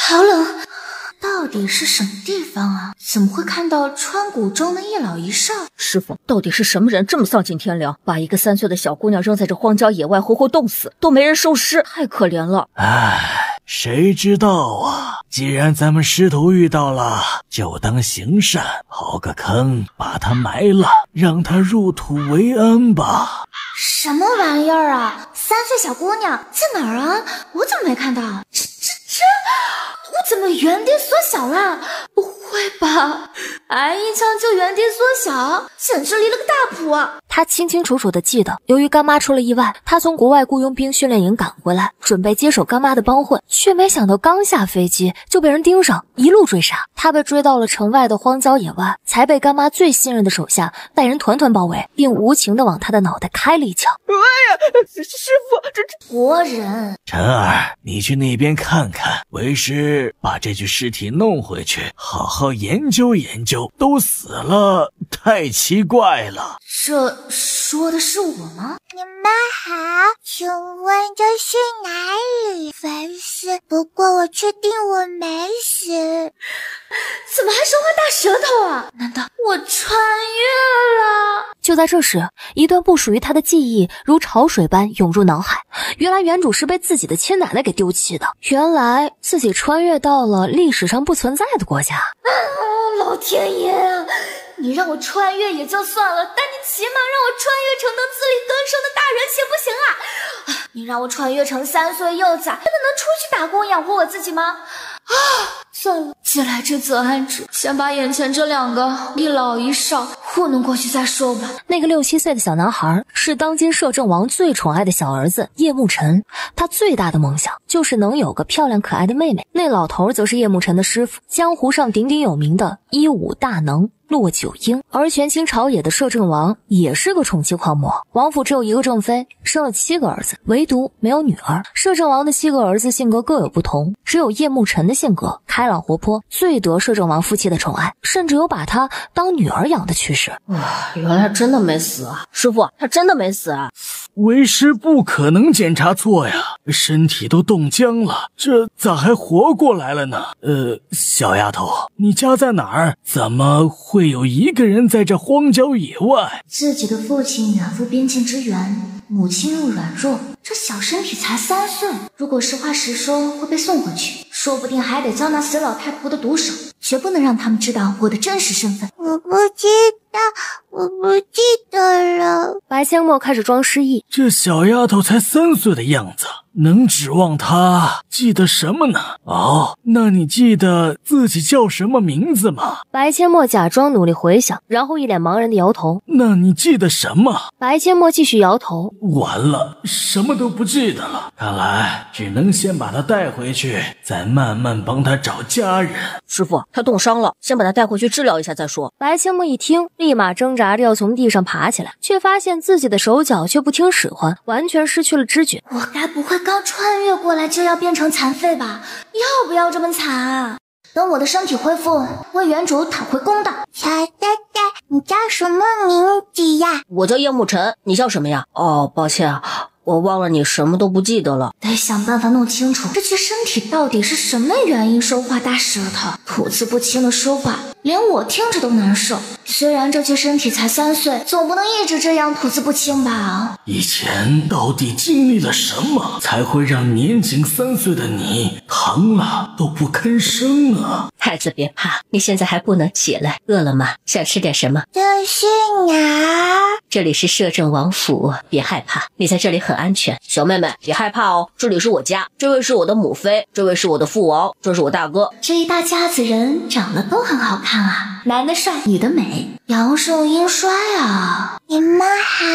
好冷，到底是什么地方啊？怎么会看到川谷中的一老一少？师傅，到底是什么人这么丧尽天良，把一个3岁的小姑娘扔在这荒郊野外，活活冻死，都没人收尸，太可怜了。唉，谁知道啊？既然咱们师徒遇到了，就当行善，刨个坑把他埋了，让他入土为安吧。什么玩意儿啊？3岁小姑娘在哪儿啊？我怎么没看到？我怎么原地缩小了？不会吧，挨一枪就原地缩小，简直离了个大谱啊！他清清楚楚地记得，由于干妈出了意外，他从国外雇佣兵训练营赶回来，准备接手干妈的帮会，却没想到刚下飞机就被人盯上，一路追杀。他被追到了城外的荒郊野外，才被干妈最信任的手下带人团团包围，并无情地往他的脑袋开了一枪。哎呀，师傅，这国人，晨儿，你去那边看看，为师把这具尸体弄回去，好好研究研究。都死了，太奇怪了。这说的是我吗？你们好，请问这是哪里？没事，不过我确定我没死。怎么还说话大舌头啊？难道我穿越了？就在这时，一段不属于他的记忆如潮水般涌入脑海。原来原主是被自己的亲奶奶给丢弃的，原来自己穿越到了历史上不存在的国家。老天爷啊！你让我穿越也就算了，但你起码让我穿越成能自力更生的大人行不行啊？你让我穿越成3岁幼崽，真的能出去打工养活我自己吗？算了，既来之则安之，先把眼前这2个一老一少糊弄过去再说吧。那个6、7岁的小男孩是当今摄政王最宠爱的小儿子叶慕辰，他最大的梦想就是能有个漂亮可爱的妹妹。那老头则是叶慕辰的师傅，江湖上鼎鼎有名的一武大能骆九婴。而权倾朝野的摄政王也是个宠妻狂魔，王府只有一个正妃，生了7个儿子，唯独没有女儿。摄政王的7个儿子性格各有不同，只有叶慕辰的性格开朗活泼，最得摄政王夫妻的宠爱，甚至有把他当女儿养的趋势。哇，原来真的没死啊！师傅，他真的没死啊！为师不可能检查错呀，身体都冻僵了，这咋还活过来了呢？小丫头，你家在哪儿？怎么会有一个人在这荒郊野外？自己的父亲远赴边境支援，母亲又软弱，这小身体才3岁，如果实话实说会被送回去，说不定还得遭那死老太婆的毒手，绝不能让他们知道我的真实身份。我不记得了。白千墨开始装失忆，这小丫头才3岁的样子，能指望她记得什么呢？哦，那你记得自己叫什么名字吗？白千墨假装努力回想，然后一脸茫然的摇头。那你记得什么？白千墨继续摇头。完了，什么都不记得了，看来只能先把她带回去，再慢慢帮她找家人。师傅，他冻伤了，先把他带回去治疗一下再说。白千墨一听，立马挣扎着要从地上爬起来，却发现自己的手脚却不听使唤，完全失去了知觉。我该不会刚穿越过来就要变成残废吧？要不要这么惨啊？等我的身体恢复，为原主讨回公道。小呆呆，你叫什么名字呀？我叫叶慕辰，你叫什么呀？哦，抱歉啊，我忘了你什么都不记得了。得想办法弄清楚这具身体到底是什么原因说话大舌头，吐字不清的说话，连我听着都难受。虽然这具身体才3岁，总不能一直这样吐字不清吧？以前到底经历了什么，才会让年仅3岁的你疼了都不吭声啊？孩子别怕，你现在还不能起来，饿了吗？想吃点什么？这是哪？这里是摄政王府，别害怕，你在这里很安全。小妹妹，别害怕哦，这里是我家，这位是我的母妃，这位是我的父王，这是我大哥。这一大家子人长得都很好看啊，男的帅，女的美，阳寿阴衰啊。你们好。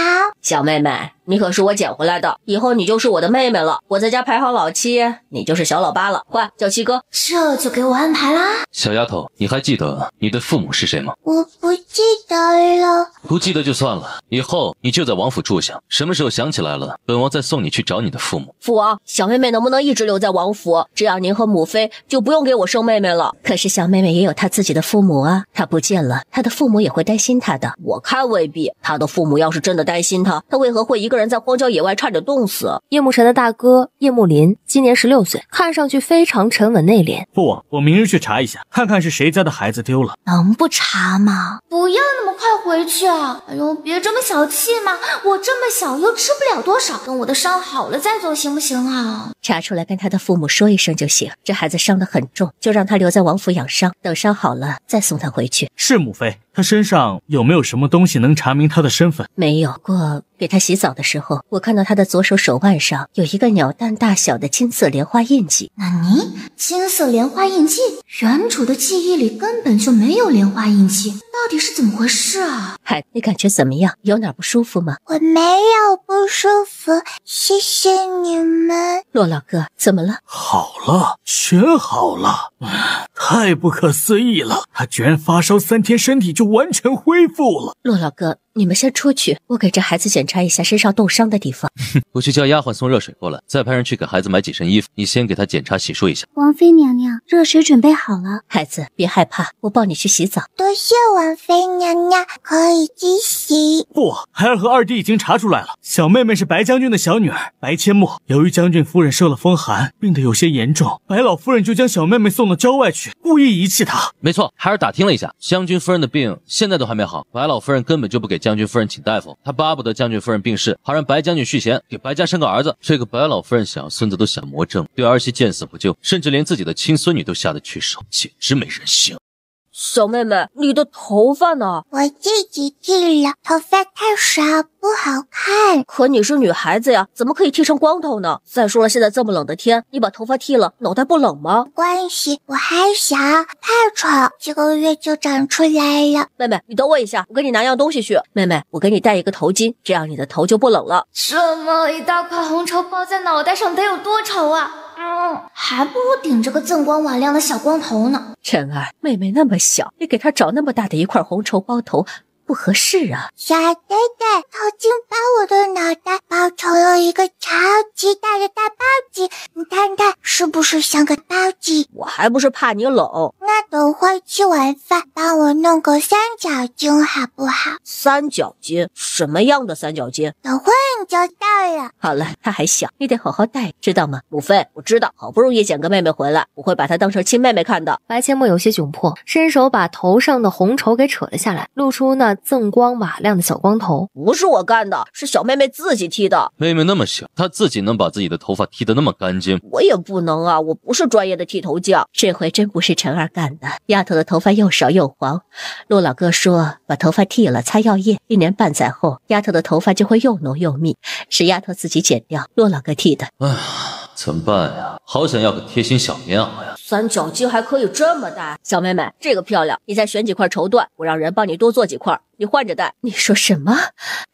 小妹妹，你可是我捡回来的，以后你就是我的妹妹了。我在家排行老7，你就是小老8了，快叫七哥。这就给我安排啦。小丫头，你还记得你的父母是谁吗？我不记得了。不记得就算了，以后你就在王府住下，什么时候想起来了，本王再送你去找你的父母。父王，小妹妹能不能一直留在王府？这样您和母妃就不用给我生妹妹了。可是小妹妹也有她自己的父母啊，她他不见了，他的父母也会担心他的。我看未必，他的父母要是真的担心他，他为何会一个人在荒郊野外差点冻死？叶慕辰的大哥叶慕林今年16岁，看上去非常沉稳内敛。父王，我明日去查一下，看看是谁家的孩子丢了。能不查吗？不要那么快回去啊！哎呦，别这么小气嘛！我这么小又吃不了多少，等我的伤好了再走行不行啊？查出来跟他的父母说一声就行。这孩子伤得很重，就让他留在王府养伤，等伤好了再送他回去。是母妃，他身上有没有什么东西能查明他的身份？没有过。给他洗澡的时候，我看到他的左手手腕上有一个鸟蛋大小的金色莲花印记。那你金色莲花印记？原主的记忆里根本就没有莲花印记，到底是怎么回事啊？嗨，你感觉怎么样？有哪不舒服吗？我没有不舒服，谢谢你们。洛老哥，怎么了？好了，全好了。太不可思议了，他居然发烧3天，身体就完全恢复了。洛老哥，你们先出去，我给这孩子检查一下身上冻伤的地方。我去叫丫鬟送热水过来，再派人去给孩子买几身衣服。你先给他检查洗漱一下。王妃娘娘，热水准备好了。孩子别害怕，我抱你去洗澡。多谢王妃娘娘，可以去洗。父王，孩儿和二弟已经查出来了，小妹妹是白将军的小女儿白千墨。由于将军夫人受了风寒，病得有些严重，白老夫人就将小妹妹送到郊外去，故意遗弃她。没错，孩儿打听了一下，将军夫人的病现在都还没好，白老夫人根本就不给将军夫人请大夫，她巴不得将军夫人病逝，好让白将军续弦，给白家生个儿子。这个白老夫人想要孙子都想魔怔，对儿媳见死不救，甚至连自己的亲孙女都下得去手，简直没人性。小妹妹，你的头发呢？我自己剃了，头发太少不好看。可你是女孩子呀，怎么可以剃成光头呢？再说了，现在这么冷的天，你把头发剃了，脑袋不冷吗？没关系，我还小，太丑，几个月就长出来了。妹妹，你等我一下，我给你拿样东西去。妹妹，我给你戴一个头巾，这样你的头就不冷了。这么一大块红绸包在脑袋上，得有多丑啊！还不如顶着个锃光瓦亮的小光头呢。晨儿，妹妹那么小，你给她找那么大的一块红绸包头，不合适啊。小呆呆，头巾把我的脑袋包成了一个超级大的大包子，你看看是不是像个包子？我还不是怕你冷。那等会吃完饭帮我弄个三角巾好不好？三角巾？什么样的三角巾？等会你就到了。好了，她还小，你得好好带，知道吗？母妃，我知道，好不容易捡个妹妹回来，我会把她当成亲妹妹看的。白千墨有些窘迫，伸手把头上的红绸给扯了下来，露出那锃光瓦亮的小光头。不是我干的，是小妹妹自己剃的。妹妹那么小，她自己能把自己的头发剃得那么干净，我也不能啊，我不是专业的剃头匠。这回真不是晨儿干的，丫头的头发又少又黄。陆老哥说，把头发剃了，擦药液，1年半载后，丫头的头发就会又浓又密，是丫头自己剪掉，陆老哥剃的。唉，怎么办呀？好想要个贴心小棉袄呀！三角巾还可以这么戴，小妹妹，这个漂亮，你再选几块绸缎，我让人帮你多做几块，你换着戴。你说什么？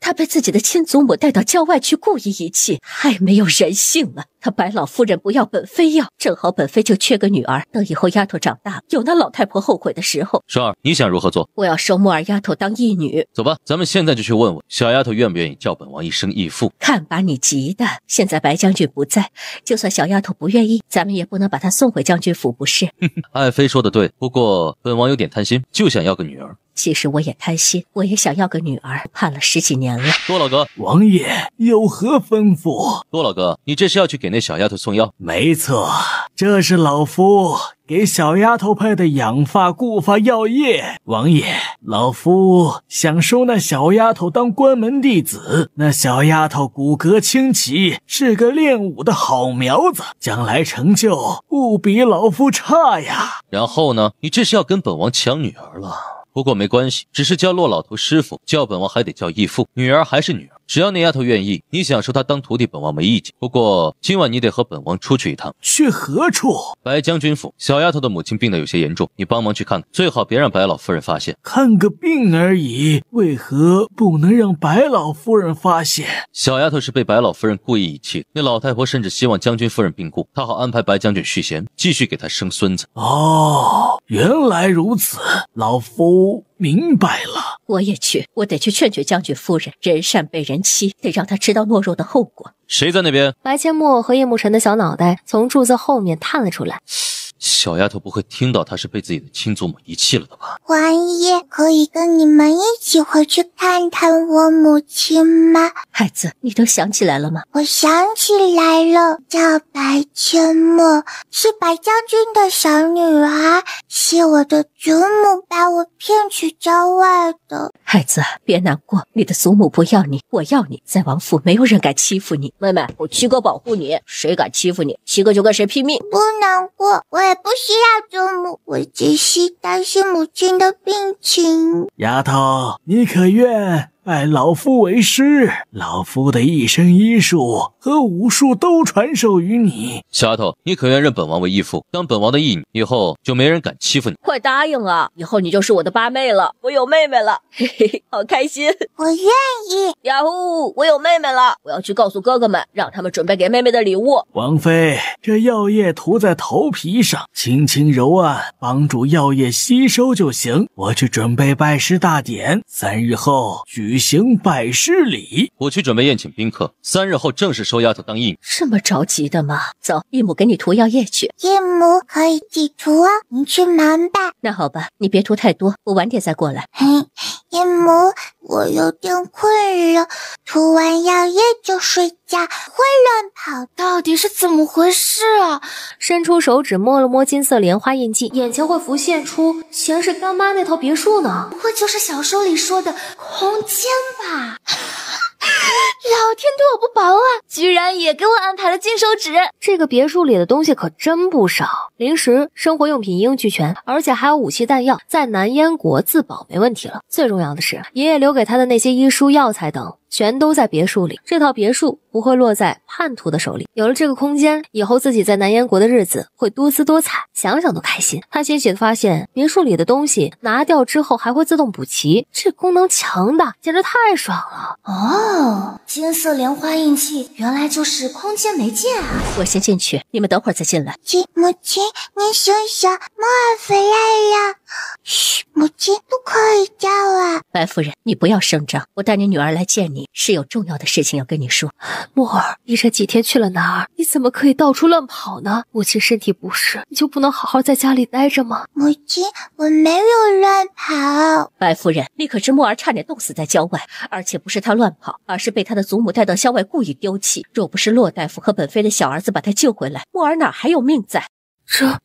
她被自己的亲祖母带到郊外去，故意遗弃，太没有人性了。她白老夫人不要，本妃要，正好本妃就缺个女儿，等以后丫头长大，有那老太婆后悔的时候。双儿，你想如何做？我要收木儿丫头当义女。走吧，咱们现在就去问问小丫头愿不愿意叫本王一声义父。看把你急的，现在白将军不在，就算小丫头不愿意，咱们也不能把她送回将军府，不是？爱妃说的对，不过本王有点贪心，就想要个女儿。其实我也贪心，我也想要个女儿，盼了10几年了。多老哥，王爷有何吩咐？多老哥，你这是要去给那小丫头送药？没错，这是老夫给小丫头配的养发固发药液。王爷，老夫想收那小丫头当关门弟子，那小丫头骨骼清奇，是个练武的好苗子，将来成就不比老夫差呀。然后呢？你这是要跟本王抢女儿了。不过没关系，只是叫骆老头师傅，叫本王还得叫义父，女儿还是女儿，只要那丫头愿意，你想收她当徒弟，本王没意见。不过今晚你得和本王出去一趟。去何处？白将军府。小丫头的母亲病得有些严重，你帮忙去看看，最好别让白老夫人发现。看个病而已，为何不能让白老夫人发现？小丫头是被白老夫人故意遗弃，那老太婆甚至希望将军夫人病故，她好安排白将军续弦，继续给她生孙子。哦，原来如此，老夫明白了。我也去，我得去劝劝将军夫人，人善被人欺，得让她知道懦弱的后果。谁在那边？白千墨和叶慕辰的小脑袋从柱子后面探了出来。小丫头不会听到她是被自己的亲祖母遗弃了的吧？王爷，可以跟你们一起回去看看我母亲吗？孩子，你都想起来了吗？我想起来了，叫白阡陌，是白将军的小女儿，是我的祖母把我骗去郊外的。孩子，别难过，你的祖母不要你，我要你，在王府没有人敢欺负你。妹妹，我七哥保护你，谁敢欺负你，七哥就跟谁拼命。不难过，我也不需要祖母，我只是担心母亲的病情。丫头，你可愿拜老夫为师？老夫的一身医术和武术都传授于你。小丫头，你可愿认本王为义父，当本王的义女，以后就没人敢欺负你。快答应啊，以后你就是我的八妹了，我有妹妹了，嘿嘿，好开心。我愿意。呀呼，我有妹妹了，我要去告诉哥哥们，让他们准备给妹妹的礼物。王妃，这药液涂在头皮上，轻轻揉按，帮助药液吸收就行。我去准备拜师大典，3日后举行拜师礼。我去准备宴请宾客，3日后正式收丫头当义女。这么着急的吗？走，义母给你涂药液去。义母可以自涂哦，您去忙吧。那好吧，你别涂太多，我晚点再过来。义母，我有点困了，涂完药液就睡觉，会乱跑。到底是怎么回事啊？伸出手指摸了摸金色莲花印记，眼前会浮现出前世干妈那套别墅呢。不会就是小说里说的空间吧？老天对我不薄啊，居然也给我安排了金手指。这个别墅里的东西可真不少，零食、生活用品一应俱全，而且还有武器弹药，在南燕国自保没问题了。最重要的是，爷爷留给他的那些医书、药材等全都在别墅里，这套别墅不会落在叛徒的手里。有了这个空间，以后自己在南燕国的日子会多姿多彩，想想都开心。他欣喜地发现，别墅里的东西拿掉之后还会自动补齐，这功能强大，简直太爽了。哦，金色莲花印记原来就是空间媒介啊！我先进去，你们等会儿再进来。母亲，您醒醒，莫尔回来了。嘘，母亲不可以叫啊。白夫人，你不要声张，我带你女儿来见你，是有重要的事情要跟你说。莫儿，你这几天去了哪儿？你怎么可以到处乱跑呢？母亲身体不适，你就不能好好在家里待着吗？母亲，我没有乱跑。白夫人，你可知莫儿差点冻死在郊外，而且不是她乱跑，而是被她的祖母带到郊外故意丢弃。若不是骆大夫和本妃的小儿子把她救回来，莫儿哪还有命在？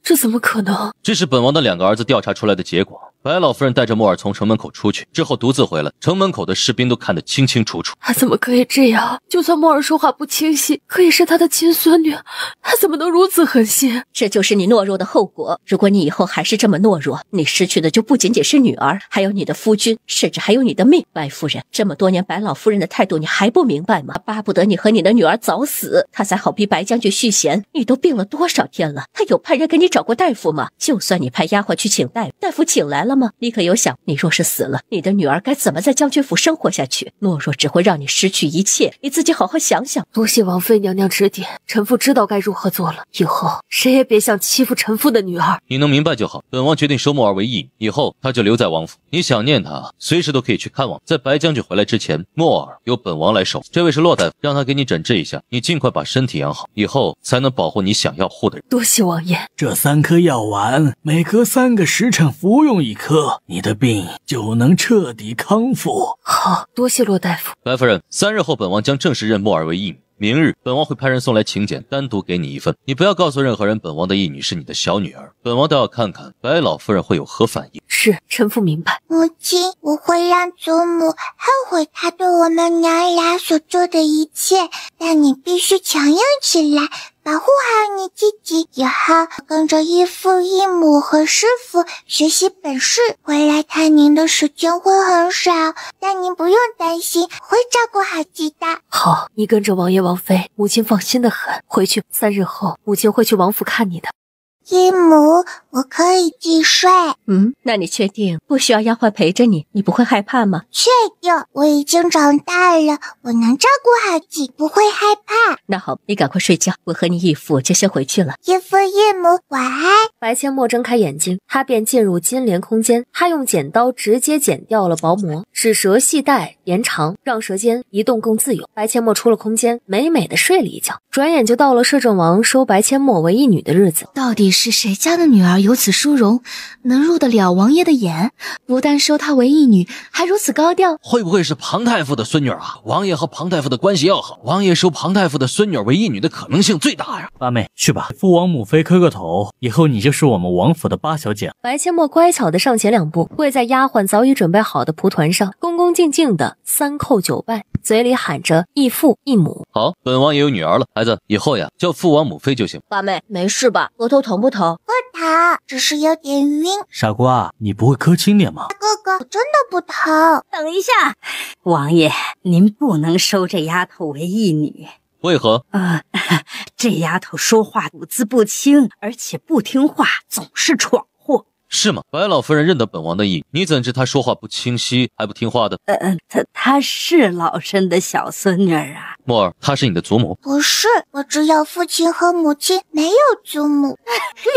这怎么可能？这是本王的2个儿子调查出来的结果。白老夫人带着莫尔从城门口出去之后独自回来，城门口的士兵都看得清清楚楚。他怎么可以这样？就算莫尔说话不清晰，可以是他的亲孙女，他怎么能如此狠心？这就是你懦弱的后果。如果你以后还是这么懦弱，你失去的就不仅仅是女儿，还有你的夫君，甚至还有你的命。白夫人，这么多年白老夫人的态度你还不明白吗？巴不得你和你的女儿早死，她才好逼白将军续弦。你都病了多少天了？他有派人给你找过大夫吗？就算你派丫鬟去请大夫，大夫请来了吗？你可有想，你若是死了，你的女儿该怎么在将军府生活下去？懦弱只会让你失去一切，你自己好好想想。多谢王妃娘娘指点，臣妇知道该如何做了。以后谁也别想欺负臣妇的女儿。你能明白就好。本王决定收莫尔为义女，以后他就留在王府。你想念他，随时都可以去看望。在白将军回来之前，莫尔由本王来守。这位是骆大夫，让他给你诊治一下，你尽快把身体养好，以后才能保护你想要护的人。多谢王爷。这3颗药丸，每隔3个时辰服用1颗，你的病就能彻底康复。好，多谢骆大夫。白夫人，3日后本王将正式认莫尔为义女。明日本王会派人送来请柬，单独给你1份。你不要告诉任何人本王的义女是你的小女儿，本王倒要看看白老夫人会有何反应。是，臣妇明白。母亲，我会让祖母后悔她对我们娘俩所做的一切，但你必须强硬起来，保护好你自己。以后跟着义父、义母和师傅学习本事，回来看您的时间会很少，但您不用担心，会照顾好自己的。好，你跟着王爷王妃，母亲放心的很。回去3日后，母亲会去王府看你的。义母，我可以自睡。那你确定不需要丫鬟陪着你？你不会害怕吗？确定，我已经长大了，我能照顾好自己，不会害怕。那好，你赶快睡觉，我和你义父就先回去了。义父义母，晚安。白阡陌睁开眼睛，他便进入金莲空间，他用剪刀直接剪掉了薄膜，使蛇系带延长，让舌尖移动更自由。白阡陌出了空间，美美的睡了一觉，转眼就到了摄政王收白阡陌为义女的日子。到底是谁家的女儿有此殊荣，能入得了王爷的眼？不但收她为义女，还如此高调。会不会是庞太傅的孙女啊？王爷和庞太傅的关系要好，王爷收庞太傅的孙女为义女的可能性最大呀。八妹，去吧，父王母妃磕个头，以后你就是我们王府的八小姐。白阡陌乖巧的上前2步，跪在丫鬟早已准备好的蒲团上，恭恭敬敬的3叩9拜，嘴里喊着义父义母。好，本王也有女儿了，孩子，以后呀叫父王母妃就行。八妹，没事吧？额头疼不疼？不疼，只是有点晕。傻瓜，你不会磕轻点吗？哥哥，我真的不疼。等一下，王爷，您不能收这丫头为义女。为何？这丫头说话吐字不清，而且不听话，总是闯祸。是吗？白老夫人认得本王的意，你怎知她说话不清晰，还不听话的？她是老身的小孙女啊。墨儿，她是你的祖母？不是，我只有父亲和母亲，没有祖母。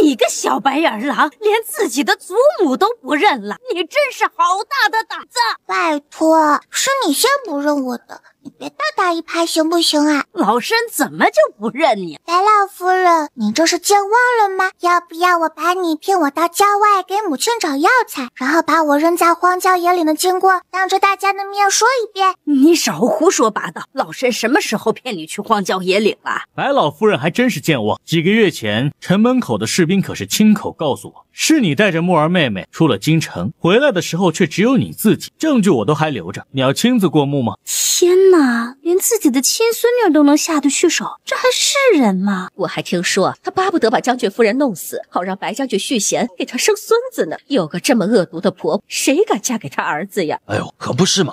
你个小白眼狼，连自己的祖母都不认了，你真是好大的胆子！拜托，是你先不认我的，你别大打一耙行不行啊？老身怎么就不认你？白老夫人，你这是健忘了吗？要不要我把你骗我到郊外给母亲找药材，然后把我扔在荒郊野岭的经过当着大家的面说一遍？你少胡说八道，老身什么时候骗你去荒郊野岭了？白老夫人还真是健忘，几个月前城门口的士兵可是亲口告诉我，是你带着墨儿妹妹出了京城，回来的时候却只有你自己，证据我都还留着，你要亲自过目吗？天哪，连自己的亲孙女都能下得去手，这还是人吗？我还听说他巴不得把将军夫人弄死，好让白将军续弦，给他生孙子呢。有个这么恶毒的婆婆，谁敢嫁给他儿子呀？哎呦，可不是嘛！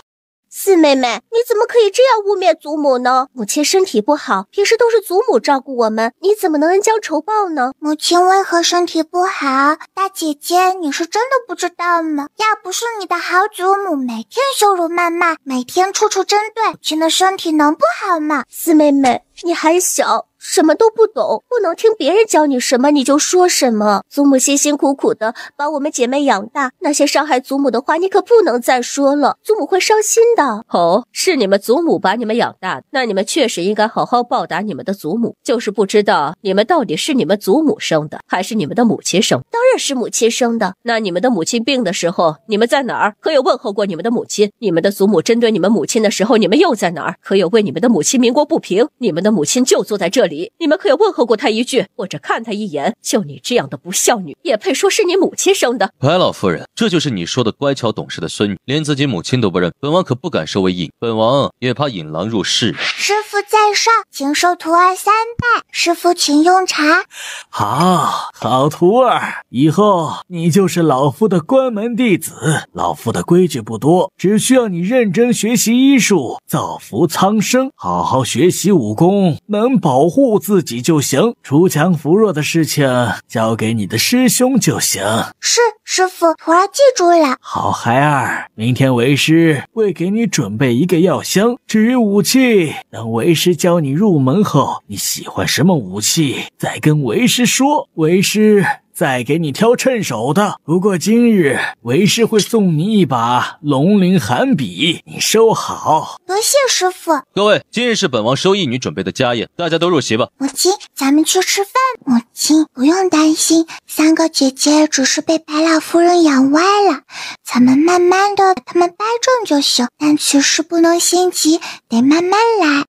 四妹妹，你怎么可以这样污蔑祖母呢？母亲身体不好，平时都是祖母照顾我们，你怎么能恩将仇报呢？母亲为何身体不好？大姐姐，你是真的不知道吗？要不是你的好祖母每天羞辱谩骂，每天处处针对，母亲的身体能不好吗？四妹妹，你还小，什么都不懂，不能听别人教你什么你就说什么。祖母辛辛苦苦的把我们姐妹养大，那些伤害祖母的话你可不能再说了，祖母会伤心的。哦，是你们祖母把你们养大的，那你们确实应该好好报答你们的祖母，就是不知道你们到底是你们祖母生的，还是你们的母亲生的。当然是母亲生的。那你们的母亲病的时候，你们在哪儿？可有问候过你们的母亲？你们的祖母针对你们母亲的时候，你们又在哪儿？可有为你们的母亲鸣过不平？你们的母亲就坐在这里，你们可有问候过她一句，或者看她一眼？就你这样的不孝女，也配说是你母亲生的？白老夫人，这就是你说的乖巧懂事的孙女，连自己母亲都不认，本王可不敢收为义，本王也怕引狼入室。师父在上，请受徒儿3拜。师父请用茶。好徒儿，以后你就是老夫的关门弟子。老夫的规矩不多，只需要你认真学习医术，造福苍生，好好学习武功，能保护自己就行。锄强扶弱的事情交给你的师兄就行。是，师父，徒儿记住了。好孩儿，明天为师会给你准备一个药箱，至于武器，等为师教你入门后，你喜欢什么武器再跟为师说，为师再给你挑趁手的。不过今日为师会送你一把龙鳞寒笔，你收好。多谢师父。各位，今日是本王收义女准备的家宴，大家都入席吧。母亲，咱们去吃饭。母亲，不用担心，3个姐姐只是被白老夫人养歪了，咱们慢慢的把她们掰正就行，但此事不能心急，得慢慢来。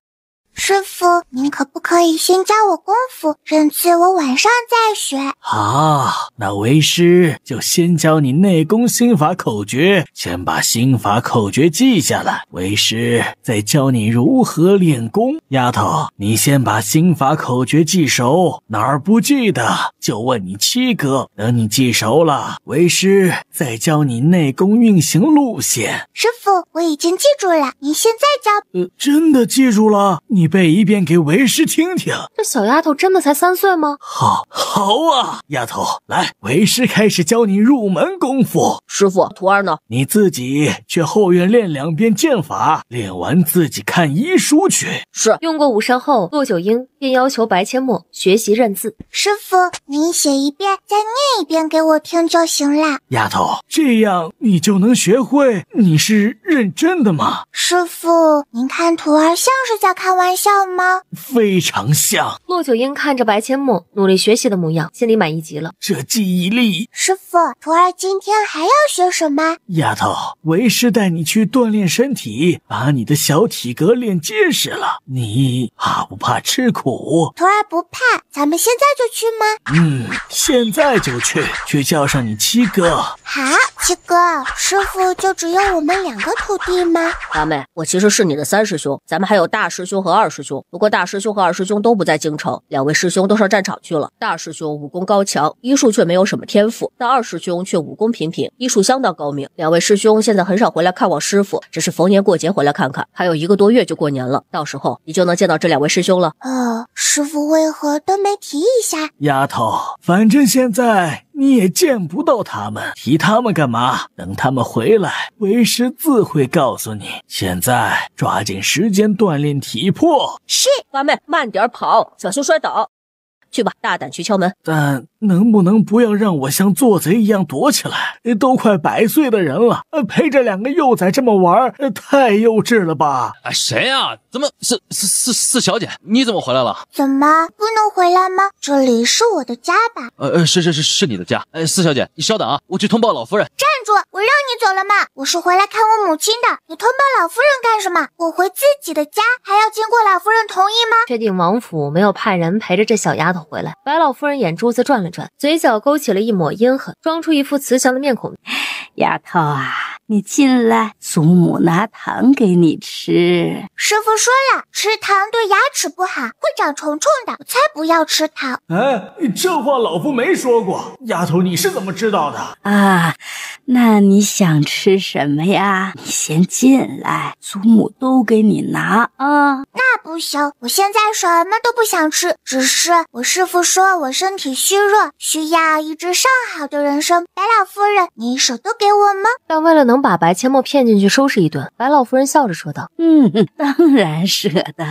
师父，您可不可以先教我功夫，认字我晚上再学？好，那为师就先教你内功心法口诀，先把心法口诀记下来，为师再教你如何练功。丫头，你先把心法口诀记熟，哪儿不记得就问你七哥，等你记熟了，为师再教你内功运行路线。师父，我已经记住了，您现在教。真的记住了？你你背一遍给为师听听。这小丫头真的才3岁吗？好啊，丫头，来，为师开始教你入门功夫。师傅，徒儿呢？你自己去后院练2遍剑法，练完自己看医书去。是。用过午膳后，骆九婴便要求白阡陌学习认字。师傅，您写1遍，再念1遍给我听就行啦。丫头，这样你就能学会？你是认真的吗？师傅，您看徒儿像是在开玩笑吗？非常像。骆九婴看着白阡陌努力学习的模样，心里满意极了。这记忆力。师傅，徒儿今天还要学什么？丫头，为师带你去锻炼身体，把你的小体格练结实了。你怕不怕吃苦？徒儿不怕，咱们现在就去吗？现在就去叫上你七哥。好，七哥，师傅就只有我们2个徒弟吗？八妹，我其实是你的3师兄，咱们还有大师兄和2师兄。不过大师兄和2师兄都不在京城，2位师兄都上战场去了。大师兄武功高强，医术却没有什么天赋，但2师兄却武功平平，医术相当高明。2位师兄现在很少回来看望师傅，只是逢年过节回来看看。还有1个多月就过年了，到时候你就能见到这2位师兄了。师傅为何都没提一下？丫头，反正现在你也见不到他们，提他们干嘛？等他们回来，为师自会告诉你。现在抓紧时间锻炼体魄。是。八妹，慢点跑，小心摔倒。去吧，大胆去敲门。但能不能不要让我像做贼一样躲起来？都快100岁的人了，陪着2个幼崽这么玩，太幼稚了吧？谁啊？怎么四小姐？你怎么回来了？怎么不能回来吗？这里是我的家吧？是你的家。四小姐，你稍等啊，我去通报老夫人。站住！我让你走了吗？我是回来看我母亲的，你通报老夫人干什么？我回自己的家还要经过老夫人同意吗？确定王府没有派人陪着这小丫头回来。白老夫人眼珠子转了转，嘴角勾起了一抹阴狠，装出一副慈祥的面孔。丫头啊，你进来，祖母拿糖给你吃。师傅说了，吃糖对牙齿不好，会长虫虫的，我才不要吃糖。这话老夫没说过。丫头，你是怎么知道的？那你想吃什么呀？你先进来，祖母都给你拿啊。那不行，我现在什么都不想吃，只是我师父说我身体虚弱，需要一只上好的人参。白老夫人，你舍得给我吗？但为了能把白阡陌骗进去收拾一顿，白老夫人笑着说道：当然舍得，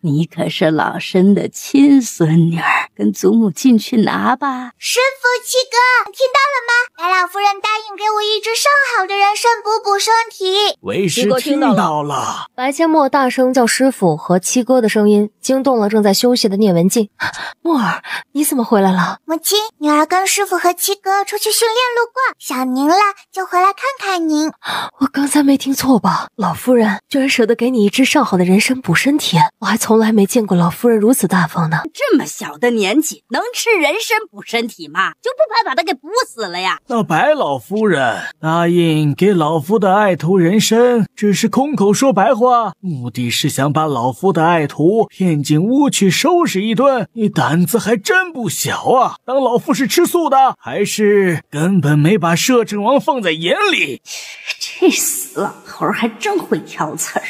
你可是老身的亲孙女儿，跟祖母进去拿吧。师父，七哥，听到了吗？白老夫人答应给我一只上好的人参补身体。为师听到了。白阡陌大声叫师父和七哥的声音惊动了正在休息的聂文静。墨儿，你怎么回来了？母亲，女儿跟师父和七哥出去训练路过，想您了，就回来看看您。我刚才没听错吧？老夫人居然舍得给你一只上好的人参补身体，我还从来没见过老夫人如此大方呢。这么小的年纪能吃人参补身体吗？就不怕把他给补死了呀？那白老夫人答应给老夫的爱徒人参，只是空口说白话，目的是想把老夫的爱徒骗进屋去收拾一顿。你胆子还真不小啊！当老夫是吃素的，还是根本没把摄政王放在眼里？这死老头还真会挑刺儿。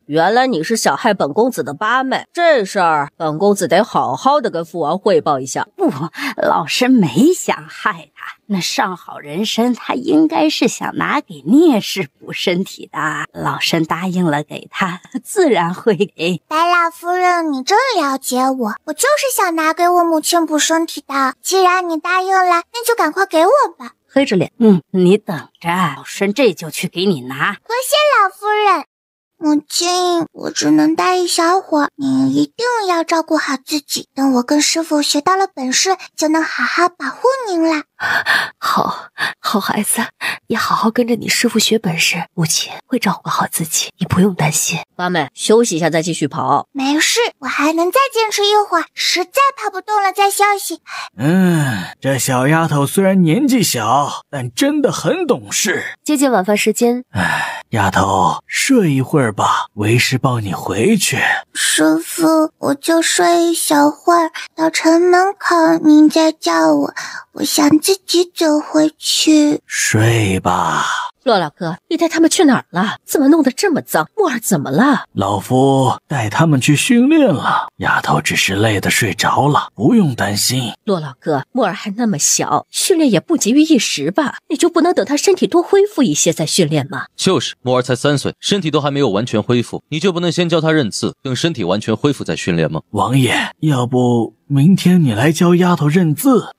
原来你是想害本公子的八妹，这事儿本公子得好好的跟父王汇报一下。不，老身没想害他，那上好人参他应该是想拿给聂氏补身体的，老身答应了给他，自然会给。白老夫人，你真了解我，我就是想拿给我母亲补身体的。既然你答应了，那就赶快给我吧。黑着脸，你等着，老身这就去给你拿。多谢老夫人。母亲，我只能待一小会儿，您一定要照顾好自己。等我跟师父学到了本事，就能好好保护您了。好孩子，也好好跟着你师父学本事，母亲会照顾好自己，你不用担心。八妹，休息一下再继续跑。没事，我还能再坚持一会儿，实在跑不动了再休息。这小丫头虽然年纪小，但真的很懂事。接近晚饭时间，丫头，睡一会儿吧，为师抱你回去。师父，我就睡一小会儿，到城门口您再叫我，我想自己走回去。睡吧。洛老哥，你带他们去哪儿了？怎么弄得这么脏？木儿怎么了？老夫带他们去训练了，丫头只是累得睡着了，不用担心。洛老哥，木儿还那么小，训练也不急于一时吧？你就不能等他身体多恢复一些再训练吗？就是木儿才3岁，身体都还没有完全恢复，你就不能先教他认字，等身体完全恢复再训练吗？王爷，要不明天你来教丫头认字，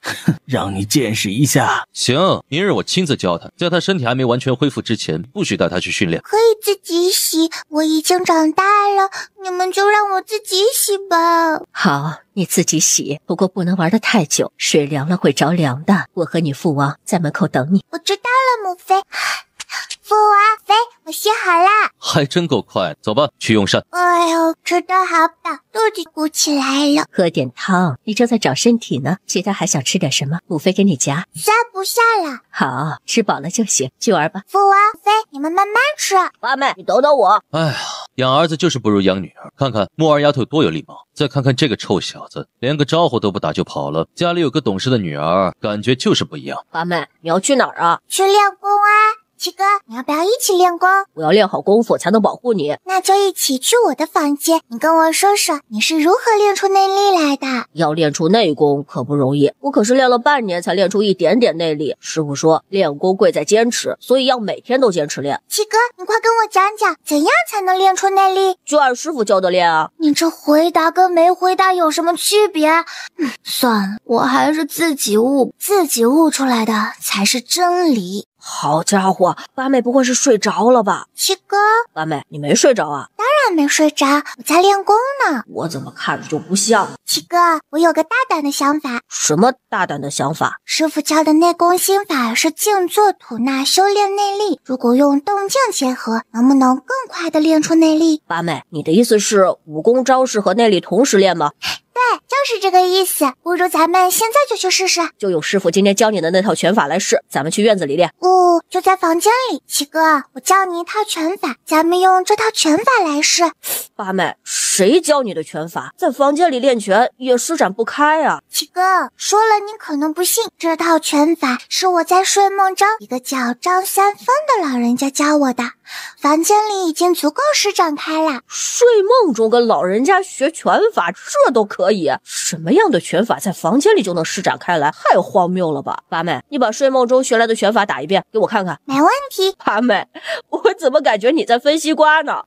让你见识一下。行，明日我亲自教他，在他身体还没完全恢复之前，不许带他去训练。可以自己洗，我已经长大了，你们就让我自己洗吧。好，你自己洗，不过不能玩得太久，水凉了会着凉的。我和你父王在门口等你。我知道了，母妃。父王妃，我洗好啦。还真够快，走吧，去用膳。哎呦，吃得好饱，肚子鼓起来了。喝点汤，你正在长身体呢。其他还想吃点什么？母妃给你夹。下不下了？好，吃饱了就行，去玩吧。父王妃，你们慢慢吃。八妹，你等等我。哎呀，养儿子就是不如养女儿。看看木儿丫头多有礼貌，再看看这个臭小子，连个招呼都不打就跑了。家里有个懂事的女儿，感觉就是不一样。八妹，你要去哪儿啊？去练功啊。七哥，你要不要一起练功？我要练好功夫才能保护你。那就一起去我的房间，你跟我说说你是如何练出内力来的。要练出内功可不容易，我可是练了半年才练出一点点内力。师傅说练功贵在坚持，所以要每天都坚持练。七哥，你快跟我讲讲怎样才能练出内力？就按师傅教的练啊。你这回答跟没回答有什么区别？算了，我还是自己悟出来的才是真理。好家伙，八妹不会是睡着了吧？七哥，八妹，你没睡着啊？当然没睡着，我在练功呢。我怎么看着就不像？七哥，我有个大胆的想法。什么大胆的想法？师傅教的内功心法是静坐吐纳修炼内力，如果用动静结合，能不能更快的练出内力？八妹，你的意思是武功招式和内力同时练吗？对，就是这个意思。不如咱们现在就去试试。就用师傅今天教你的那套拳法来试，咱们去院子里练。就在房间里。七哥，我教你一套拳法，咱们用这套拳法来试。八妹，谁教你的拳法？在房间里练拳也施展不开啊。七哥，说了你可能不信，这套拳法是我在睡梦中一个叫张三丰的老人家教我的，房间里已经足够施展开了。睡梦中跟老人家学拳法，这都可以？什么样的拳法在房间里就能施展开来？太荒谬了吧！八妹，你把睡梦中学来的拳法打一遍给我看看。没问题。八妹，我怎么感觉你在分西瓜呢？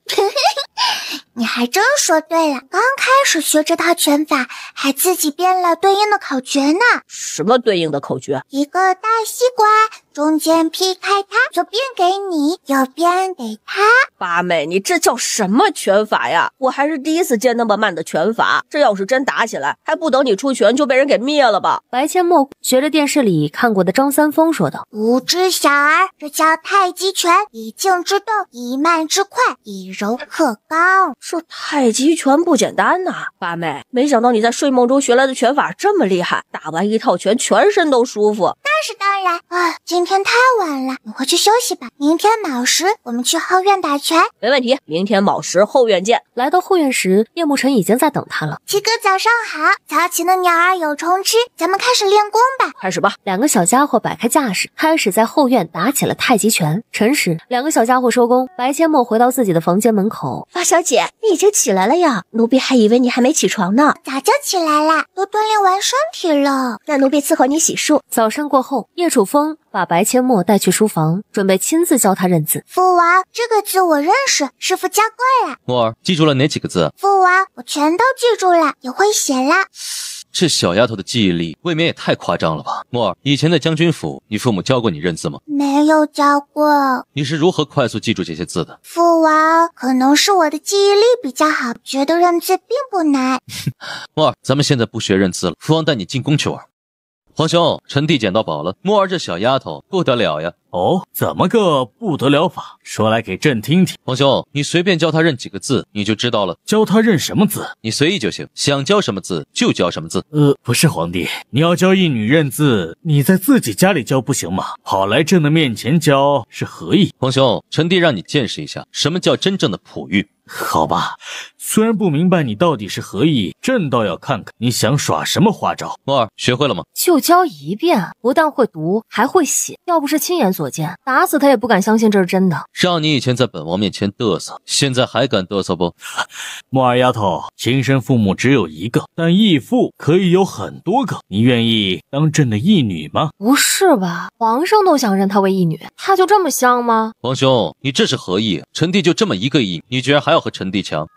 你还真说对了，刚开始学这套拳法还自己编了对应的口诀呢。什么对应的口诀？一个大西瓜，中间劈开它，左边给你，右边给他。八妹，你这叫什么拳法呀？我还是第一次见那么慢的拳法，这要是真打起来，还不等你出拳就被人给灭了吧？白阡陌学着电视里看过的张三丰说道：无知小儿，这叫太极拳，以静制动，以慢制快，以柔克刚。这太极拳不简单呐！八妹，没想到你在睡梦中学来的拳法这么厉害，打完一套拳全身都舒服。那是当然啊，今天太晚了，你回去休息吧。明天卯时我们去后院打拳。没问题，明天卯时后院见。来到后院时，叶慕辰已经在等他了。七哥早上好，早起的鸟儿有虫吃，咱们开始练功吧。开始吧。两个小家伙摆开架势，开始在后院打起了太极拳。辰时，两个小家伙收工，白阡陌回到自己的房间门口。八小姐，你已经起来了呀？奴婢还以为你还没起床呢。早就起来了，都锻炼完身体了。那奴婢伺候你洗漱。早膳过后，叶楚风把白阡陌带去书房，准备亲自教他认字。父王，这个字我认识，师傅教过了。墨儿，记住了哪几个字？父王，我全都记住了，也会写了。这小丫头的记忆力未免也太夸张了吧？墨儿，以前在将军府，你父母教过你认字吗？没有教过。你是如何快速记住这些字的？父王，可能是我的记忆力比较好，觉得认字并不难。墨儿，咱们现在不学认字了，父王带你进宫去玩。皇兄，臣弟捡到宝了，墨儿这小丫头不得了呀！哦，怎么个不得了法？说来给朕听听。皇兄，你随便教他认几个字，你就知道了。教他认什么字？你随意就行，想教什么字就教什么字。不是皇帝，你要教一女认字，你在自己家里教不行吗？跑来朕的面前教是何意？皇兄，臣弟让你见识一下什么叫真正的璞玉。好吧，虽然不明白你到底是何意，朕倒要看看你想耍什么花招。墨儿，学会了吗？就教一遍，不但会读，还会写。要不是亲眼所所见，打死他也不敢相信这是真的。让你以前在本王面前嘚瑟，现在还敢嘚瑟不？木儿丫头，亲生父母只有一个，但义父可以有很多个。你愿意当朕的义女吗？不是吧，皇上都想认她为义女，她就这么香吗？皇兄，你这是何意？臣弟就这么一个义，你居然还要和臣弟抢？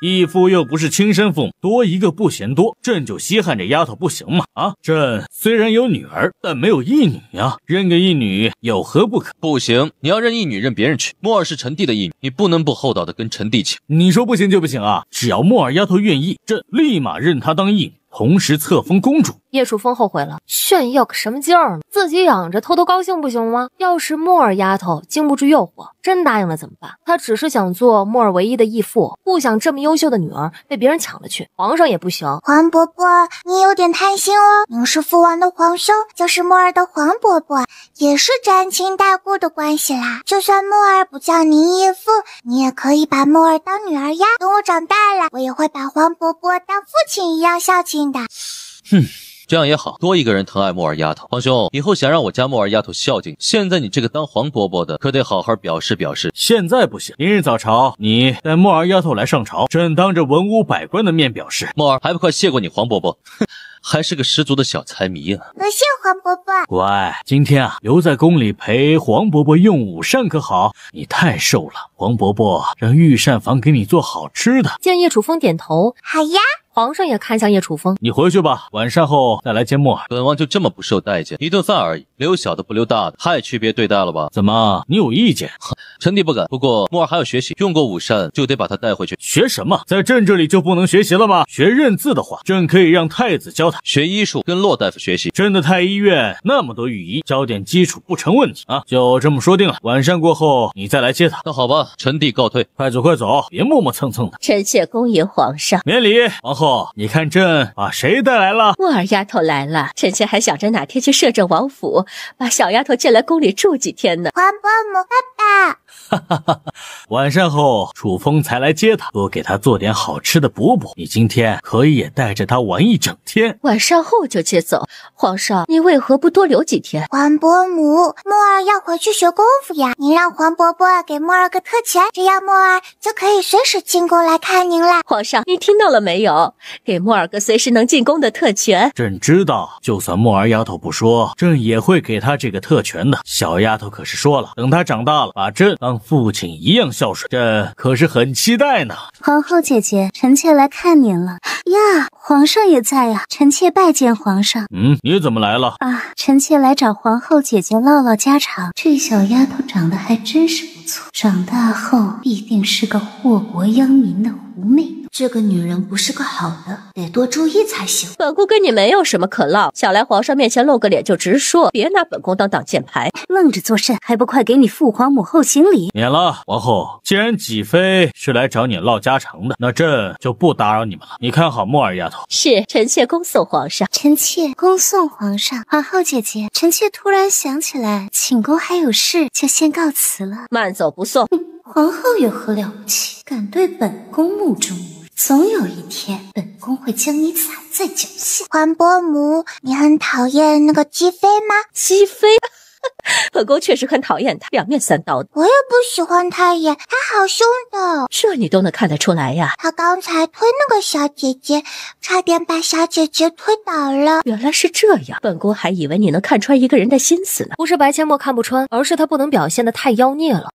义父又不是亲生父母，多一个不嫌多，朕就稀罕这丫头不行吗？朕虽然有女儿，但没有义女啊，认个义女有何不可？不行，你要认义女认别人去。木儿是臣弟的义女，你不能不厚道的跟臣弟请。你说不行就不行啊！只要木儿丫头愿意，朕立马认她当义女，同时册封公主。叶楚风后悔了，炫耀个什么劲儿呢？自己养着偷偷高兴不行吗？要是木儿丫头经不住诱惑，真答应了怎么办？她只是想做木儿唯一的义父，不想这么优秀的女儿被别人抢了去。皇上也不行。皇伯伯，你有点贪心哦。您是父王的皇兄，就是木儿的皇伯伯，也是沾亲带故的关系啦。就算木儿不叫您义父，你也可以把木儿当女儿呀。等我长大了，我也会把皇伯伯当父亲一样孝敬的。这样也好，多一个人疼爱木儿丫头。皇兄，以后想让我家木儿丫头孝敬，现在你这个当皇伯伯的，可得好好表示表示。现在不行，明日早朝，你带木儿丫头来上朝，朕当着文武百官的面表示。木儿还不快谢过你皇伯伯？哼，还是个十足的小财迷啊！多谢皇伯伯。乖，今天留在宫里陪皇伯伯用午膳可好？你太瘦了，皇伯伯让御膳房给你做好吃的。见叶楚风点头，好呀。皇上也看向叶楚风，你回去吧，晚膳后再来见木儿。本王就这么不受待见？一顿饭而已，留小的不留大的，太区别对待了吧？怎么，你有意见？臣弟不敢。不过木儿还要学习，用过午膳就得把她带回去。学什么？在朕这里就不能学习了吗？学认字的话，朕可以让太子教他。学医术，跟骆大夫学习。朕的太医院那么多御医，教点基础不成问题啊！就这么说定了，晚膳过后你再来接他。那好吧，臣弟告退。快走快走，别磨磨蹭蹭的。臣妾恭迎皇上。免礼。皇后，你看朕把谁带来了？木儿丫头来了，臣妾还想着哪天去摄政王府，把小丫头接来宫里住几天呢。皇伯母爸爸。晚膳后，楚风才来接他，多给他做点好吃的补补。你今天可以也带着他玩一整天。晚膳后就接走，皇上，你为何不多留几天？皇伯母，木儿要回去学功夫呀，您让皇伯伯给木儿个特权，这样木儿就可以随时进宫来看您啦。皇上，你听到了没有？给木儿个随时能进宫的特权。朕知道，就算木儿丫头不说，朕也会给她这个特权的。小丫头可是说了，等她长大了，把朕当父亲一样孝顺，朕可是很期待呢。皇后姐姐，臣妾来看您了呀，皇上也在呀，臣妾拜见皇上。你怎么来了？臣妾来找皇后姐姐唠唠家常。这小丫头长得还真是不错，长大后必定是个祸国殃民的狐媚。这个女人不是个好的，得多注意才行。本宫跟你没有什么可唠，想来皇上面前露个脸就直说，别拿本宫当挡箭牌。愣着做甚？还不快给你父皇母后行礼！免了，皇后，既然几妃是来找你唠家常的，那朕就不打扰你们了。你看好木儿丫头。是，臣妾恭送皇上。臣妾恭送皇上。皇后姐姐，臣妾突然想起来，寝宫还有事，就先告辞了。慢走不送。皇后有何了不起？敢对本宫目中无人，总有一天，本宫会将你踩在脚下。皇伯母，你很讨厌那个姬妃吗？姬妃？本宫确实很讨厌她，两面三刀的。我也不喜欢她耶，她好凶的。这你都能看得出来呀？她刚才推那个小姐姐，差点把小姐姐推倒了。原来是这样，本宫还以为你能看穿一个人的心思呢。不是白阡陌看不穿，而是他不能表现得太妖孽了。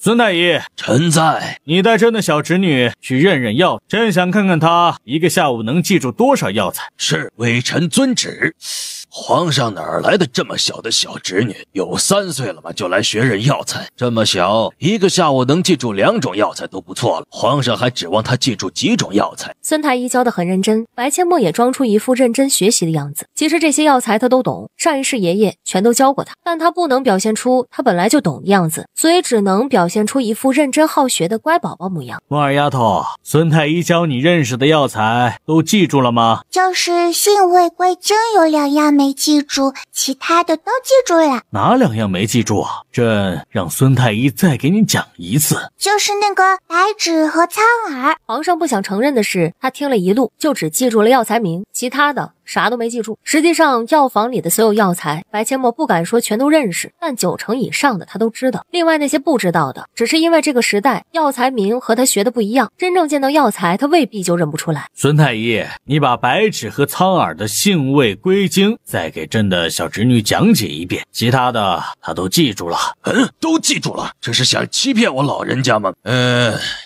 孙太医，臣在。你带朕的小侄女去认认药，朕想看看她一个下午能记住多少药材。是，微臣遵旨。皇上哪儿来的这么小的小侄女？有3岁了吗？就来学认药材？这么小，一个下午能记住2种药材都不错了。皇上还指望她记住几种药材？孙太医教得很认真，白阡陌也装出一副认真学习的样子。其实这些药材他都懂，上一世爷爷全都教过他，但他不能表现出他本来就懂的样子，所以只能表现出一副认真好学的乖宝宝模样。木儿丫头，孙太医教你认识的药材都记住了吗？就是性味归真有2样没记住，其他的都记住了。哪2样没记住啊？朕让孙太医再给你讲一次。就是那个白芷和苍耳。皇上不想承认的是，他听了一路就只记住了药材名，其他的啥都没记住。实际上，药房里的所有药材，白阡陌不敢说全都认识，但90%以上的他都知道。另外那些不知道的，只是因为这个时代药材名和他学的不一样，真正见到药材，他未必就认不出来。孙太医，你把白芷和苍耳的性味归经再给朕的小侄女讲解一遍，其他的他都记住了。都记住了，这是想欺骗我老人家吗？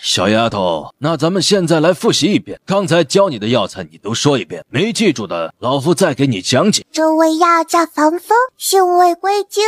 小丫头，那咱们现在来复习一遍，刚才教你的药材你都说一遍，没记住的老夫再给你讲解。这味药叫防风，性味归经。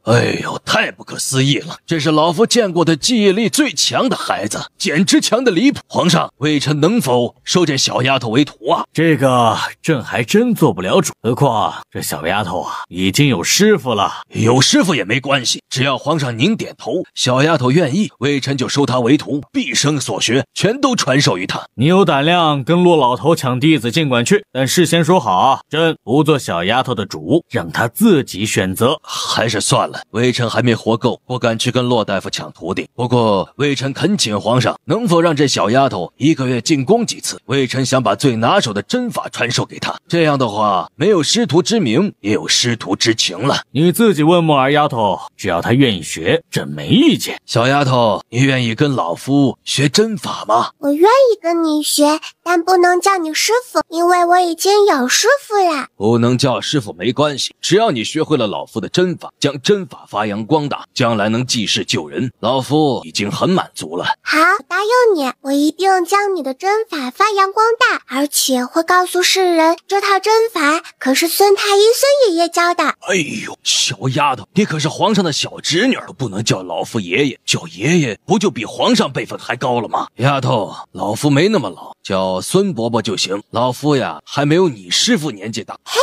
哎呦，太不可思议了，这是老夫见过的记忆力最强的孩子，简直强的离谱。皇上，微臣能否收这小丫头为徒啊？这个朕还真做不了主，何况这小丫头啊已经有师傅了。有师傅也没关系，只要皇上您点头，小丫头愿意，微臣就收她为徒，毕生所学全都传授于她。你有胆量跟骆老头抢弟子尽管去，但事先说好啊，朕不做小丫头的主，让她自己选择。还是算了，微臣还没活够，不敢去跟骆大夫抢徒弟。不过微臣恳请皇上，能否让这小丫头1个月进宫几次？微臣想把最拿手的针法传授给她，这样的话，没有师徒之名，也有师徒之情了。你自己问木儿丫头，只要她愿意学，朕没意见。小丫头，你愿意跟老夫学针法吗？我愿意跟你学，但不能叫你师傅，因为我已经有师傅了。不能叫师傅没关系，只要你学会了老夫的针法，将针法发扬光大，将来能济世救人，老夫已经很满足了。好，答应你，我一定将你的针法发扬光大，而且会告诉世人，这套针法可是孙太医孙爷爷教的。哎呦，小丫头，你可是皇上的小侄女，不能叫老夫爷爷，叫爷爷不就比皇上辈分还高了吗？丫头，老夫没那么老，叫孙伯伯就行，老夫呀还没有你师傅年纪大。嘿，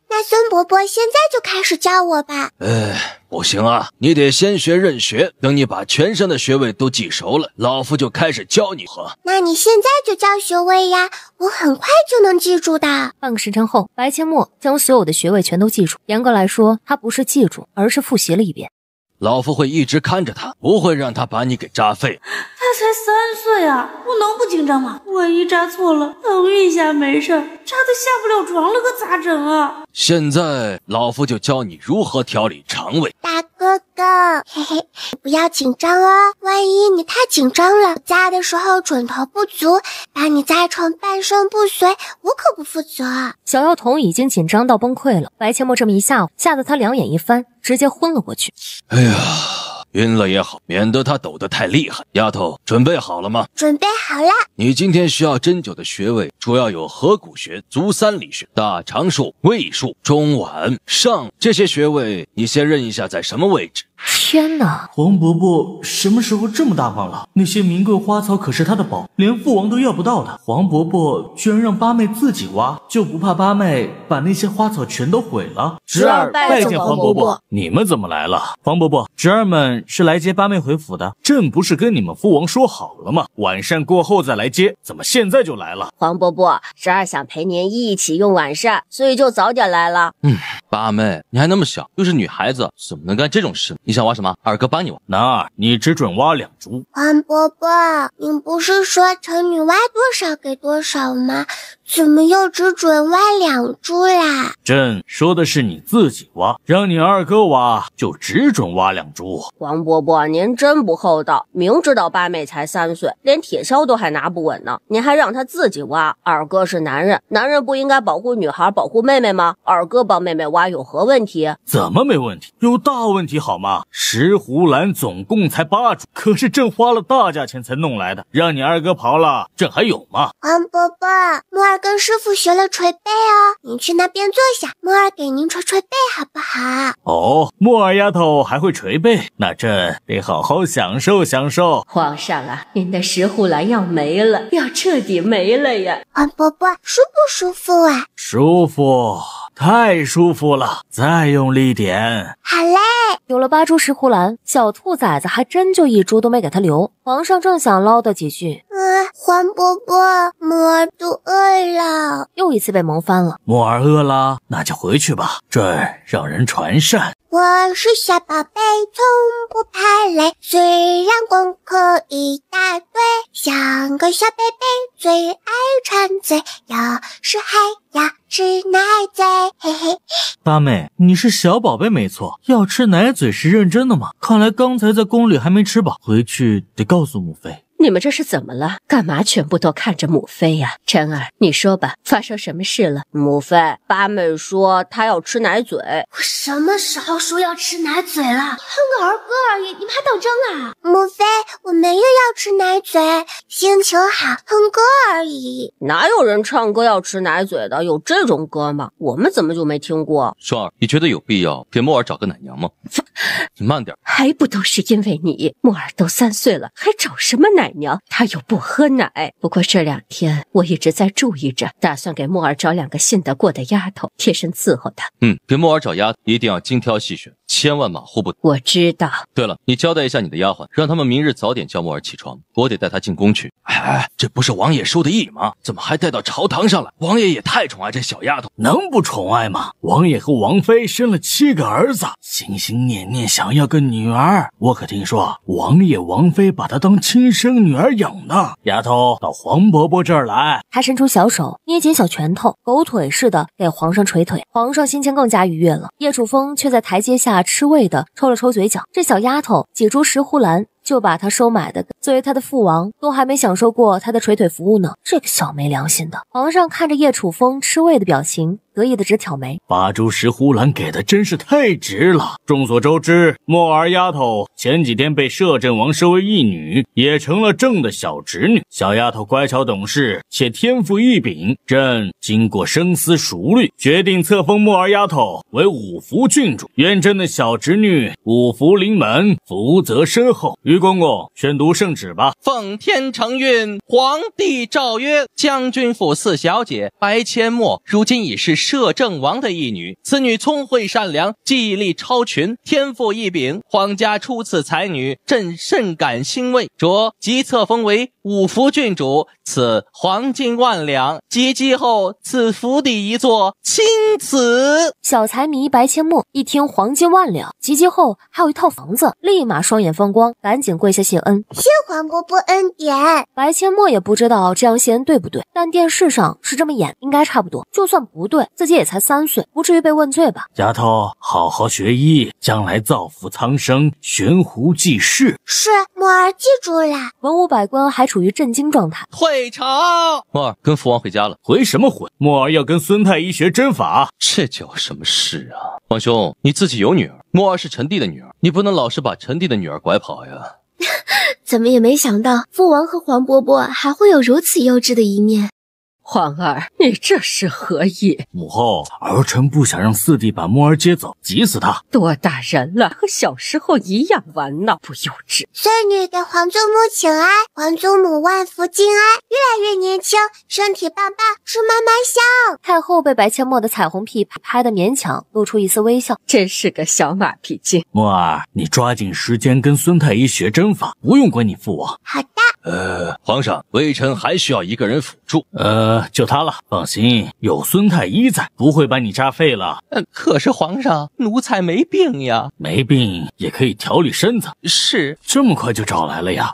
那孙伯伯现在就开始教我吧。不行啊，你得先学认学，等你把全身的穴位都记熟了，老夫就开始教你喝。那你现在就教穴位呀，我很快就能记住的。半个时辰后，白阡陌将所有的穴位全都记住。严格来说，他不是记住，而是复习了一遍。老夫会一直看着他，不会让他把你给扎废。他才3岁啊，我能不紧张吗？万一扎错了，疼一下没事，扎得下不了床了可咋整啊？现在老夫就教你如何调理肠胃。大哥哥，嘿嘿，不要紧张哦，万一你太紧张了，扎的时候准头不足，把你扎成半身不遂，我可不负责。小药童已经紧张到崩溃了，白阡陌这么一吓唬，吓得他两眼一翻，直接昏了过去。哎呀，晕了也好，免得他抖得太厉害。丫头，准备好了吗？准备好了。你今天需要针灸的穴位主要有合谷穴、足三里穴、大肠腧、胃腧、中脘、上，这些穴位你先认一下在什么位置。天哪，黄伯伯什么时候这么大方了？那些名贵花草可是他的宝，连父王都要不到的。黄伯伯居然让八妹自己挖，就不怕八妹把那些花草全都毁了？侄儿拜见黄伯伯。你们怎么来了？黄伯伯，侄儿们是来接八妹回府的。朕不是跟你们父王说好了吗？晚膳过后再来接，怎么现在就来了？黄伯伯，侄儿想陪您一起用晚膳，所以就早点来了。八妹，你还那么小，又是女孩子，怎么能干这种事？你想挖什么？二哥帮你挖。男儿，你只准挖2株。黄伯伯，您不是说臣女挖多少给多少吗？怎么又只准挖2株啦？朕说的是你自己挖，让你二哥挖就只准挖2株。黄伯伯，您真不厚道，明知道八妹才3岁，连铁锹都还拿不稳呢，您还让她自己挖。二哥是男人，男人不应该保护女孩，保护妹妹吗？二哥帮妹妹挖有何问题？怎么没问题？有大问题好吗？石斛兰总共才8株，可是朕花了大价钱才弄来的，让你二哥刨了，朕还有吗？黄伯伯，墨儿跟师傅学了捶背哦，您去那边坐下，墨儿给您捶捶背好不好？哦，墨儿丫头还会捶背，那朕得好好享受享受。皇上啊，您的石斛兰要没了，要彻底没了呀！黄伯伯，舒不舒服啊？舒服，太舒服了，再用力点。好嘞。有了8株石斛兰，小兔崽子还真就1株都没给他留。皇上正想唠叨几句，黄伯伯，墨儿肚饿了，又一次被萌翻了。墨儿饿了，那就回去吧，朕让人传膳。我是小宝贝，从不怕累，虽然功课一大堆，像个小贝贝，最爱馋嘴，有时还要吃奶嘴，嘿嘿。八妹，你是小宝贝没错，要吃奶嘴是认真的吗？看来刚才在宫里还没吃饱，回去得告诉母妃。你们这是怎么了？干嘛全部都看着母妃呀？晨儿，你说吧，发生什么事了？母妃，八妹说她要吃奶嘴。我什么时候说要吃奶嘴了？哼个儿歌而已，你们还当真啊？母妃，我没有要吃奶嘴，心情好，哼歌而已。哪有人唱歌要吃奶嘴的？有这种歌吗？我们怎么就没听过？双儿，你觉得有必要给莫儿找个奶娘吗？你慢点，还不都是因为你？莫儿都3岁了，还找什么奶娘？她又不喝奶。不过这2天我一直在注意着，打算给莫儿找2个信得过的丫头贴身伺候她。给莫儿找丫头一定要精挑细选，千万马虎不得。我知道。对了，你交代一下你的丫鬟，让他们明日早点叫莫儿起床，我得带她进宫去。哎，这不是王爷收的役吗？怎么还带到朝堂上来？王爷也太宠爱这小丫头，能不宠爱吗？王爷和王妃生了7个儿子，心心念念想要个女儿。我可听说王爷王妃把她当亲生女儿养呢。丫头，到黄伯伯这儿来。他伸出小手，捏紧小拳头，狗腿似的给皇上捶腿。皇上心情更加愉悦了。叶楚风却在台阶下吃味的抽了抽嘴角。这小丫头几株石斛兰就把他收买的，作为他的父王都还没享受过他的捶腿服务呢。这个小没良心的。皇上看着叶楚风吃味的表情，得意的直挑眉。8株石斛兰给的真是太值了。众所周知，莫儿丫头前几天被摄政王收为义女，也成了朕的小侄女。小丫头乖巧懂事，且天赋异禀。朕经过深思熟虑，决定册封莫儿丫头为五福郡主。愿朕的小侄女五福临门，福泽深厚。于公公宣读圣旨吧。奉天承运，皇帝诏曰：将军府4小姐白阡陌，如今已是摄政王的义女。此女聪慧善良，记忆力超群，天赋异禀，皇家出此才女，朕甚感欣慰。着即册封为五福郡主，赐黄金10000两。及笄后，赐府邸一座，钦此。小财迷白阡陌一听黄金10000两，及笄后还有一套房子，立马双眼放光，赶紧跪下谢恩。谢皇伯伯恩典。白阡陌也不知道这样谢恩对不对，但电视上是这么演，应该差不多。就算不对，自己也才3岁，不至于被问罪吧。丫头，好好学艺，将来造福苍生，悬壶济世。是，莫儿记住了。文武百官还处于震惊状态。退朝。莫儿跟父王回家了。回什么回？莫儿要跟孙太医学针法。这叫什么事啊？皇兄，你自己有女儿，莫儿是陈帝的女儿，你不能老是把陈帝的女儿拐跑呀。怎么也没想到父王和黄伯伯还会有如此幼稚的一面。皇儿，你这是何意？母后，儿臣不想让四弟把莫儿接走，急死他。多大人了，和小时候一样玩闹，不幼稚。孙女给皇祖母请安，皇祖母万福金安，越来越年轻，身体棒棒，吃妈妈香。太后被白阡陌的彩虹屁拍得勉强露出一丝微笑，真是个小马屁精。莫儿，你抓紧时间跟孙太医学针法，不用管你父王。好的。皇上，微臣还需要一个人辅助。就他了。放心，有孙太医在，不会把你扎废了。可是皇上，奴才没病呀。没病也可以调理身子。是。这么快就找来了呀？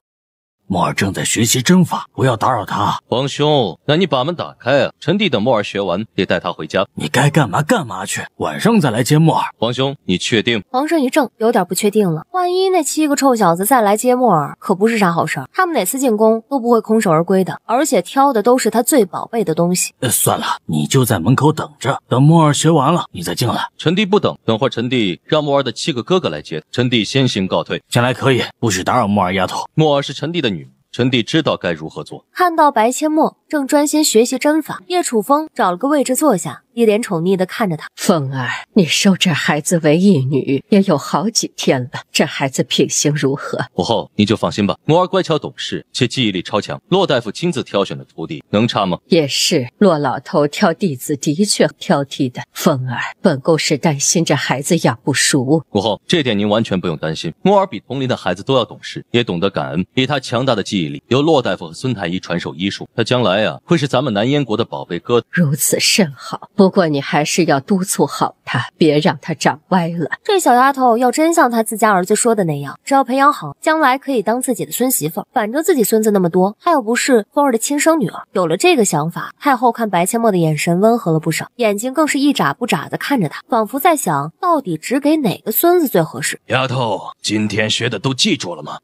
莫儿正在学习针法，不要打扰他。皇兄，那你把门打开啊！臣弟等莫儿学完，得带他回家。你该干嘛干嘛去，晚上再来接莫儿。皇兄，你确定？皇上一怔，有点不确定了。万一那7个臭小子再来接莫儿，可不是啥好事儿。他们哪次进宫都不会空手而归的，而且挑的都是他最宝贝的东西。算了，你就在门口等着，等莫儿学完了，你再进来。臣弟不等，等会儿臣弟让莫儿的7个哥哥来接，臣弟先行告退。进来可以，不许打扰莫儿丫头。莫儿是臣弟的女，臣弟知道该如何做。看到白阡陌正专心学习针法，叶楚风找了个位置坐下，一脸宠溺地看着他。凤儿，你收这孩子为义女也有好几天了，这孩子品行如何？母后，你就放心吧，莫儿乖巧懂事，且记忆力超强。骆大夫亲自挑选的徒弟，能差吗？也是，骆老头挑弟子的确挑剔的。凤儿，本宫是担心这孩子养不熟。母后，这点您完全不用担心。莫儿比同龄的孩子都要懂事，也懂得感恩。以他强大的记忆力，由骆大夫和孙太医传授医术，他将来会是咱们南燕国的宝贝疙瘩。如此甚好，不过你还是要督促好她，别让她长歪了。这小丫头要真像她自家儿子说的那样，只要培养好，将来可以当自己的孙媳妇。反正自己孙子那么多，她又不是风儿的亲生女儿。有了这个想法，太后看白阡陌的眼神温和了不少，眼睛更是一眨不眨的看着她，仿佛在想，到底只给哪个孙子最合适。丫头，今天学的都记住了吗？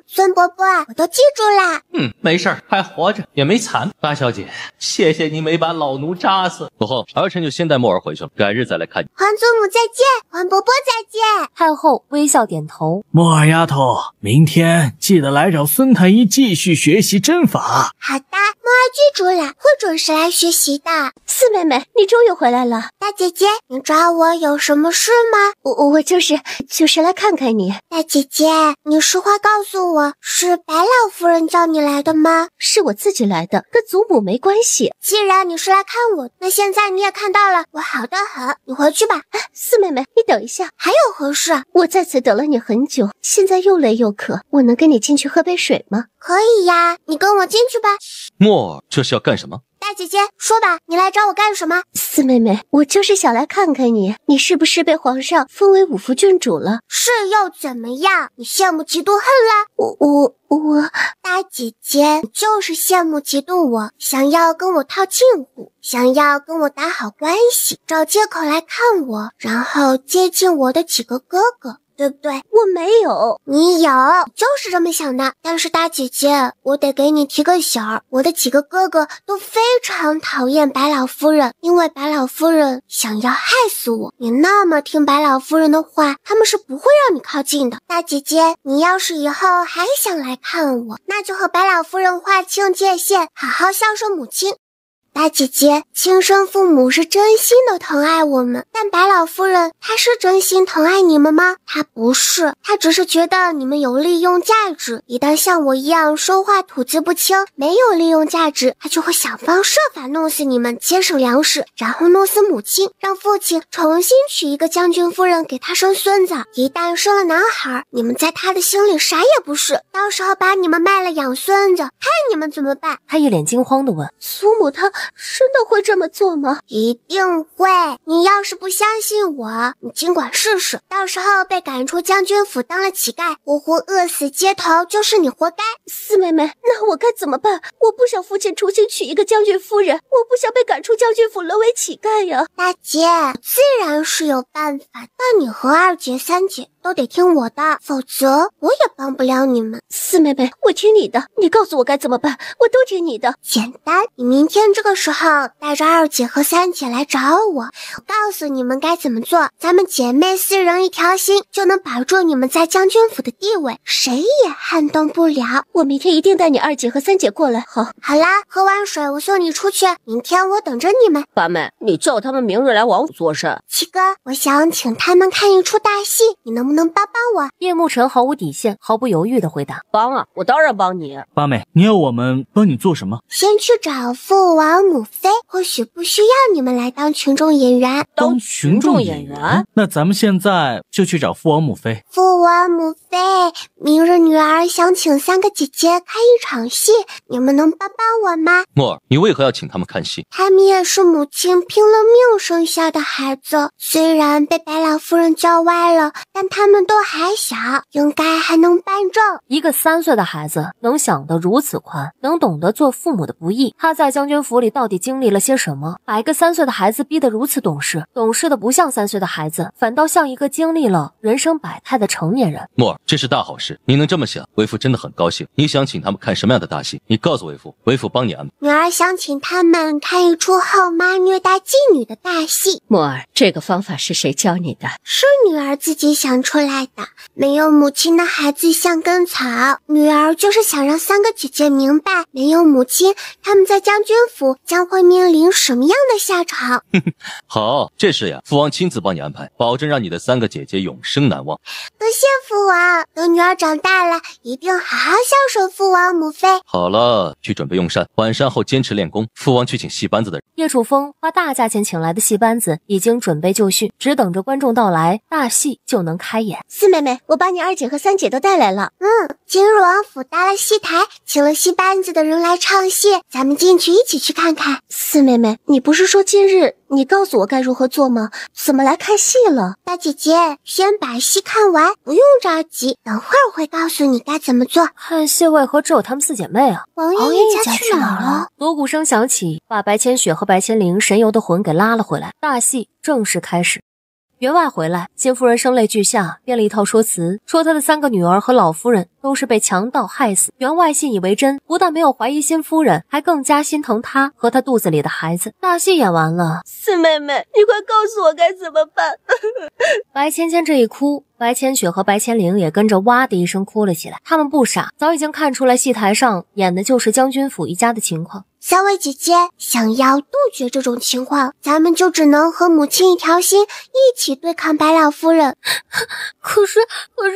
孙伯伯，我都记住啦。没事儿，还活着也没惨。八小姐，谢谢你没把老奴扎死。过后，儿臣就先带墨儿回去了，改日再来看你。皇祖母再见，皇伯伯再见。太后微笑点头。墨儿丫头，明天记得来找孙太医继续学习针法。好的，墨儿记住了，会准时来学习的。四妹妹，你终于回来了。大姐姐，你找我有什么事吗？我就是来看看你。大姐姐，你实话告诉我，是白老夫人叫你来的吗？是我自己来的，跟祖母没关系。既然你是来看我，那现在你也看到了，我好得很，你回去吧。四妹妹，你等一下，还有何事？我在此等了你很久，现在又累又渴，我能跟你进去喝杯水吗？可以呀，你跟我进去吧。墨儿，这是要干什么？大姐姐，说吧，你来找我干什么？四妹妹，我就是想来看看你，你是不是被皇上封为五福郡主了？是又怎么样？你羡慕嫉妒恨了？我，大姐姐，你就是羡慕嫉妒我，想要跟我套近乎，想要跟我打好关系，找借口来看我，然后接近我的几个哥哥。对不对？我没有，你有，就是这么想的。但是大姐姐，我得给你提个醒儿，我的几个哥哥都非常讨厌白老夫人，因为白老夫人想要害死我。你那么听白老夫人的话，他们是不会让你靠近的。大姐姐，你要是以后还想来看我，那就和白老夫人划清界限，好好孝顺母亲。大姐姐，亲生父母是真心的疼爱我们，但白老夫人她是真心疼爱你们吗？她不是，她只是觉得你们有利用价值，一旦像我一样说话吐字不清，没有利用价值，她就会想方设法弄死你们，节省粮食，然后弄死母亲，让父亲重新娶一个将军夫人给她生孙子。一旦生了男孩，你们在她的心里啥也不是，到时候把你们卖了养孙子，看你们怎么办？她一脸惊慌地问：祖母她真的会这么做吗？一定会。你要是不相信我，你尽管试试，到时候被赶出将军府当了乞丐，活活饿死街头，就是你活该。四妹妹，那我该怎么办？我不想父亲重新娶一个将军夫人，我不想被赶出将军府沦为乞丐呀。大姐，自然是有办法，但你和二姐三姐都得听我的，否则我也帮不了你们。四妹妹，我听你的，你告诉我该怎么办，我都听你的。简单，你明天这个时候带着二姐和三姐来找我，告诉你们该怎么做，咱们姐妹四人一条心，就能保住你们在将军府的地位，谁也撼动不了。我明天一定带你二姐和三姐过来。好啦，喝完水我送你出去，明天我等着你们。八妹，你叫他们明日来王府做甚？七哥，我想请他们看一出大戏，你能不能帮帮我？叶慕辰毫无底线，毫不犹豫地回答：帮啊，我当然帮你。八妹，你要我们帮你做什么？先去找父王母妃，或许不需要你们来当群众演员。当群众演员？那咱们现在就去找父王母妃。父王母妃，明日女儿想请三个姐姐开一场戏，你们能帮帮我吗？墨儿，你为何要请他们看戏？他们也是母亲拼了命生下的孩子，虽然被白老夫人教歪了，但他们都还小，应该还能办正。一个3岁的孩子能想得如此宽，能懂得做父母的不易，他在将军府里到底经历了些什么，把一个3岁的孩子逼得如此懂事，懂事的不像3岁的孩子，反倒像一个经历了人生百态的成年人。墨儿，这是大好事，你能这么想，为父真的很高兴。你想请他们看什么样的大戏？你告诉为父，为父帮你安排。女儿想请他们看一出后妈虐待妓女的大戏。墨儿，这个方法是谁教你的？是女儿自己想出来的。没有母亲的孩子像根草，女儿就是想让三个姐姐明白，没有母亲，他们在将军府将会面临什么样的下场。好，这事呀，父王亲自帮你安排，保证让你的3个姐姐永生难忘。多谢父王，等女儿长大了，一定好好孝顺父王母妃。好了，去准备用膳，晚膳后坚持练功。父王去请戏班子的人。叶楚风花大价钱请来的戏班子已经准备就绪，只等着观众到来，大戏就能开演。眼。四妹妹，我把你二姐和三姐都带来了。今日王府搭了戏台，请了戏班子的人来唱戏，咱们进去一起去看看。四妹妹，你不是说今日你告诉我该如何做吗？怎么来看戏了？大姐姐，先把戏看完，不用着急，等会儿会告诉你该怎么做。看戏为何只有她们4姐妹啊？王爷爷家去哪儿了？锣鼓声响起，把白千雪和白千灵神游的魂给拉了回来。大戏正式开始。员外回来，金夫人声泪俱下，编了一套说辞，说她的3个女儿和老夫人都是被强盗害死。员外信以为真，不但没有怀疑新夫人，还更加心疼她和她肚子里的孩子。大戏演完了，四妹妹，你快告诉我该怎么办？白芊芊这一哭，白千雪和白千灵也跟着哇的一声哭了起来。他们不傻，早已经看出来戏台上演的就是将军府一家的情况。三位姐姐，想要杜绝这种情况，咱们就只能和母亲一条心，一起对抗白老夫人。可是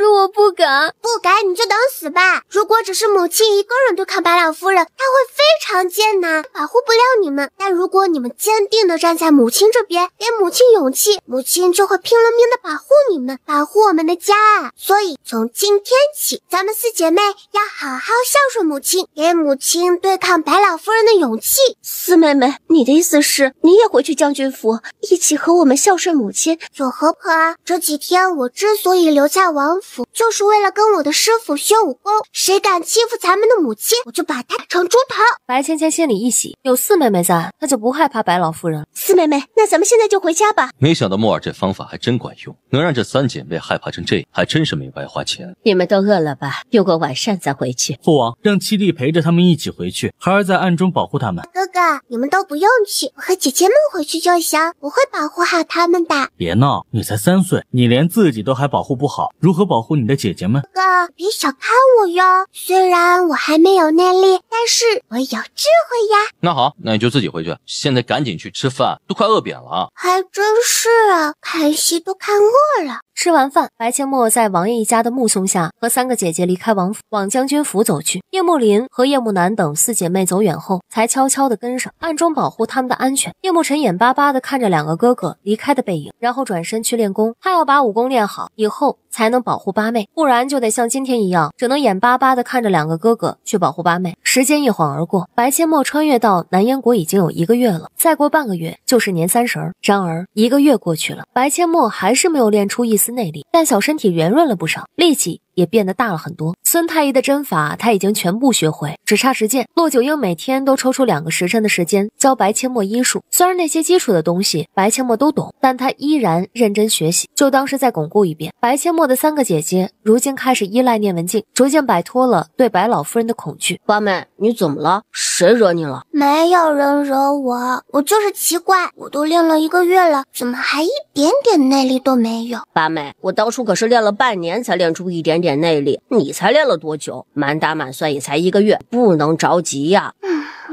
我不敢。不敢你就等死吧。如果只是母亲一个人对抗白老夫人，她会非常艰难，保护不了你们。但如果你们坚定地站在母亲这边，给母亲勇气，母亲就会拼了命地保护你们，保护我们的家。所以从今天起，咱们4姐妹要好好孝顺母亲，给母亲对抗白老夫人的勇气。四妹妹，你的意思是你也回去将军府，一起和我们孝顺母亲？有何不可？这几天我之所以留在王府，就是为了跟我的师傅学武功。谁敢欺负咱们的母亲，我就把他打成猪头。白芊芊心里一喜，有4妹妹在，她就不害怕白老夫人。四妹妹，那咱们现在就回家吧。没想到莫尔这方法还真管用，能让这3姐妹害怕成这样，还真是没白花钱。你们都饿了吧？有个晚膳再回去。父王让七弟陪着他们一起回去，孩儿在暗中保护他们。哥哥，你们都不用去，我和姐姐们回去就行，我会保护好他们的。别闹，你才3岁，你连自己都还保护不好，如何保护你的姐姐们？哥哥，别小看我哟，虽然我还没有内力，但是我有智慧呀。那好，那你就自己回去，现在赶紧去吃饭，都快饿扁了。还真是啊，看戏都看饿了。吃完饭，白千墨在王爷一家的目送下，和3个姐姐离开王府，往将军府走去。叶慕林和叶慕南等4姐妹走远后，才悄悄地跟上，暗中保护他们的安全。叶慕辰眼巴巴地看着2个哥哥离开的背影，然后转身去练功。他要把武功练好，以后才能保护八妹，不然就得像今天一样，只能眼巴巴地看着2个哥哥去保护八妹。时间一晃而过，白千墨穿越到南燕国已经有1个月了，再过半个月就是年30。然而1个月过去了，白千墨还是没有练出一丝内力，但小身体圆润了不少，力气也变得大了很多。孙太医的针法他已经全部学会，只差实践。骆九婴每天都抽出2个时辰的时间教白千墨医术，虽然那些基础的东西白千墨都懂，但他依然认真学习，就当是再巩固一遍。白千墨的3个姐姐如今开始依赖念文镜，逐渐摆脱了对白老夫人的恐惧。八妹，你怎么了？谁惹你了？没有人惹我，我就是奇怪，我都练了1个月了，怎么还一点点内力都没有？八妹，我当初可是练了半年才练出一点点内力，你才练了多久？满打满算也才1个月，不能着急呀。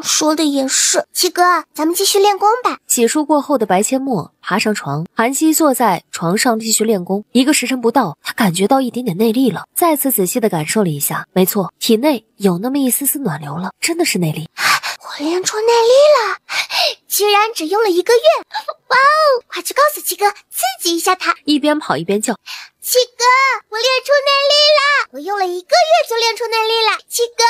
说的也是。七哥，咱们继续练功吧。洗漱过后的白千墨爬上床，韩熙坐在床上继续练功。1个时辰不到，他感觉到一点点内力了，再次仔细的感受了一下，没错，体内有那么一丝丝暖流了，真的是内力。我练出内力了，居然只用了1个月！哇哦，快去告诉七哥，刺激一下他。一边跑一边叫，七哥，我练出内力了，我用了1个月就练出内力了，七哥。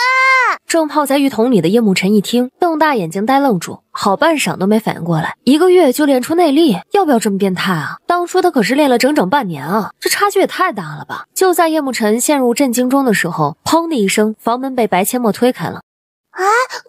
正泡在浴桶里的叶慕辰一听，瞪大眼睛呆愣住，好半晌都没反应过来，1个月就练出内力，要不要这么变态啊？当初他可是练了整整半年啊，这差距也太大了吧！就在叶慕辰陷入震惊中的时候，砰的一声，房门被白千墨推开了。啊，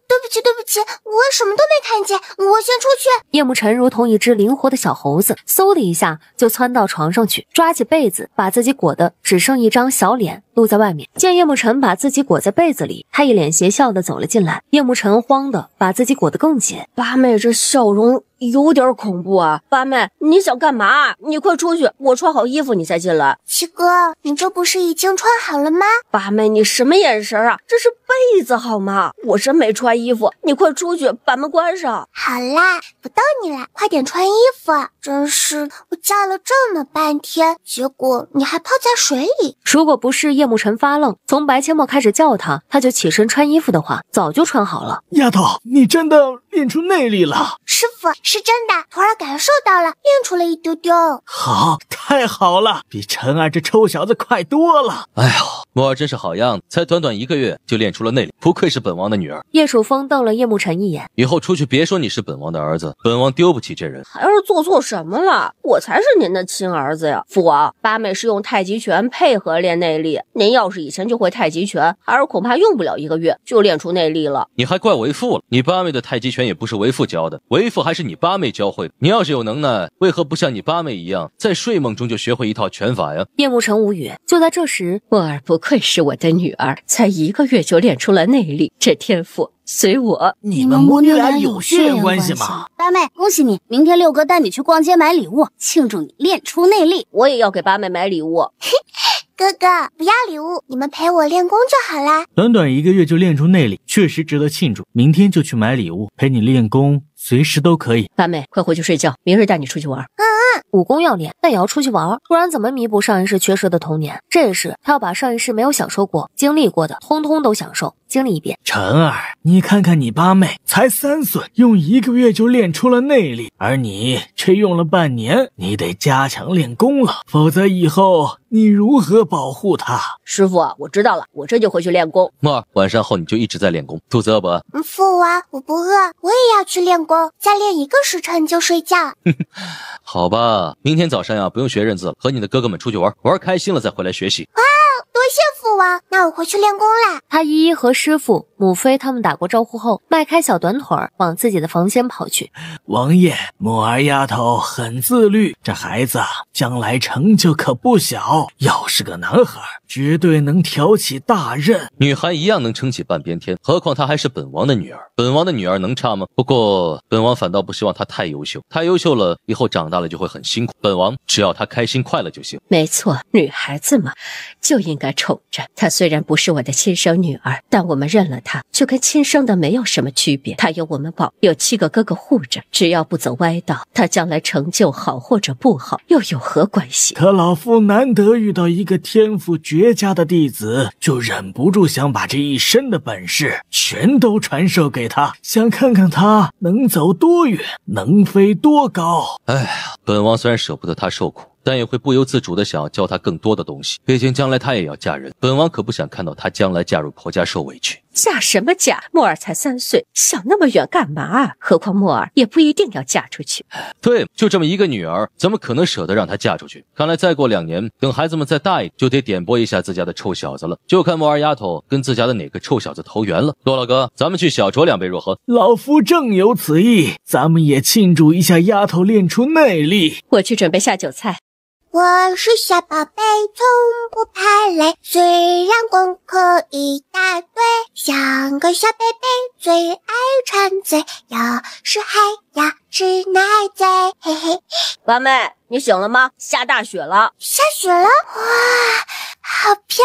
对不起，我什么都没看见，我先出去。叶慕辰如同一只灵活的小猴子，嗖的一下就窜到床上去，抓起被子把自己裹得只剩一张小脸露在外面。见叶慕辰把自己裹在被子里，他一脸邪笑的走了进来。叶慕辰慌的把自己裹得更紧。八妹这笑容有点恐怖啊！八妹，你想干嘛？你快出去，我穿好衣服你再进来。七哥，你这不是已经穿好了吗？八妹，你什么眼神啊？这是被子好吗？我真没穿衣服，你快出去，把门关上。好啦，不逗你了，快点穿衣服。真是，我叫了这么半天，结果你还泡在水里。如果不是叶慕辰发愣，从白千墨开始叫他，他就起身穿衣服的话，早就穿好了。丫头，你真的练出内力了？是师傅，是真的，徒儿感受到了，练出了一丢丢。好，太好了，比陈儿这臭小子快多了。哎呦，墨儿真是好样的，才短短1个月就练出了内力，不愧是本王的女儿。叶楚风瞪了叶慕辰一眼，以后出去别说你是本王的儿子，本王丢不起这人。孩儿做错什么了？我才是您的亲儿子呀！父王，八妹是用太极拳配合练内力，您要是以前就会太极拳，孩儿恐怕用不了1个月就练出内力了。你还怪为父了？你八妹的太极拳也不是为父教的，为父还是你八妹教会的。你要是有能耐，为何不像你八妹一样，在睡梦中就学会一套拳法呀？叶慕辰无语。就在这时，墨儿不愧是我的女儿，才1个月就练出了内力，这天赋随我。你们母女俩有血缘关系吗？八妹，恭喜你，明天六哥带你去逛街买礼物，庆祝你练出内力。我也要给八妹买礼物。哥哥，不要礼物，你们陪我练功就好啦。短短1个月就练出内力，确实值得庆祝。明天就去买礼物，陪你练功，随时都可以。八妹，快回去睡觉，明日带你出去玩。武功要练，但也要出去玩，不然怎么弥补上一世缺失的童年？这事他要把上一世没有享受过、经历过的，通通都享受、经历一遍。陈儿，你看看你八妹，才3岁，用1个月就练出了内力，而你却用了半年。你得加强练功了，否则以后你如何保护她？师傅，我知道了，我这就回去练功。墨儿，晚上后你就一直在练功，肚子饿不饿？父王，我不饿，我也要去练功，再练1个时辰就睡觉。好吧，明天早上呀，不用学认字了，和你的哥哥们出去玩，玩开心了再回来学习。多谢父王，那我回去练功啦。他一一和师傅、母妃他们打过招呼后，迈开小短腿儿往自己的房间跑去。王爷，墨儿丫头很自律，这孩子将来成就可不小，要是个男孩，绝对能挑起大任。女孩一样能撑起半边天，何况她还是本王的女儿。本王的女儿能差吗？不过本王反倒不希望她太优秀，太优秀了以后长大了就会很辛苦。本王只要她开心快乐就行。没错，女孩子嘛，就应该宠着。她虽然不是我的亲生女儿，但我们认了她，就跟亲生的没有什么区别。她有我们保，有7个哥哥护着，只要不走歪道，她将来成就好或者不好，又有何关系？可老夫难得遇到一个天赋绝佳的弟子，就忍不住想把这一身的本事全都传授给他，想看看他能走多远，能飞多高。哎呀，本王虽然舍不得她受苦，但也会不由自主的想要教她更多的东西，毕竟将来她也要嫁人，本王可不想看到她将来嫁入婆家受委屈。嫁什么嫁？墨儿才3岁，想那么远干嘛？何况墨儿也不一定要嫁出去。对，就这么一个女儿，怎么可能舍得让她嫁出去？看来再过2年，等孩子们再大一点，就得点拨一下自家的臭小子了。就看墨儿丫头跟自家的哪个臭小子投缘了。骆老哥，咱们去小酌2杯若何？老夫正有此意，咱们也庆祝一下丫头练出内力。我去准备下酒菜。我是小宝贝，从不怕累，虽然功课一大堆，像个小贝贝，最爱馋嘴，有时还要吃奶嘴，嘿嘿。八妹，你醒了吗？下大雪了。下雪了？哇，好漂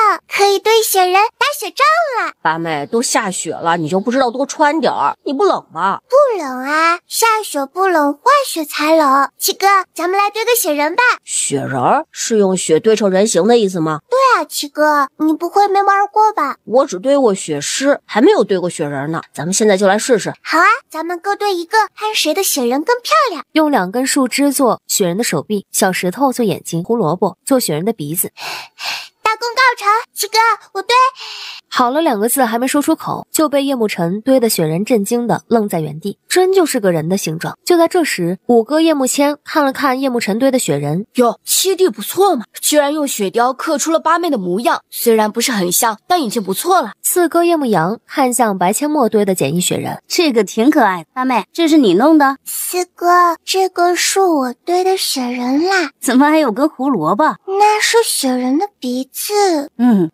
亮，可以堆雪人打雪仗了。八妹，都下雪了，你就不知道多穿点儿，你不冷吗？不冷啊，下雪不冷，化雪才冷。七哥，咱们来堆个雪人吧。雪人儿是用雪堆成人形的意思吗？对啊，七哥，你不会没玩过吧？我只堆过雪狮，还没有堆过雪人呢。咱们现在就来试试。好啊，咱们各堆一个，看谁的雪人更漂亮。用2根树枝做雪人的手臂，小石头做眼睛，胡萝卜做雪人的鼻子。大功告成，七哥，我堆好了2个字还没说出口，就被叶慕辰堆的雪人震惊的愣在原地，真就是个人的形状。就在这时，5哥叶慕谦看了看叶慕辰堆的雪人，哟，七弟不错嘛，居然用雪雕刻出了八妹的模样，虽然不是很像，但已经不错了。 4哥叶慕阳看向白阡陌堆的简易雪人，这个挺可爱的。八妹，这是你弄的？4哥，这个是我堆的雪人啦。怎么还有根胡萝卜？那是雪人的鼻子。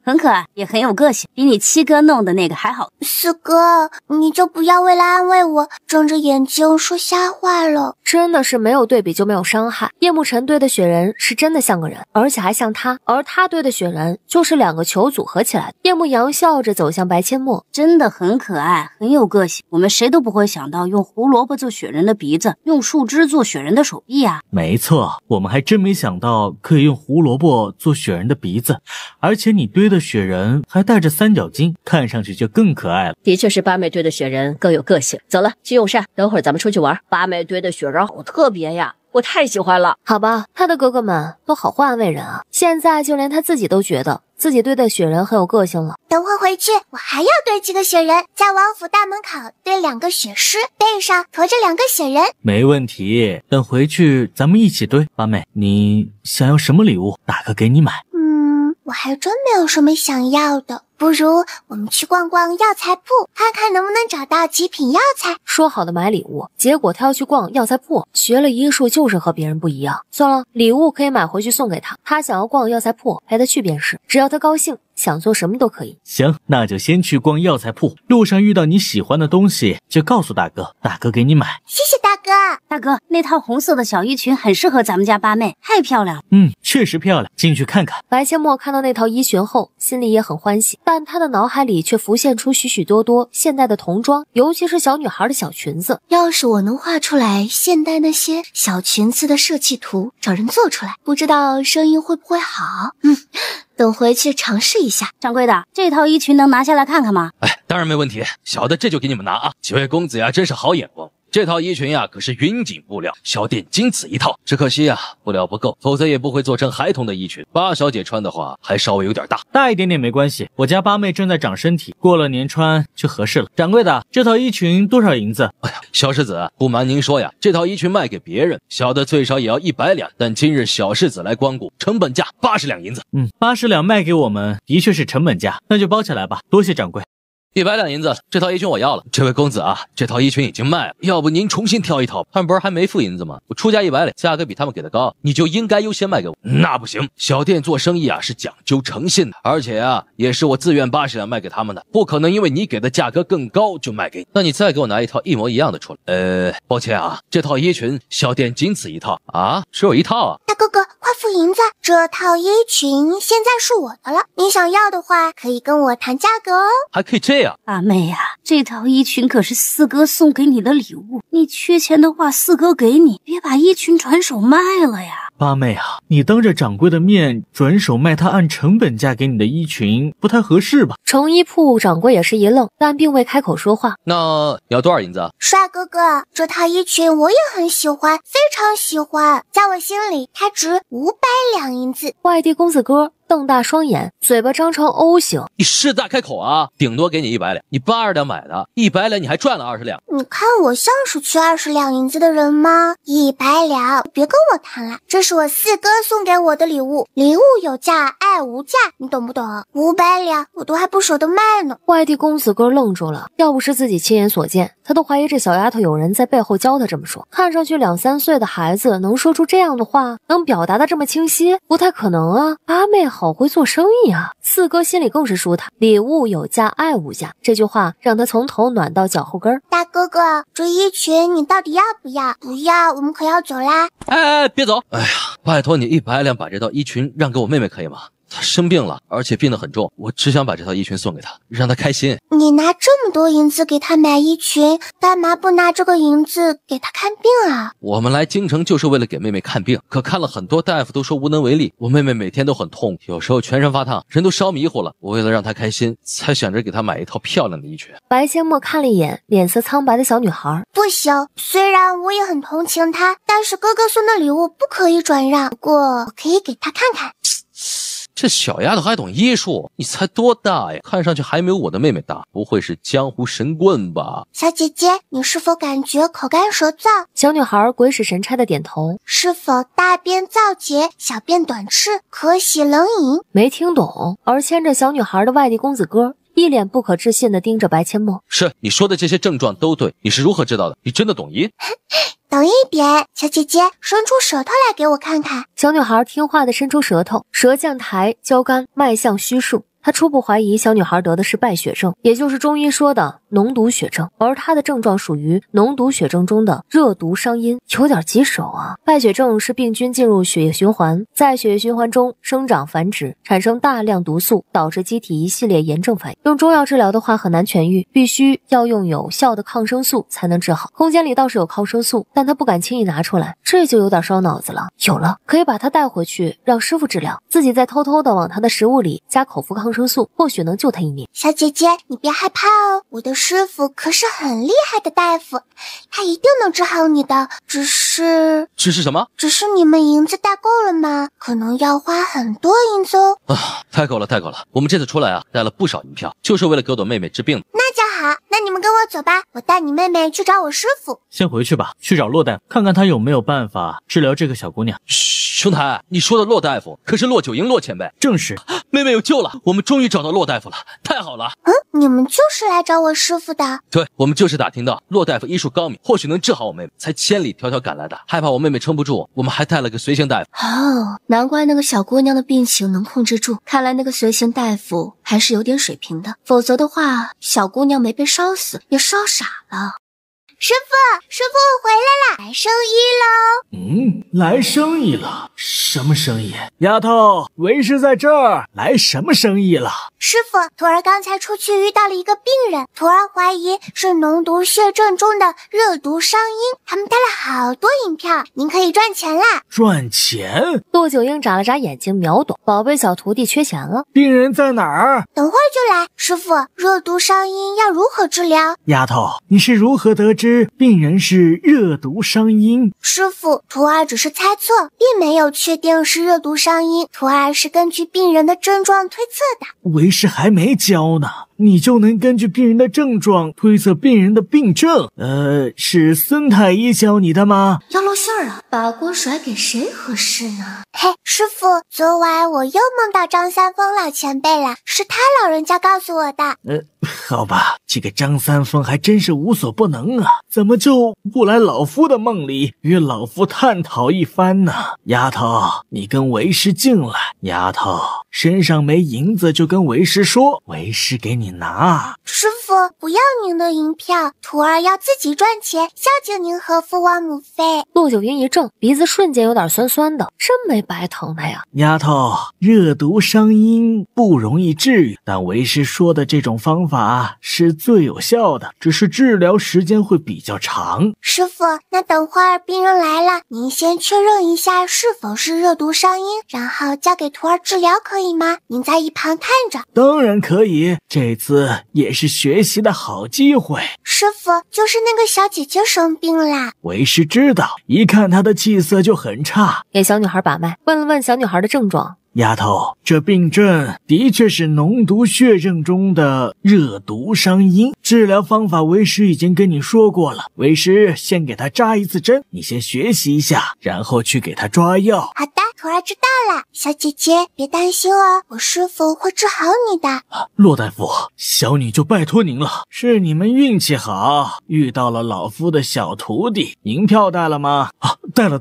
很可爱，也很有个性，比你7哥弄的那个还好。 4哥，你就不要为了安慰我睁着眼睛说瞎话了。真的是没有对比就没有伤害。叶慕辰堆的雪人是真的像个人，而且还像他，而他堆的雪人就是2个球组合起来的。叶慕阳笑着走向白阡陌，真的很可爱，很有个性。我们谁都不会想到用胡萝卜做雪人的鼻子，用树枝做雪人的手臂啊。没错，我们还真没想到可以用胡萝卜做雪人的鼻子，而且你堆的雪人还带着3角巾，看上去就更可爱了。的确是八妹堆的雪人更有个性。走了，去用膳，等会儿咱们出去玩。八妹堆的雪人好特别呀，我太喜欢了。好吧，他的哥哥们都好会安慰人啊，现在就连他自己都觉得自己堆的雪人很有个性了。等会回去我还要堆几个雪人，在王府大门口堆2个雪狮，背上驮着2个雪人。没问题，等回去咱们一起堆。八妹，你想要什么礼物？大哥给你买。我还真没有什么想要的，不如我们去逛逛药材铺，看看能不能找到极品药材。说好的买礼物，结果他要去逛药材铺，学了医术就是和别人不一样。算了，礼物可以买回去送给他，他想要逛药材铺陪他去便是，只要他高兴，想做什么都可以。行，那就先去逛药材铺，路上遇到你喜欢的东西就告诉大哥，大哥给你买。谢谢大哥。大哥，那套红色的小衣裙很适合咱们家八妹，太漂亮了。确实漂亮，进去看看。白阡陌看到那套衣裙后，心里也很欢喜，但他的脑海里却浮现出许许多多现代的童装，尤其是小女孩的小裙子。要是我能画出来现代那些小裙子的设计图，找人做出来，不知道生意会不会好。等回去尝试一下。掌柜的，这套衣裙能拿下来看看吗？当然没问题，小的这就给你们拿啊！几位公子呀，真是好眼光。这套衣裙呀，可是云锦布料，小店仅此一套。只可惜呀，布料不够，否则也不会做成孩童的衣裙。八小姐穿的话，还稍微有点大，大一点点没关系。我家八妹正在长身体，过了年穿就合适了。掌柜的，这套衣裙多少银子？哎呀，小世子，不瞒您说呀，这套衣裙卖给别人，小的最少也要100两，但今日小世子来光顾，成本价80两银子。80两卖给我们，的确是成本价，那就包起来吧。多谢掌柜。100两银子，这套衣裙我要了。这位公子啊，这套衣裙已经卖了，要不您重新挑一套？他们不是还没付银子吗？我出价100两，价格比他们给的高，你就应该优先卖给我。那不行，小店做生意啊是讲究诚信的，而且啊也是我自愿80两卖给他们的，不可能因为你给的价格更高就卖给你。那你再给我拿一套一模一样的出来。抱歉啊，这套衣裙小店仅此一套啊，只有一套啊。大哥哥，快付银子！这套衣裙现在是我的了，你想要的话可以跟我谈价格哦。还可以这样？八妹呀，这套衣裙可是四哥送给你的礼物，你缺钱的话四哥给你，别把衣裙转手卖了呀。八妹啊，你当着掌柜的面转手卖他按成本价给你的衣裙，不太合适吧？成衣铺掌柜也是一愣，但并未开口说话。那你要多少银子啊？帅哥哥，这套衣裙我也很喜欢，非常喜欢，在我心里它值500两银子。外地公子哥瞪大双眼，嘴巴张成 O 型。你狮子大开口啊！顶多给你100两，你80两买的，100两你还赚了20两。你看我像是缺20两银子的人吗？100两，别跟我谈了，这是我四哥送给我的礼物，礼物有价，爱无价，你懂不懂？500两我都还不舍得卖呢。外地公子哥愣住了，要不是自己亲眼所见，他都怀疑这小丫头有人在背后教他这么说。看上去2、3岁的孩子能说出这样的话，能表达的这么清晰，不太可能啊。八妹好会做生意啊！四哥心里更是舒坦，礼物有价，爱无价，这句话让他从头暖到脚后跟。大哥哥，这衣裙你到底要不要？不要，我们可要走啦。别走！哎呀，拜托你100两把这套衣裙让给我妹妹可以吗？她生病了，而且病得很重，我只想把这套衣裙送给她，让她开心。你拿这么多银子给她买衣裙，干嘛不拿这个银子给她看病啊？我们来京城就是为了给妹妹看病，可看了很多大夫都说无能为力，我妹妹每天都很痛，有时候全身发烫，人都烧迷糊了。我为了让她开心，才想着给她买一套漂亮的衣裙。白阡陌看了一眼脸色苍白的小女孩，不行，虽然我也很同情她，但是哥哥送的礼物不可以转让，不过我可以给她看看。这小丫头还懂医术，你才多大呀？看上去还没有我的妹妹大，不会是江湖神棍吧？小姐姐，你是否感觉口干舌燥？小女孩鬼使神差的点头。是否大便燥结，小便短赤，可喜冷饮？没听懂。而牵着小女孩的外地公子哥一脸不可置信地盯着白阡陌。是，你说的这些症状都对，你是如何知道的？你真的懂医？懂一点。小姐姐，伸出舌头来给我看看。小女孩听话地伸出舌头，舌降抬，交干，脉象虚数。他初步怀疑小女孩得的是败血症，也就是中医说的脓毒血症，而她的症状属于脓毒血症中的热毒伤阴，有点棘手啊。败血症是病菌进入血液循环，在血液循环中生长繁殖，产生大量毒素，导致机体一系列炎症反应。用中药治疗的话很难痊愈，必须要用有效的抗生素才能治好。空间里倒是有抗生素，但他不敢轻易拿出来，这就有点烧脑子了。有了，可以把他带回去让师傅治疗，自己再偷偷的往他的食物里加口服抗生素，或许能救他一命。小姐姐，你别害怕哦，我的师傅可是很厉害的大夫，他一定能治好你的。只是什么？只是你们银子带够了吗？可能要花很多银子哦。太够了，太够了！我们这次出来啊，带了不少银票，就是为了给我妹妹治病的。那就好，那你们跟我走吧，我带你妹妹去找我师傅。先回去吧，去找骆大夫，看看他有没有办法治疗这个小姑娘。兄台，你说的骆大夫可是骆九婴骆前辈？正是。妹妹有救了，我们终于找到骆大夫了，太好了！你们就是来找我师傅的？对，我们就是打听到骆大夫医术高明，或许能治好我妹妹，才千里迢迢赶来的。害怕我妹妹撑不住，我们还带了个随行大夫。难怪那个小姑娘的病情能控制住，看来那个随行大夫还是有点水平的，否则的话，小姑娘没被烧死，也烧傻了。师傅，我回来了，来生意喽！来生意了？什么生意？丫头，为师在这儿，来什么生意了？师傅，徒儿刚才出去遇到了一个病人，徒儿怀疑是脓毒血症中的热毒伤阴，他们带了好多银票，您可以赚钱啦！赚钱？骆九婴眨了眨眼睛，秒懂，宝贝小徒弟缺钱了。病人在哪儿？等会儿就来。师傅，热毒伤阴要如何治疗？丫头，你是如何得知病人是热毒伤阴？师傅，徒儿只是猜测，并没有确定是热毒伤阴，徒儿是根据病人的症状推测的。为师还没教呢，你就能根据病人的症状推测病人的病症？是孙太医教你的吗？要露馅儿了，把锅甩给谁合适呢？嘿，师傅，昨晚我又梦到张三丰老前辈了，是他老人家告诉我的。好吧，这个张三丰还真是无所不能啊，怎么就不来老夫的梦里与老夫探讨一番呢？丫头，你跟为师进来。丫头，身上没银子就跟为师说，为师给你拿。师傅，不要您的银票，徒儿要自己赚钱，孝敬您和父王母妃。骆九婴一怔，鼻子瞬间有点酸酸的，真没白疼他呀。丫头，热毒伤阴不容易治愈，但为师说的这种方法是最有效的，只是治疗时间会比较长。师傅，那等会儿病人来了，您先确认一下是否是热毒伤阴，然后交给徒儿治疗，可以吗？您在一旁看着。当然可以，这次也是学习的好机会。师傅，就是那个小姐姐生病啦。为师知道，一看她的气色就很差。给小女孩把脉，问了问小女孩的症状。丫头，这病症的确是脓毒血症中的热毒伤阴，治疗方法为师已经跟你说过了，为师先给他扎一次针，你先学习一下，然后去给他抓药。好的，徒儿知道了。小姐姐别担心哦，我师傅会治好你的。骆大夫，小女就拜托您了，是你们运气好，遇到了老夫的小徒弟。银票带了吗？带了。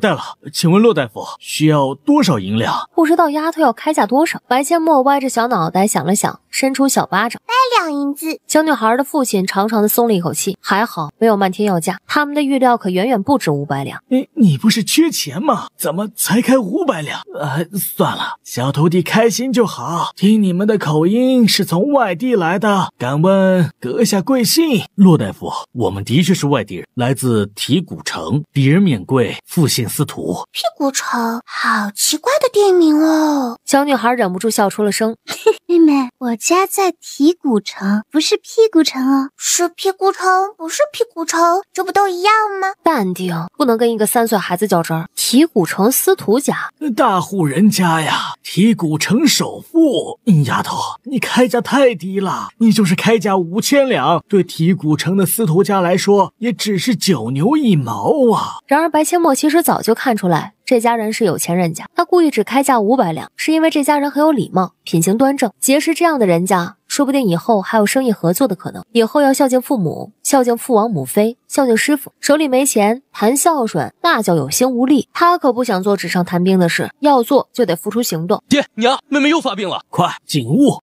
请问骆大夫需要多少银两？不知道丫头要开价多少。白千墨歪着小脑袋想了想，伸出小巴掌，2两银子。小女孩的父亲长长的松了一口气，还好没有漫天要价，他们的预料可远远不止500两。你不是缺钱吗？怎么才开500两？算了，小徒弟开心就好。听你们的口音是从外地来的，敢问阁下贵姓？骆大夫，我们的确是外地人，来自提谷城，鄙人免贵，复姓司徒。屁股城，好奇怪的地名哦。小女孩忍不住笑出了声。妹妹，我家在提谷城，不是屁股城哦。是屁股城，不是屁股城，这不都一样吗？淡定，不能跟一个3岁孩子较真儿。提谷城司徒家，大户人家呀，提谷城首富。丫头，你开价太低了，你就是开价5000两，对提谷城的司徒家来说，也只是9牛1毛啊。然而白千墨其实早就看出来，这家人是有钱人家，他故意只开价500两，是因为这家人很有礼貌，品行端正，结识这样的人家，说不定以后还有生意合作的可能。以后要孝敬父母，孝敬父王母妃，孝敬师傅，手里没钱谈孝顺，那叫有心无力。他可不想做纸上谈兵的事，要做就得付出行动。爹娘，妹妹又发病了，快进屋。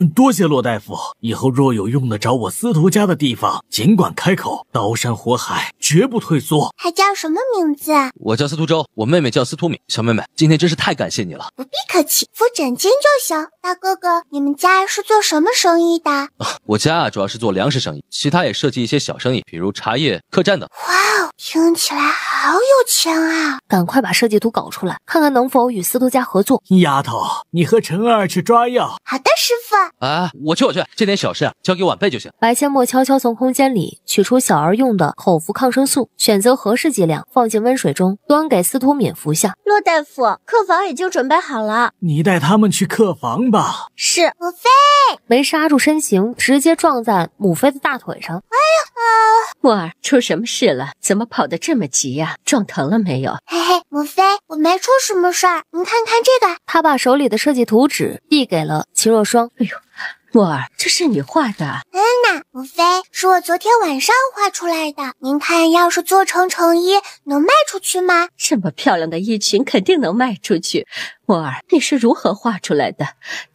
多谢骆大夫，以后若有用得着我司徒家的地方，尽管开口，刀山火海，绝不退缩。他叫什么名字？我叫司徒周，我妹妹叫司徒敏。小妹妹，今天真是太感谢你了。不必客气，付诊金就行。大哥哥，你们家是做什么生意的？我家主要是做粮食生意，其他也涉及一些小生意，比如茶叶、客栈等。哇哦，听起来好有钱啊！赶快把设计图搞出来，看看能否与司徒家合作。丫头，你和陈二去抓药。好的，师傅。啊，我去，这点小事啊，交给晚辈就行。白阡陌悄悄从空间里取出小儿用的口服抗生素，选择合适剂量，放进温水中，端给司徒敏服下。骆大夫，客房已经准备好了，你带他们去客房吧。是。母妃没刹住身形，直接撞在母妃的大腿上。墨儿，出什么事了？怎么跑得这么急呀？撞疼了没有？嘿嘿，母妃，我没出什么事儿，您看看这个。他把手里的设计图纸递给了秦若霜。哎呦，墨儿，这是你画的？母妃，是我昨天晚上画出来的。您看，要是做成成衣，能卖出去吗？这么漂亮的衣裙肯定能卖出去。墨儿，你是如何画出来的？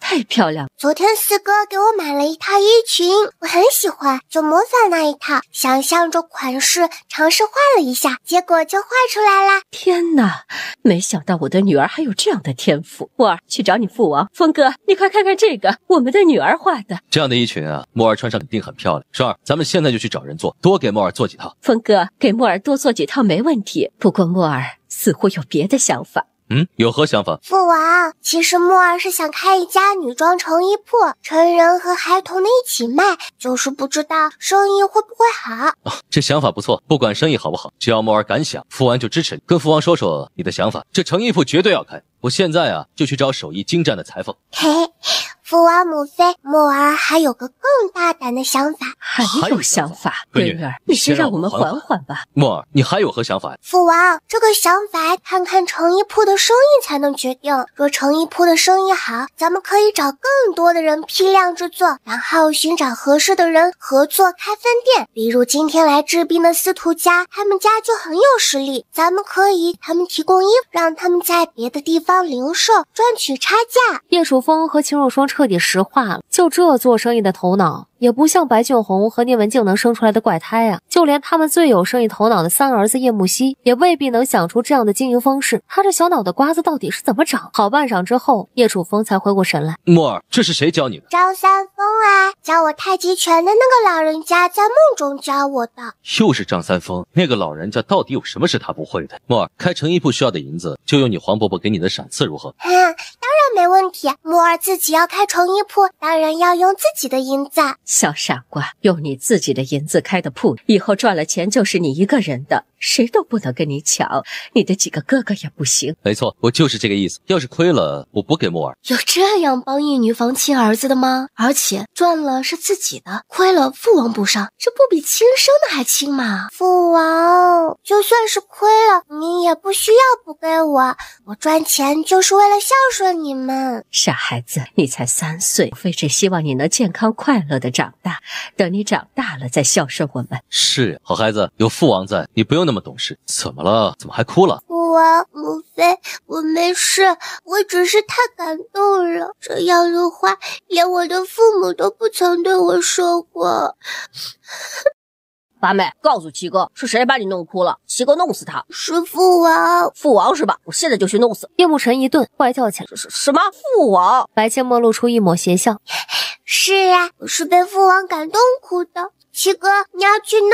太漂亮了！昨天四哥给我买了一套衣裙，我很喜欢，就模仿那一套，想象着款式，尝试画了一下，结果就画出来啦。天哪，没想到我的女儿还有这样的天赋。墨儿，去找你父王。峰哥，你快看看这个，我们的女儿画的。这样的衣裙啊，墨儿穿上肯定很漂亮。双儿，咱们现在就去找人做，多给墨儿做几套。峰哥，给墨儿多做几套没问题，不过墨儿似乎有别的想法。有何想法？父王，其实墨儿是想开一家女装成衣铺，成人和孩童的一起卖，就是不知道生意会不会好。这想法不错，不管生意好不好，只要墨儿敢想，父王就支持你。跟父王说说你的想法，这成衣铺绝对要开。我现在啊，就去找手艺精湛的裁缝。嘿嘿，父王母妃，墨儿还有个更大胆的想法。还有想法？闺女儿，你先让我们缓缓吧。墨儿，你还有何想法？父王，这个想法看看成衣铺的生意才能决定。若成衣铺的生意好，咱们可以找更多的人批量制作，然后寻找合适的人合作开分店。比如今天来治病的司徒家，他们家就很有实力，咱们可以他们提供衣服，让他们在别的地方零售，赚取差价。叶曙风和秦若霜彻底石化了，就这做生意的头脑，也不像白俊宏和聂文静能生出来的怪胎啊！就连他们最有生意头脑的三儿子叶慕熙，也未必能想出这样的经营方式。他这小脑袋瓜子到底是怎么长？好半晌之后，叶楚风才回过神来。墨儿，这是谁教你的？张三丰啊，教我太极拳的那个老人家在梦中教我的。又是张三丰，那个老人家到底有什么是他不会的？墨儿，开成衣铺需要的银子，就用你黄伯伯给你的赏赐如何？当然没问题。墨儿自己要开成衣铺，当然要用自己的银子。小傻瓜，用你自己的银子开的铺，以后赚了钱就是你一个人的，谁都不能跟你抢，你的几个哥哥也不行。没错，我就是这个意思。要是亏了，我补给墨儿。有这样帮一女房亲儿子的吗？而且赚了是自己的，亏了父王补上，这不比亲生的还亲吗？父王，就算是亏了，您也不需要补给我，我赚钱就是为了孝顺你们。傻孩子，你才3岁，非只希望你能健康快乐的长大，等你长大了再孝顺我们。是，好孩子，有父王在，你不用那么懂事。怎么了？怎么还哭了？父王母妃，我没事，我只是太感动了。这样的话，连我的父母都不曾对我说过。八妹，告诉七哥是谁把你弄哭了，七哥弄死他。是父王。父王是吧？我现在就去弄死。叶慕辰一顿怪叫起来。什么父王？白阡陌露出一抹邪笑。是啊，我是被父王感动哭的。七哥，你要去弄？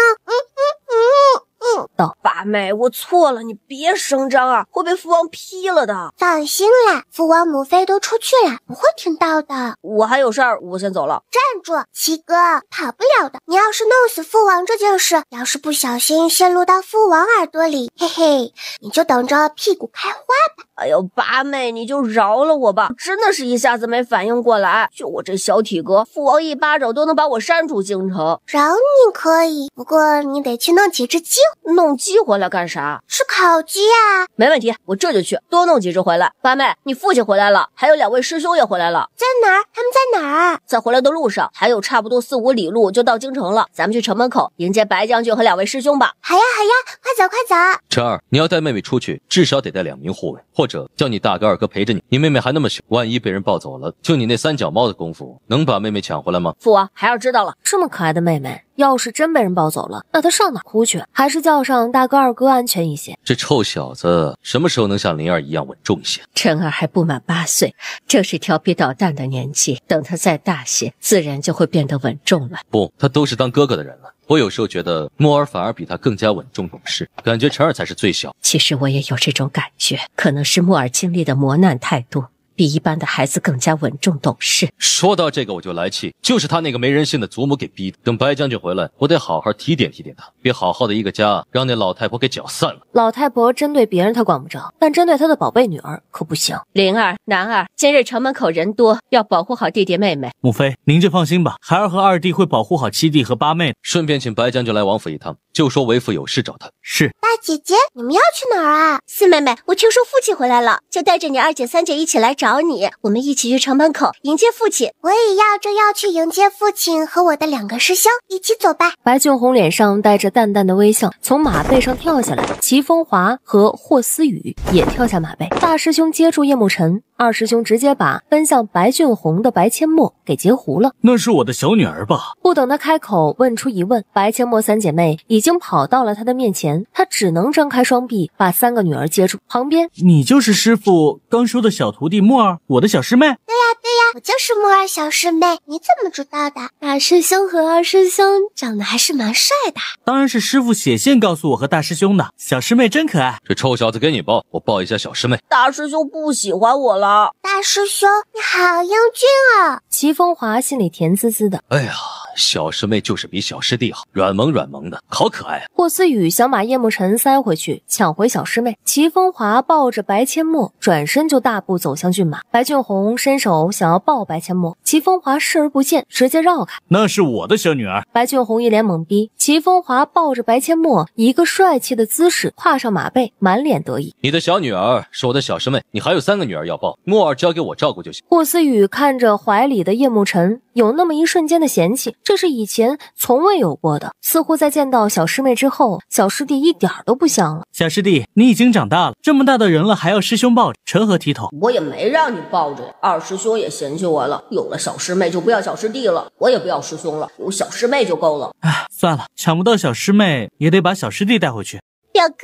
八妹，我错了，你别声张啊，会被父王批了的。放心啦，父王母妃都出去了，不会听到的。我还有事儿，我先走了。站住，七哥，跑不了的。你要是弄死父王这件事，要是不小心泄露到父王耳朵里，嘿嘿，你就等着屁股开花吧。哎呦，八妹，你就饶了我吧，我真的是一下子没反应过来。就我这小体格，父王一巴掌都能把我扇出京城。饶你可以，不过你得去弄几只鸡。弄鸡回来干啥？是烤鸡啊。没问题，我这就去，多弄几只回来。八妹，你父亲回来了，还有2位师兄也回来了。在哪儿？他们在哪儿？在回来的路上，还有差不多4、5里路就到京城了。咱们去城门口迎接白将军和2位师兄吧。好呀好呀，快走快走。陈儿，你要带妹妹出去，至少得带2名护卫，或者者，叫你大哥二哥陪着你。你妹妹还那么小，万一被人抱走了，就你那三脚猫的功夫，能把妹妹抢回来吗？父王，孩儿知道了。这么可爱的妹妹，要是真被人抱走了，那她上哪哭去？还是叫上大哥二哥安全一些。这臭小子什么时候能像灵儿一样稳重些？晨儿还不满8岁，正是调皮捣蛋的年纪，等他再大些，自然就会变得稳重了。不，他都是当哥哥的人了。我有时候觉得墨儿反而比他更加稳重懂事，感觉晨儿才是最小。其实我也有这种感觉，可能是墨儿经历的磨难太多，比一般的孩子更加稳重懂事。说到这个我就来气，就是他那个没人性的祖母给逼的。等白将军回来，我得好好提点提点他，别好好的一个家让那老太婆给搅散了。老太婆针对别人她管不着，但针对她的宝贝女儿可不行。灵儿、男儿，今日城门口人多，要保护好弟弟妹妹。母妃，您就放心吧，孩儿和二弟会保护好七弟和八妹。顺便请白将军来王府一趟，就说为父有事找他。是。大姐姐，你们要去哪儿啊？四妹妹，我听说父亲回来了，就带着你二姐三姐一起来找你，我们一起去城门口迎接父亲。我也要去迎接父亲和我的2个师兄，一起走吧。白俊宏脸上带着淡淡的微笑，从马背上跳下来。齐风华和霍思雨也跳下马背，大师兄接住叶慕辰，二师兄直接把奔向白俊宏的白阡陌给截胡了。那是我的小女儿吧？不等他开口问出疑问，白阡陌三姐妹已经跑到了他的面前，他只能张开双臂把3个女儿接住。旁边，你就是师傅刚收的小徒弟墨儿，我的小师妹。对呀，我就是墨儿小师妹，你怎么知道的？大师兄和二师兄长得还是蛮帅的。当然是师傅写信告诉我和大师兄的，小师妹真可爱。这臭小子给你抱，我抱一下小师妹。大师兄不喜欢我了。大师兄，你好英俊啊！齐风华心里甜滋滋的。哎呀，小师妹就是比小师弟好，软萌软萌的，好可爱啊！霍思雨想把叶慕辰塞回去，抢回小师妹。齐风华抱着白阡陌，转身就大步走向骏马。白俊宏伸手想要抱白阡陌，齐风华视而不见，直接绕开。那是我的小女儿。白俊宏一脸懵逼。齐风华抱着白阡陌，以一个帅气的姿势跨上马背，满脸得意。你的小女儿是我的小师妹，你还有3个女儿要抱，墨儿交给我照顾就行。霍思雨看着怀里的叶慕辰，有那么一瞬间的嫌弃，这是以前从未有过的。似乎在见到小师妹之后，小师弟一点都不像了。小师弟，你已经长大了，这么大的人了还要师兄抱着，成何体统？我也没让你抱着，二师兄也嫌弃我了，有了小师妹就不要小师弟了，我也不要师兄了，有小师妹就够了。唉，算了，抢不到小师妹也得把小师弟带回去。表哥，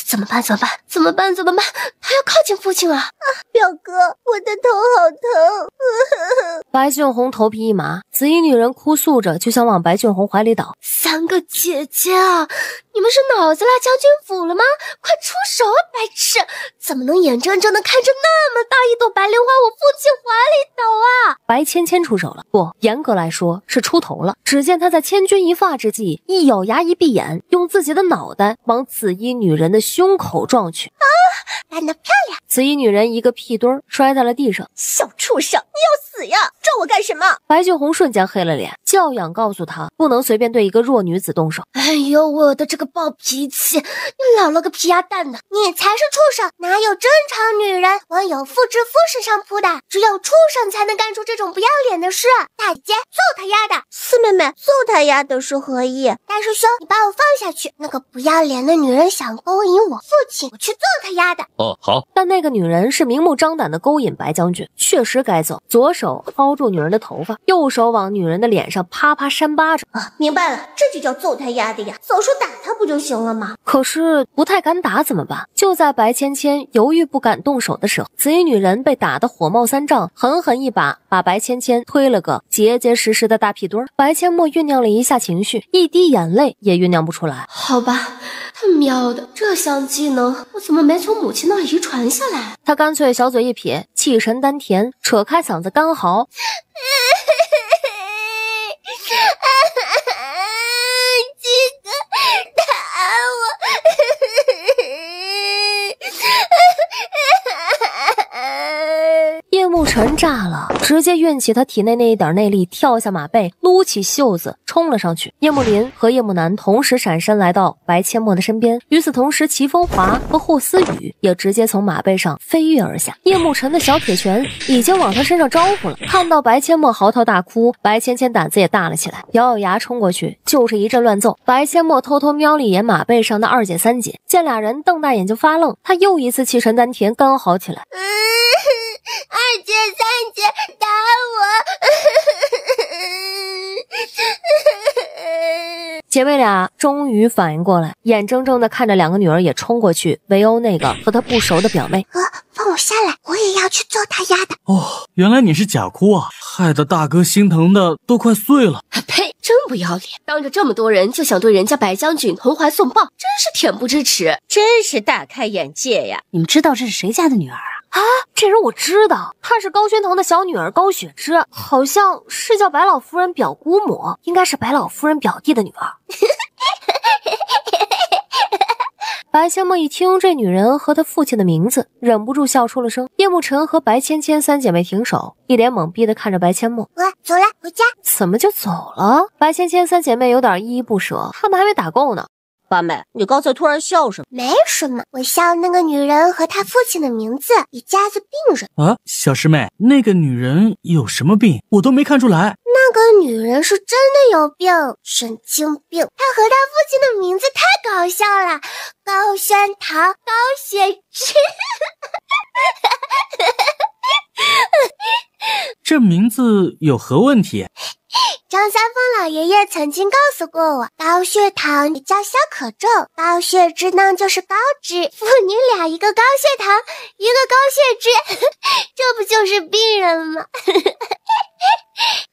怎么办？他要靠近父亲了啊！表哥，我的头好疼。白俊宏头皮一麻，紫衣女人哭诉着就想往白俊宏怀里倒。3个姐姐啊，你们是脑子落将军府了吗？快出手啊，白痴！怎么能眼睁睁的看着那么大一朵白莲花往父亲怀里倒啊？白芊芊出手了，不，严格来说是出头了。只见她在千钧一发之际，一咬牙一闭眼，用自己的脑袋往紫衣女人的胸口撞去。干得漂亮！紫衣女人一个屁墩儿摔在了地上。小畜生，你要死呀！撞我干什么？白俊宏瞬间黑了脸，教养告诉他不能随便对一个弱女子动手。哎呦，我的这个暴脾气，你老了个皮鸭蛋的！你才是畜生，哪有正常女人往有妇之夫身上扑的？只有畜生才能干出这种不要脸的事！大姐，揍他丫的！四妹妹，揍他丫的是何意？大师兄，你把我放下去！那个不要脸的女人想勾引我父亲，我去揍他丫的！哦，好。但那个女人是明目张胆的勾引白将军，确实该揍。左手薅住女人的头发，右手往女人的脸上啪啪扇巴掌。明白了，这就叫揍他丫的呀！走手打他不就行了吗？可是不太敢打怎么办？就在白芊芊犹豫不敢动手的时候，紫衣女人被打得火冒三丈，狠狠一把把白芊芊推了个结结实实的大屁墩儿。白阡陌酝酿了一下情绪，一滴眼泪也酝酿不出来。好吧，他喵的，这项技能我怎么没从母亲那遗传下来？他干脆小嘴一撇，气沉丹田，扯开嗓子干嚎。这个打我！叶慕慕辰炸了，直接运起他体内那一点内力，跳下马背，撸起袖子冲了上去。叶慕林和叶慕南同时闪身来到白阡陌的身边，与此同时，齐风华和霍思雨也直接从马背上飞跃而下。叶慕辰的小铁拳已经往他身上招呼了，看到白阡陌嚎啕大哭，白芊芊胆子也大了起来，咬咬牙冲过去就是一阵乱揍。白阡陌偷偷瞄了一眼马背上的二姐三姐，见俩人瞪大眼睛发愣，他又一次气沉丹田干嚎起来。二姐三姐打我！姐妹俩终于反应过来，眼睁睁地看着两个女儿也冲过去围殴那个和她不熟的表妹。放我下来，我也要去揍他丫的！哦，原来你是假哭啊，害得大哥心疼的都快碎了。呸！真不要脸，当着这么多人就想对人家白将军投怀送抱，真是恬不知耻，真是大开眼界呀！你们知道这是谁家的女儿啊？啊，这人我知道，她是高轩腾的小女儿高雪芝，好像是叫白老夫人表姑母，应该是白老夫人表弟的女儿。白阡陌一听这女人和她父亲的名字，忍不住笑出了声。叶慕辰和白芊芊三姐妹停手，一脸懵逼的看着白阡陌。走了，回家。怎么就走了？白芊芊三姐妹有点依依不舍，她们还没打够呢。八妹，你刚才突然笑什么？没什么，我笑那个女人和她父亲的名字，一家子病人啊。小师妹，那个女人有什么病？我都没看出来。那个女人是真的有病，神经病。她和她父亲的名字太搞笑了，高轩腾、高雪芝。这名字有何问题？张三丰老爷爷曾经告诉过我，高血糖也叫小可症，高血脂呢就是高脂，父女俩一个高血糖，一个高血脂，这不就是病人吗？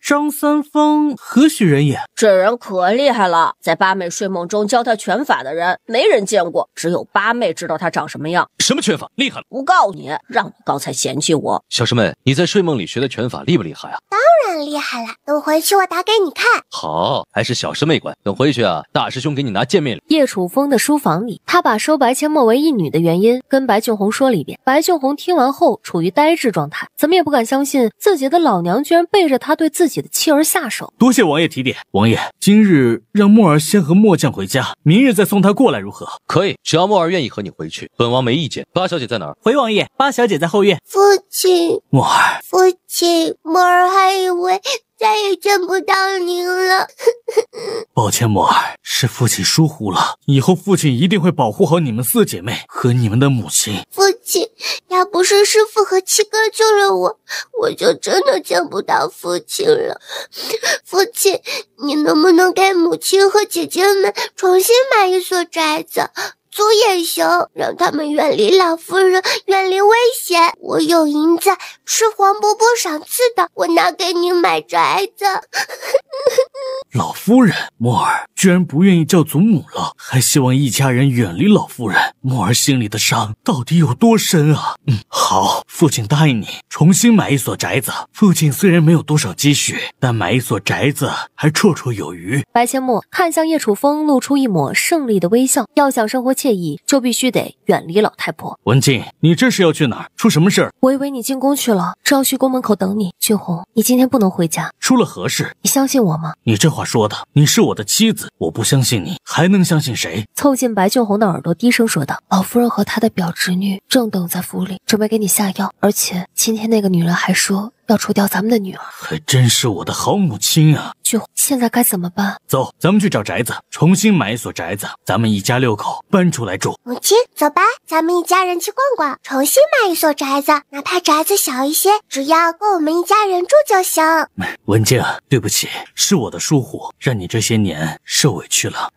张三丰何许人也？这人可厉害了，在八妹睡梦中教他拳法的人没人见过，只有八妹知道他长什么样。什么拳法？厉害了！不告你，让你刚才嫌弃我。小师妹，你在睡梦里学的拳法厉不厉害啊？当然厉害了，等回去我打给你看。好，还是小师妹乖。等回去啊，大师兄给你拿见面礼。叶楚风的书房里，他把收白阡陌为义女的原因跟白俊宏说了一遍。白俊宏听完后处于呆滞状态，怎么也不敢相信自己的老娘居然背着他对自己的妻儿下手。多谢王爷提点。王爷，今日让墨儿先和末将回家，明日再送他过来如何？可以，只要墨儿愿意和你回去，本王没意见。八小姐在哪儿？回王爷，八小姐在后院。父亲，墨儿，父亲，墨儿还以为再也见不到您了。抱歉，墨儿，是父亲疏忽了，以后父亲一定会保护好你们四姐妹和你们的母亲。父亲，要不是师父和七哥救了我，我就真的见不到父亲了。父亲，你能不能给母亲和姐姐们重新买一所宅子？租也行，让他们远离老夫人，远离危险。我有银子，是黄伯伯赏赐的，我拿给你买宅子。老夫人，墨儿居然不愿意叫祖母了，还希望一家人远离老夫人。墨儿心里的伤到底有多深啊？好，父亲答应你重新买一所宅子。父亲虽然没有多少积蓄，但买一所宅子还绰绰有余。白阡陌看向叶楚风，露出一抹胜利的微笑。要想生活惬意，就必须得远离老太婆。文静，你这是要去哪儿？出什么事儿？我以为你进宫去了，正要去宫门口等你。俊宏，你今天不能回家。出了何事？你相信我吗？你这话说的，你是我的妻子，我不相信你，还能相信谁？凑近白俊宏的耳朵低声说道，老夫人和她的表侄女正等在府里，准备给你下药，而且今天那个女人还说要除掉咱们的女儿。还真是我的好母亲啊。俊宏，现在该怎么办？走，咱们去找宅子，重新买一所宅子，咱们一家6口搬出来住。母亲，走吧，咱们一家人去逛逛，重新买一所宅子，哪怕宅子小一些，只要够我们一家人住就行。文静，对不起，是我的疏忽，让你这些年受委屈了。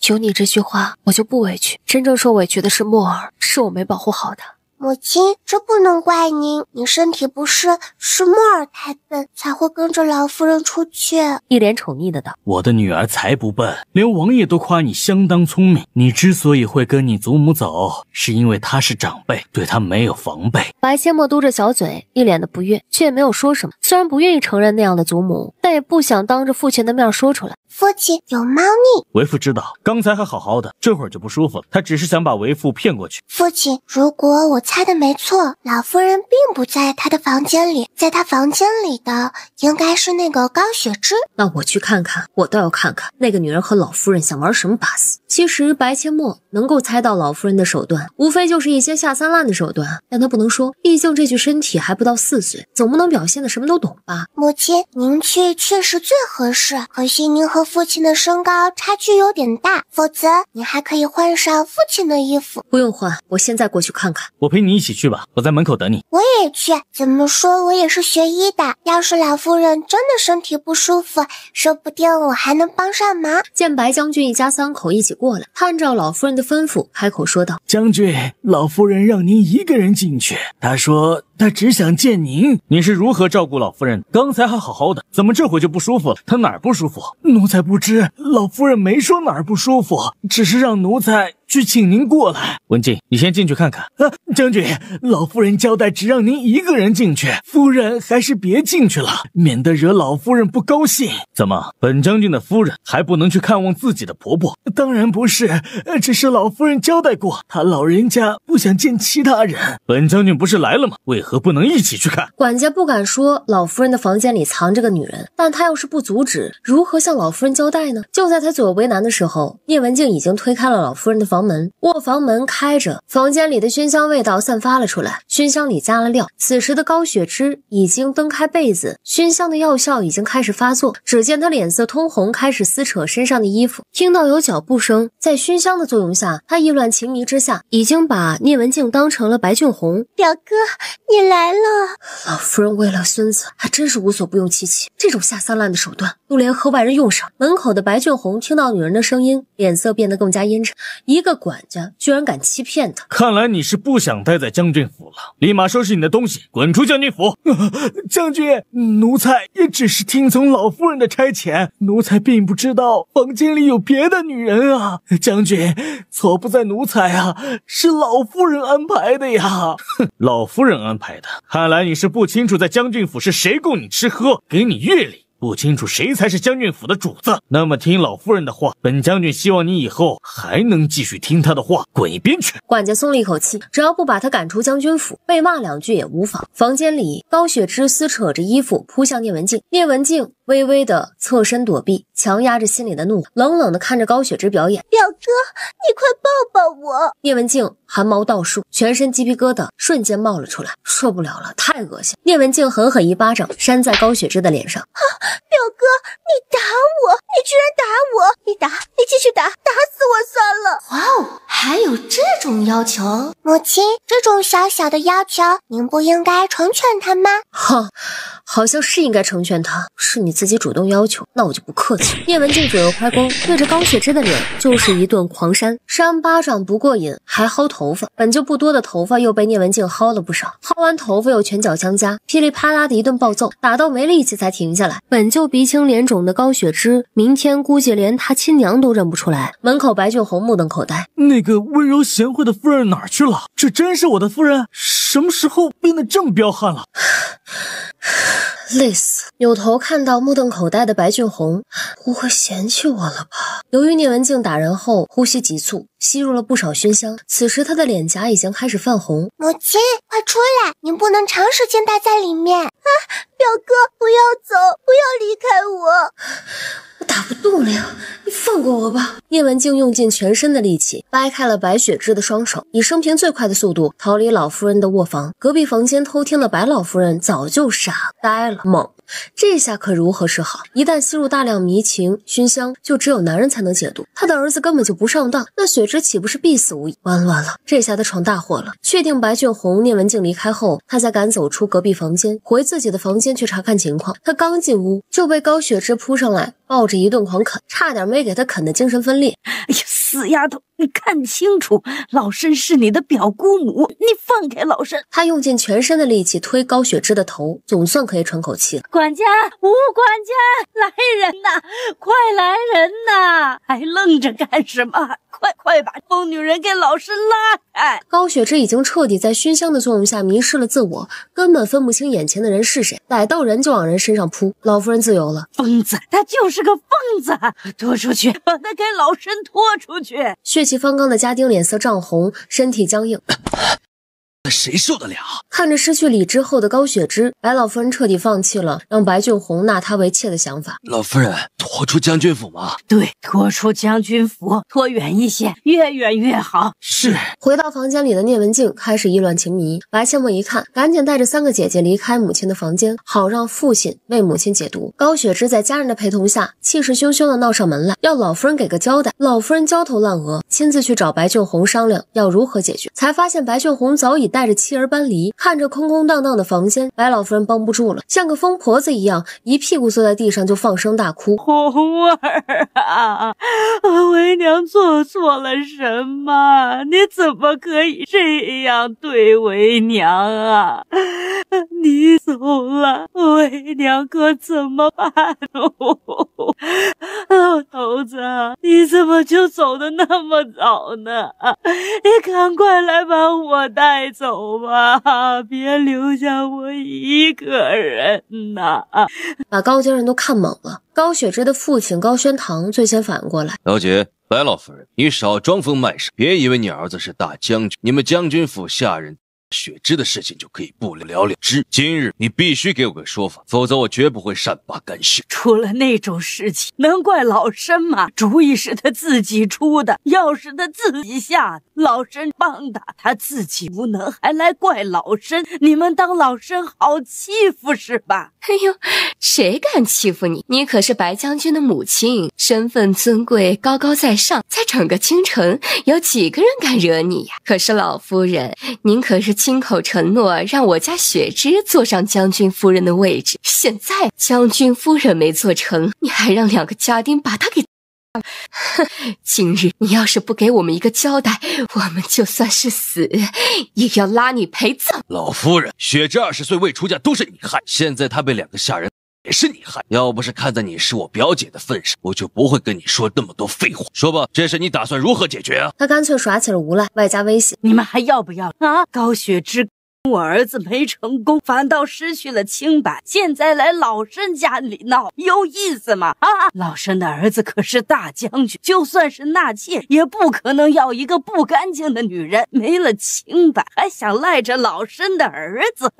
有你这句话，我就不委屈。真正受委屈的是墨儿，是我没保护好他。母亲，这不能怪您，您身体不适，是墨儿太笨，才会跟着老夫人出去。一脸宠溺的道，我的女儿才不笨，连王爷都夸你相当聪明。你之所以会跟你祖母走，是因为她是长辈，对她没有防备。白阡陌嘟着小嘴，一脸的不悦，却也没有说什么。虽然不愿意承认那样的祖母，但也不想当着父亲的面说出来。父亲有猫腻。为父知道，刚才还好好的，这会儿就不舒服了。他只是想把为父骗过去。父亲，如果我猜的没错，老夫人并不在她的房间里，在她房间里的应该是那个高雪芝。那我去看看，我倒要看看那个女人和老夫人想玩什么把戏。其实白阡陌能够猜到老夫人的手段，无非就是一些下三滥的手段，但他不能说，毕竟这具身体还不到4岁，总不能表现的什么都懂吧。母亲，您去确实最合适，可惜您和父亲的身高差距有点大，否则您还可以换上父亲的衣服。不用换，我现在过去看看。我陪你一起去吧，我在门口等你。我也去，怎么说我也是学医的，要是老夫人真的身体不舒服，说不定我还能帮上忙。见白将军一家3口一起过来，他按照老夫人的吩咐开口说道：将军，老夫人让您一个人进去，她说她只想见您。你是如何照顾老夫人？刚才还好好的，怎么这会就不舒服了？她哪儿不舒服？奴才不知，老夫人没说哪儿不舒服，只是让奴才去请您过来。文静，你先进去看看。将军，老夫人交代只让您一个人进去，夫人还是别进去了，免得惹老夫人不高兴。怎么，本将军的夫人还不能去看望自己的婆婆？当然不是，只是老夫人交代过，她老人家不想见其他人。本将军不是来了吗？为何不能一起去看？管家不敢说老夫人的房间里藏着个女人，但他要是不阻止，如何向老夫人交代呢？就在他左右为难的时候，聂文静已经推开了老夫人的房门，卧房门开着，房间里的熏香味道散发了出来，熏香里加了料。此时的高雪芝已经蹬开被子，熏香的药效已经开始发作，只见她脸色通红，开始撕扯身上的衣服。听到有脚步声，在熏香的作用下，她意乱情迷之下，已经把聂文静当成了白俊宏。表哥，你来了。老夫人为了孙子还真是无所不用其极，这种下三滥的手段都联合外人用上。门口的白俊宏听到女人的声音，脸色变得更加阴沉，一个管家居然敢欺骗他。看来你是不想待在将军府了，立马收拾你的东西，滚出将军府。将军，奴才也只是听从老夫人的差遣，奴才并不知道房间里有别的女人啊。将军，错不在奴才啊，是老夫人安排的呀。哼，老夫人安排的，看来你是不清楚在将军府是谁供你吃喝，给你月礼，不清楚谁才是将军府的主子。那么听老夫人的话，本将军希望你以后还能继续听她的话，滚一边去。管家松了一口气，只要不把他赶出将军府，被骂2句也无妨。房间里，高雪芝撕扯着衣服扑向聂文静，聂文静微微的侧身躲避，强压着心里的怒，冷冷的看着高雪芝表演。表哥，你快抱抱我。聂文静汗毛倒竖，全身鸡皮疙瘩瞬间冒了出来，受不了了，太恶心。聂文静狠狠一巴掌扇在高雪芝的脸上。表哥，你打我，你居然打我，你继续打死我算了。哇哦，还有这种要求？母亲，这种小小的要求，您不应该成全他吗？好像是应该成全他，是你自己主动要求，那我就不客气。聂文静左右开弓，对着高雪芝的脸就是一顿狂扇，扇巴掌不过瘾，还薅头发，本就不多的头发又被聂文静薅了不少，薅完头发又拳脚相加，噼里啪啦的一顿暴揍，打到没力气才停下来。本就鼻青脸肿的高雪芝，明天估计连她亲娘都认不出来。门口白俊宏目瞪口呆，那个温柔贤惠的夫人哪儿去了？这真是我的夫人？什么时候变得这么彪悍了？累死！扭头看到目瞪口呆的白俊宏，不会嫌弃我了吧？由于聂文静打人后呼吸急促，吸入了不少熏香，此时她的脸颊已经开始泛红。母亲，快出来！您不能长时间待在里面啊！表哥，不要走，不要离开我！我打不动了呀，你放过我吧！聂文静用尽全身的力气掰开了白雪芝的双手，以生平最快的速度逃离老夫人的卧房。隔壁房间偷听的白老夫人早就傻呆了，懵。这下可如何是好？一旦吸入大量迷情熏香，就只有男人才能解毒。他的儿子根本就不上当，那雪芝岂不是必死无疑？完了，这下他闯大祸了。确定白俊宏、聂文静离开后，他才敢走出隔壁房间，回自己的房间去查看情况。他刚进屋就被高雪芝扑上来，抱着一顿狂啃，差点没给他啃得精神分裂。哎呀，死丫头，你看清楚，老身是你的表姑母，你放开老身！他用尽全身的力气推高雪芝的头，总算可以喘口气了。管家，吴管家，来人呐，快来人呐！还愣着干什么？快把疯女人给老身拉开！高雪芝已经彻底在熏香的作用下迷失了自我，根本分不清眼前的人是谁，逮到人就往人身上扑。老夫人自由了。疯子，他就是个疯子！拖出去，把他给老身拖出去！血气方刚的家丁脸色涨红，身体僵硬。谁受得了？看着失去理智后的高雪芝，白老夫人彻底放弃了让白俊宏纳她为妾的想法。老夫人，拖出将军府吗？对，拖出将军府，拖远一些，越远越好。是。回到房间里的聂文静开始意乱情迷，白切莫一看，赶紧带着3个姐姐离开母亲的房间，好让父亲为母亲解毒。高雪芝在家人的陪同下，气势汹汹的闹上门来，要老夫人给个交代。老夫人焦头烂额，亲自去找白俊宏商量要如何解决，才发现白俊宏早已带着妻儿搬离。看着空空荡荡的房间，白老夫人绷不住了，像个疯婆子一样，一屁股坐在地上就放声大哭。红儿啊，为娘做错了什么？你怎么可以这样对为娘啊？你走了，为娘可怎么办？老头子，你怎么就走得那么早呢？你赶快来把我带走吧，别留下我一个人呐！把高家人都看懵了。高雪芝的父亲高宣堂最先反应过来。小姐，白老夫人，你少装疯卖傻，别以为你儿子是大将军，你们将军府下人雪芝的事情就可以不了了之。今日你必须给我个说法，否则我绝不会善罢甘休。出了那种事情，能怪老身吗？主意是他自己出的，药是他自己下的，老身帮他自己无能，还来怪老身？你们当老身好欺负是吧？哎呦，谁敢欺负你？你可是白将军的母亲，身份尊贵，高高在上，在整个京城有几个人敢惹你呀？可是老夫人，您可是亲口承诺让我家雪芝坐上将军夫人的位置，现在将军夫人没做成，你还让2个家丁把她给今日你要是不给我们一个交代，我们就算是死也要拉你陪葬。老夫人，雪芝20岁未出嫁都是你害，现在她被2个下人也是你害，要不是看在你是我表姐的份上，我就不会跟你说那么多废话。说吧，这事你打算如何解决啊？他干脆耍起了无赖，外加威胁。你们还要不要啊？高雪芝我儿子没成功，反倒失去了清白，现在来老身家里闹，有意思吗？啊！老身的儿子可是大将军，就算是纳妾，也不可能要一个不干净的女人。没了清白，还想赖着老身的儿子，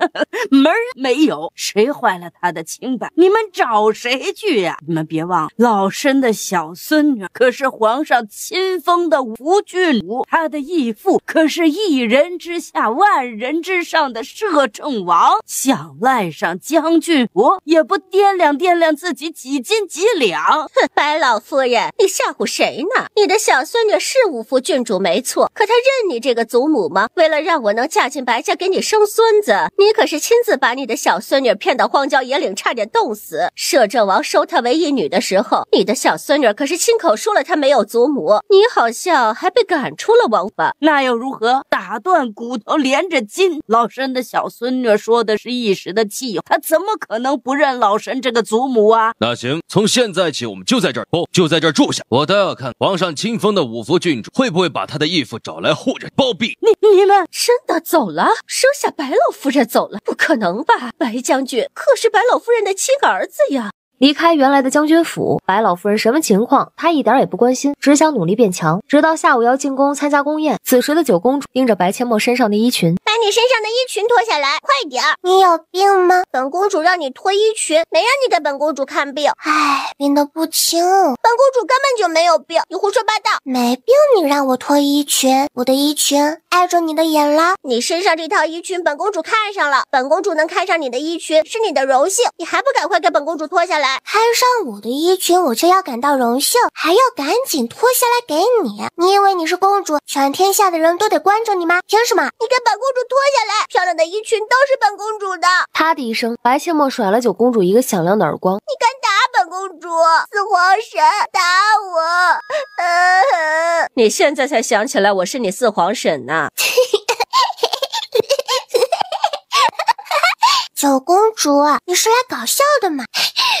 门儿没有。谁坏了他的清白，你们找谁去呀？你们别忘了，老身的小孙女可是皇上亲封的吴郡主，她的义父可是一人之下万人之上的摄政王，想赖上将军府，也不掂量自己几斤几两。哼，白老夫人，你吓唬谁呢？你的小孙女是五府郡主没错，可她认你这个祖母吗？为了让我能嫁进白家给你生孙子，你可是亲自把你的小孙女骗到荒郊野岭，差点冻死。摄政王收她为义女的时候，你的小孙女可是亲口说了她没有祖母，你好像还被赶出了王府。那又如何？打断骨头连着筋。老身的小孙女说的是一时的气，她怎么可能不认老身这个祖母啊？那行，从现在起我们就在这儿就在这儿住下，我倒要看皇上亲封的五府郡主会不会把他的义父找来护着包庇。你们真的走了？生下白老夫人走了？不可能吧？白将军可是白老夫人的亲儿子呀。离开原来的将军府，白老夫人什么情况她一点也不关心，只想努力变强。直到下午要进宫参加宫宴，此时的九公主盯着白阡陌身上的衣裙，把你身上的衣裙脱下来，快点儿！你有病吗？本公主让你脱衣裙，没让你给本公主看病。唉，病得不轻。本公主根本就没有病，你胡说八道。没病你让我脱衣裙，我的衣裙碍着你的眼了。你身上这套衣裙本公主看上了，本公主能看上你的衣裙是你的荣幸，你还不赶快给本公主脱下来？看上我的衣裙我就要感到荣幸，还要赶紧脱下来给你。你以为你是公主，全天下的人都得关着你吗？凭什么？你给本公主脱下来，漂亮的衣裙都是本公主的。啪的一声，白阡陌甩了九公主一个响亮的耳光。你敢打本公主？四皇神打我！你现在才想起来我是你四皇婶呢。九公主，你是来搞笑的吗？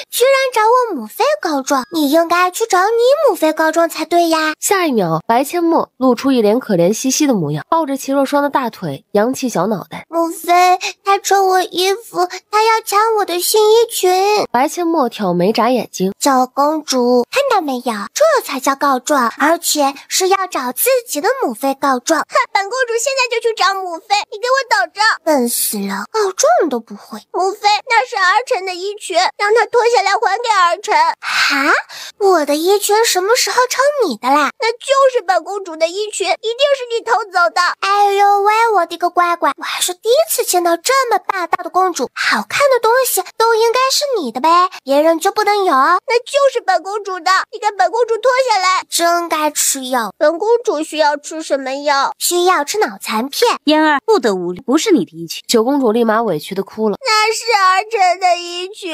居然找我母妃告状，你应该去找你母妃告状才对呀。下一秒，白阡陌露出一脸可怜兮兮的模样，抱着齐若霜的大腿，扬起小脑袋。母妃，他抽我衣服，他要抢我的新衣裙。白阡陌挑眉眨眼睛，九公主，看到没有？这才叫告状，而且是要找自己的母妃告状。本公主现在就去找母妃，你给我等着！笨死了，告状都不会。母妃，那是儿臣的衣裙，让他脱下来还给儿臣。哈，我的衣裙什么时候成你的啦？那就是本公主的衣裙，一定是你偷走的。哎呦喂，我的个乖乖，我还是第一次见到这么霸道的公主，好看的东西都应该是你的呗，别人就不能有？那就是本公主的，你给本公主脱下来。真该吃药。本公主需要吃什么药？需要吃脑残片。嫣儿不得无礼，不是你的衣裙。九公主立马委屈的哭了。那是儿臣的衣裙，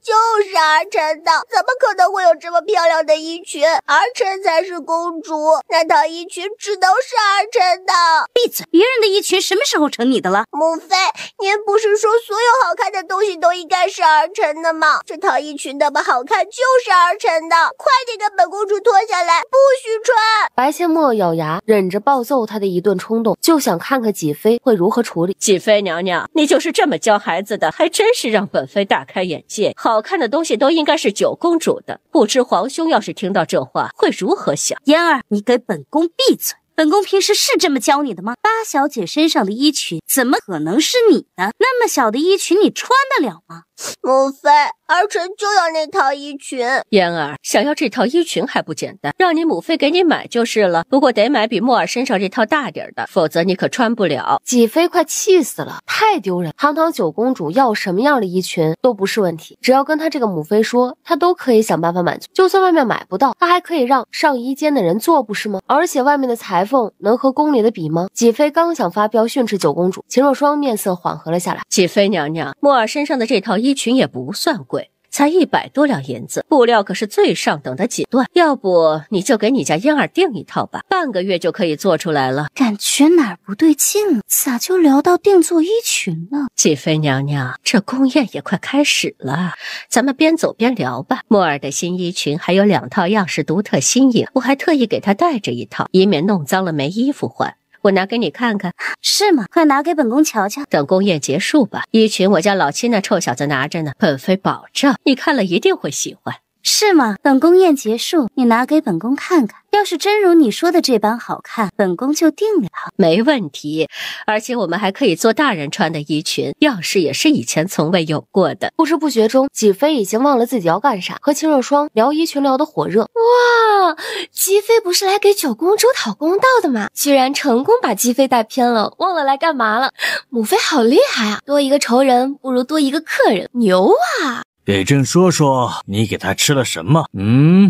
就是儿臣的，怎么可能会有这么漂亮的衣裙？儿臣才是公主，那套衣裙只能是儿臣的。闭嘴！别人的衣裙什么时候成你的了？母妃，您不是说所有好看的东西都应该是儿臣的吗？这套衣裙那么好看，就是儿臣的，快点给本公主脱下来，不许穿！白阡陌咬牙，忍着暴揍她的一顿冲动，就想看看几妃会如何处理。几妃娘娘，你就是这么教孩子的，还真是让本妃大开眼界。好看的东西都应该是九公主的，不知皇兄要是听到这话会如何想？嫣儿，你给本宫闭嘴！本宫平时是这么教你的吗？八小姐身上的衣裙怎么可能是你的？那么小的衣裙你穿得了吗？母妃，儿臣就要那套衣裙。嫣儿，想要这套衣裙还不简单，让你母妃给你买就是了。不过得买比莫尔身上这套大点的，否则你可穿不了。几妃快气死了，太丢人！堂堂九公主要什么样的衣裙都不是问题，只要跟她这个母妃说，她都可以想办法满足。就算外面买不到，她还可以让上衣间的人做，不是吗？而且外面的裁缝能和宫里的比吗？几妃刚想发飙训斥九公主，秦若霜面色缓和了下来。几妃娘娘，莫尔身上的这套衣裙也不算贵，才100多两银子，布料可是最上等的锦缎。要不你就给你家嫣儿订一套吧，半个月就可以做出来了。感觉哪儿不对劲了，咋就聊到定做衣裙了？几妃娘娘，这宫宴也快开始了，咱们边走边聊吧。莫尔的新衣裙还有2套样式独特新颖，我还特意给他带着一套，以免弄脏了没衣服换。我拿给你看看。是吗？快拿给本宫瞧瞧。等宫宴结束吧，衣裙我家老七那臭小子拿着呢，本妃保证你看了一定会喜欢。是吗？等宫宴结束，你拿给本宫看看。要是真如你说的这般好看，本宫就定了。没问题，而且我们还可以做大人穿的衣裙，样式也是以前从未有过的。不知不觉中，几妃已经忘了自己要干啥，和秦若霜聊衣裙聊得火热。哇，姬妃不是来给九公主讨公道的吗？居然成功把姬妃带偏了，忘了来干嘛了。母妃好厉害啊，多一个仇人不如多一个客人，牛啊！给朕说说，你给他吃了什么？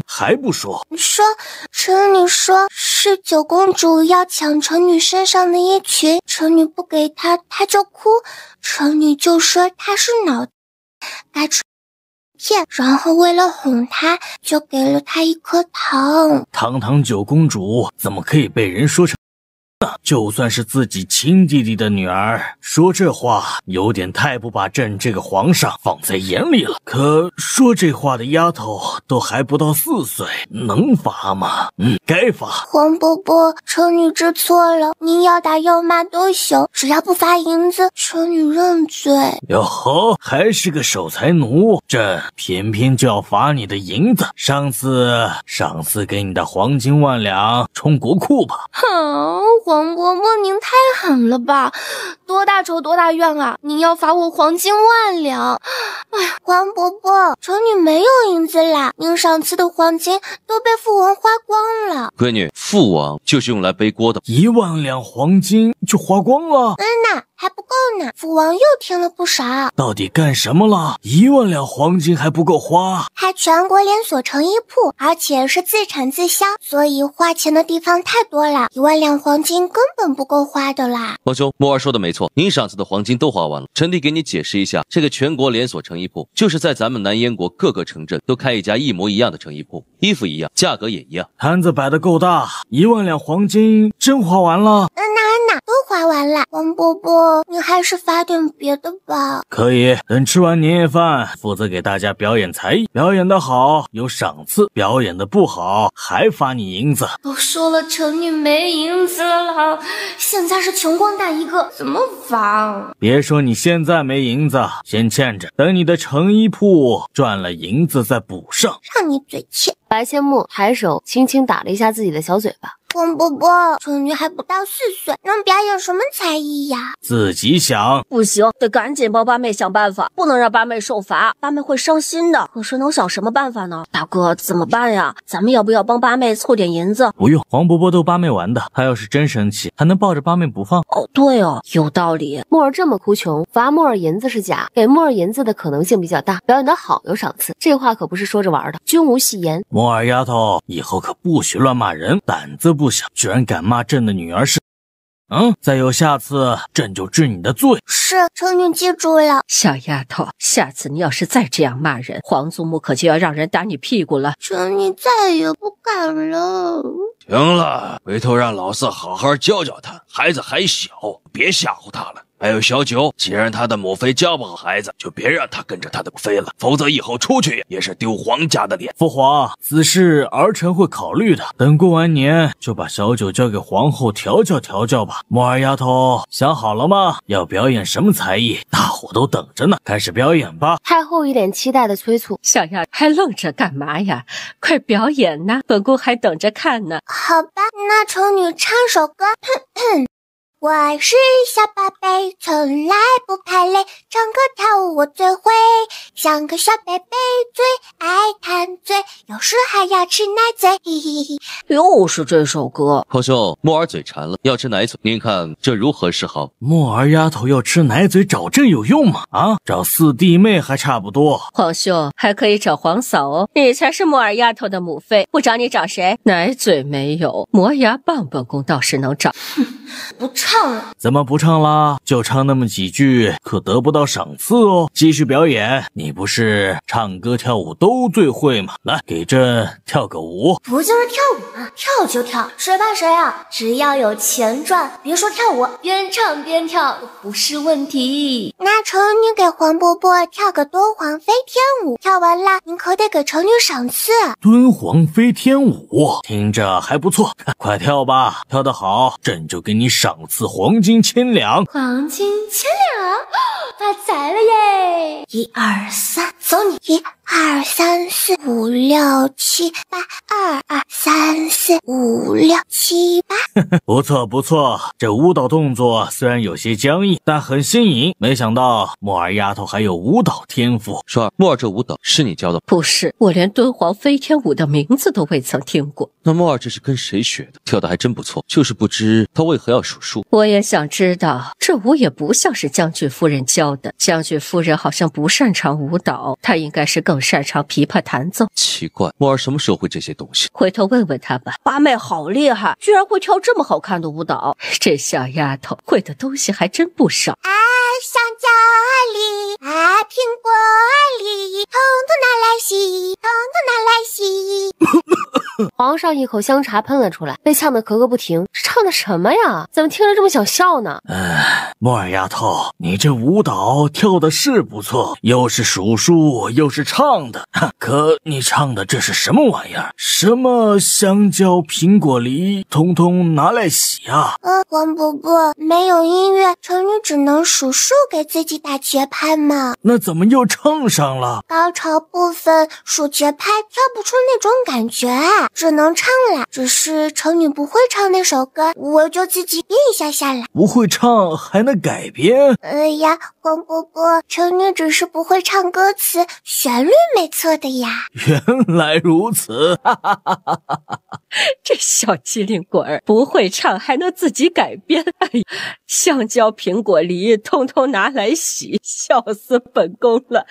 还不说？臣女说是九公主要抢臣女身上的衣裙，臣女不给她，她就哭。臣女就说她是脑该吃片，然后为了哄她，就给了她一颗糖。堂堂九公主怎么可以被人说成？就算是自己亲弟弟的女儿，说这话有点太不把朕这个皇上放在眼里了。可说这话的丫头都还不到4岁，能罚吗？该罚。皇伯伯，臣女知错了，您要打要骂都行，只要不罚银子，臣女认罪。哟吼，还是个守财奴，朕偏偏就要罚你的银子。上次给你的黄金1万两充国库吧。皇伯伯您太狠了吧，多大仇多大怨啊，您要罚我黄金1万两。哎呀，皇伯伯，臣女没有银子啦，您上次的黄金都被父王花光了。闺女，父王就是用来背锅的。1万两黄金就花光了？还不够呢。父王又添了不少，到底干什么了？1万两黄金还不够花？还全国连锁成衣铺，而且是自产自销，所以花钱的地方太多了，1万两黄金根本不够花的啦。皇兄，墨儿说的没错，您赏赐的黄金都花完了。臣弟给你解释一下，这个全国连锁成衣铺，就是在咱们南燕国各个城镇都开一家一模一样的成衣铺，衣服一样，价格也一样。摊子摆得够大，1万两黄金真花完了？哪都花完了。王伯伯，你还是发点别的吧。可以，等吃完年夜饭，负责给大家表演才艺，表演得好有赏赐，表演得不好还发你银子。都说了城里没银子了，现在是穷光蛋一个，怎么发？别说你现在没银子，先欠着，等你的成衣铺赚了银子再补上。让你嘴欠。白千木抬手轻轻打了一下自己的小嘴巴。王伯伯，城女还不到4岁，能表演什么才艺呀？自己想。不行，得赶紧帮八妹想办法，不能让八妹受罚，八妹会伤心的。可是能想什么办法呢？大哥，怎么办呀？咱们要不要帮八妹凑点银子？不用，黄伯伯逗八妹玩的，他要是真生气，还能抱着八妹不放。哦，对哦，有道理。墨儿这么哭穷，罚墨儿银子是假，给墨儿银子的可能性比较大。表演得好有赏赐，这话可不是说着玩的，君无戏言。墨儿丫头，以后可不许乱骂人，胆子不小，居然敢骂朕的女儿是。再有下次，朕就治你的罪。是，城女记住了。小丫头，下次你要是再这样骂人，皇祖母可就要让人打你屁股了。城女再也不敢了。行了，回头让老四好好教教他，孩子还小，别吓唬他了。还有小九，既然他的母妃教不好孩子，就别让他跟着他的母妃了，否则以后出去也是丢皇家的脸。父皇，此事儿臣会考虑的。等过完年，就把小九交给皇后调教吧。墨儿丫头，想好了吗？要表演什么才艺？大伙都等着呢，开始表演吧。太后一脸期待的催促。小丫还愣着干嘛呀？快表演呐，本宫还等着看呢。好吧，那城女唱首歌。我是小宝贝，从来不怕累，唱歌跳舞我最会，像个小贝贝，最爱贪嘴，有时还要吃奶嘴。嘿嘿嘿，又是这首歌。皇兄，墨儿嘴馋了，要吃奶嘴，您看这如何是好？墨儿丫头要吃奶嘴，找朕有用吗？找四弟妹还差不多。皇兄还可以找皇嫂哦，你才是墨儿丫头的母妃，不找你找谁？奶嘴没有，磨牙棒本宫倒是能找。不唱了。怎么不唱啦？就唱那么几句，可得不到赏赐哦。继续表演，你不是唱歌跳舞都最会吗？来，给朕跳个舞。不就是跳舞吗？跳就跳，谁怕谁啊？只要有钱赚，别说跳舞，边唱边跳都不是问题。那城女给黄伯伯跳个敦煌飞天舞，跳完了您可得给城女赏赐。敦煌飞天舞听着还不错，快跳吧，跳得好，朕就给你赏赐黄金1000两。黄金1000两，发财了耶！1、2、3，走你！1、2、3、4、5、6、7、8，2、2、3、4、5、6、7、8。不错不错，这舞蹈动作虽然有些僵硬，但很新颖。没想到墨儿丫头还有舞蹈天赋。双儿，墨儿这舞蹈是你教的？不是，我连敦煌飞天舞的名字都未曾听过。那墨儿这是跟谁学的？跳得还真不错，就是不知她为何要数数。我也想知道，这舞也不像是将军夫人教的。将军夫人好像不擅长舞蹈，她应该是更擅长琵琶弹奏。奇怪，墨儿什么时候会这些东西？回头问问她吧。八妹好厉害，居然会跳这么好看的舞蹈。这小丫头会的东西还真不少。香蕉里苹果里，统统拿来洗，统统拿来洗。皇上一口香茶喷了出来，被呛得咳咳不停。这唱的什么呀？怎么听着这么想笑呢？墨儿丫头，你这舞蹈跳的是不错，又是数数又是唱的，可你唱的这是什么玩意儿？什么香蕉、苹果、梨，统统拿来洗啊！黄伯伯，没有音乐，城女只能数数给自己打节拍嘛。那怎么又唱上了？高潮部分数节拍跳不出那种感觉啊。只能唱啦。只是成女不会唱那首歌，我就自己编一下下啦。不会唱还能改编？哎呀，黄伯伯，成女只是不会唱歌词，旋律没错的呀。原来如此，哈哈哈哈哈哈！这小机灵鬼儿不会唱还能自己改编，哎呀，香蕉、苹果、梨通通拿来洗，笑死本宫了！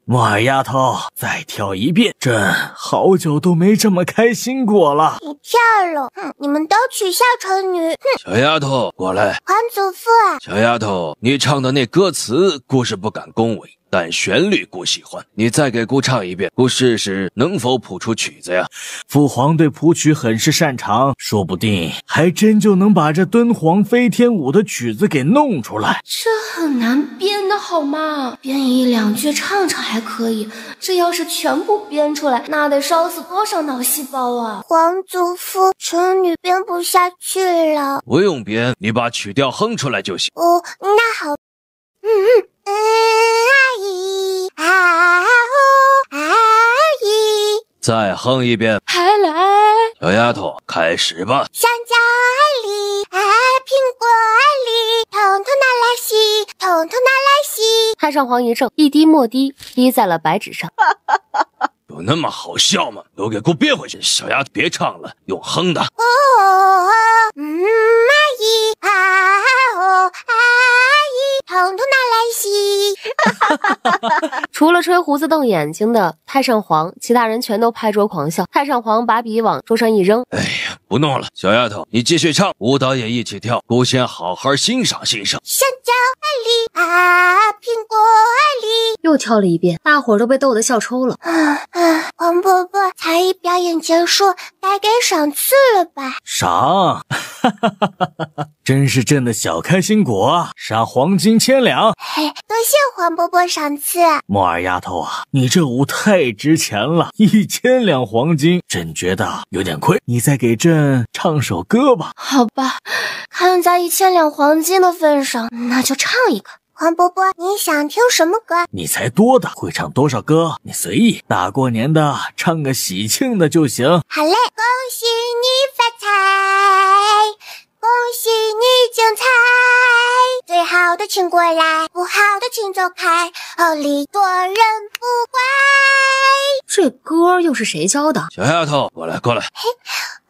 木耳丫头，再跳一遍，朕好久都没这么开心过了。你跳了，你们都取笑成女。小丫头，过来。皇祖父，小丫头，你唱的那歌词，姑是不敢恭维，但旋律姑喜欢。你再给姑唱一遍，姑试试能否谱出曲子呀？父皇对谱曲很是擅长，说不定还真就能把这敦煌飞天舞的曲子给弄出来。这很难编的好吗？编一两句唱唱还可以，这要是全部编出来，那得烧死多少脑细胞啊！皇祖父，成女编不下去了。不用编，你把曲调哼出来就行。哦，那好。再哼一遍。还来，小丫头，开始吧。香蕉里苹果里，统统拿来洗，统统拿来洗。太上皇一怔，一滴墨滴滴在了白纸上。有那么好笑吗？都给姑憋回去！小丫头别唱了，用哼的。统统拿来洗。除了吹胡子瞪眼睛的太上皇，其他人全都拍桌狂笑。太上皇把笔往桌上一扔，哎呀，不弄了，小丫头，你继续唱，舞蹈也一起跳，姑先好好欣赏欣赏。香蕉里苹果里，又跳了一遍，大伙儿都被逗得笑抽了。黄伯伯，才艺表演结束，该给赏赐了吧？赏，真是朕的小开心果，赏黄金1000两。嘿，多谢黄伯伯赏赐。木耳丫头啊，你这舞太值钱了，1000两黄金，朕觉得有点亏，你再给朕唱首歌吧。好吧，看在1000两黄金的份上，那就唱一个。黄伯伯，你想听什么歌？你才多大，会唱多少歌你随意，大过年的唱个喜庆的就行。好嘞，恭喜你发财，恭喜你精彩，最好的请过来，不好的请走开，礼多人不怪。这歌又是谁教的？小丫头，过来过来。嘿，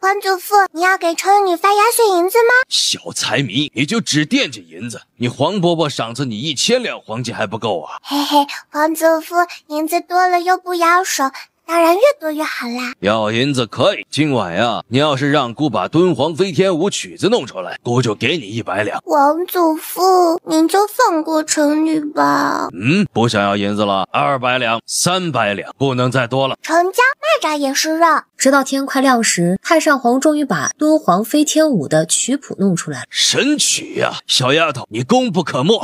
皇祖父，你要给成女发压岁银子吗？小财迷，你就只惦记银子，你黄伯伯赏赐你1000两黄金还不够啊？嘿嘿，皇祖父，银子多了又不摇手，当然越多越好啦。要银子可以，今晚呀，你要是让姑把敦煌飞天舞曲子弄出来，姑就给你100两。王祖父，您就放过成女吧。不想要银子了，200两、300两，不能再多了。成交，蚂蚱也是肉。直到天快亮时，太上皇终于把敦煌飞天舞的曲谱弄出来了。神曲呀，小丫头，你功不可没。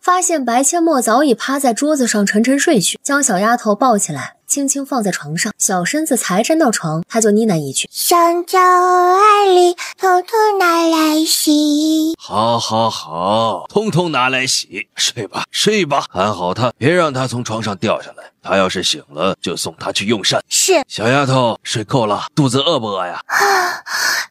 发现白阡陌早已趴在桌子上沉沉睡去，将小丫头抱起来，轻轻放在床上，小身子才沾到床，他就呢喃一句：香蕉里，统统拿来洗。好好好，通通拿来洗。睡吧睡吧，看好他，别让他从床上掉下来。他要是醒了，就送他去用膳。是。小丫头，睡够了，肚子饿不饿呀？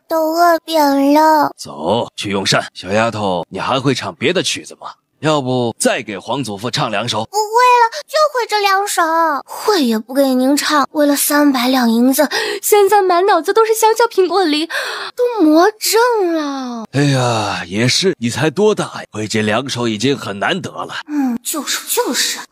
都饿扁了。走，去用膳。小丫头，你还会唱别的曲子吗？要不再给皇祖父唱2首？不会了，就会这2首。会也不给您唱，为了300两银子，现在满脑子都是香蕉、苹果、梨，都魔怔了。哎呀，也是，你才多大呀？会这2首已经很难得了。就是。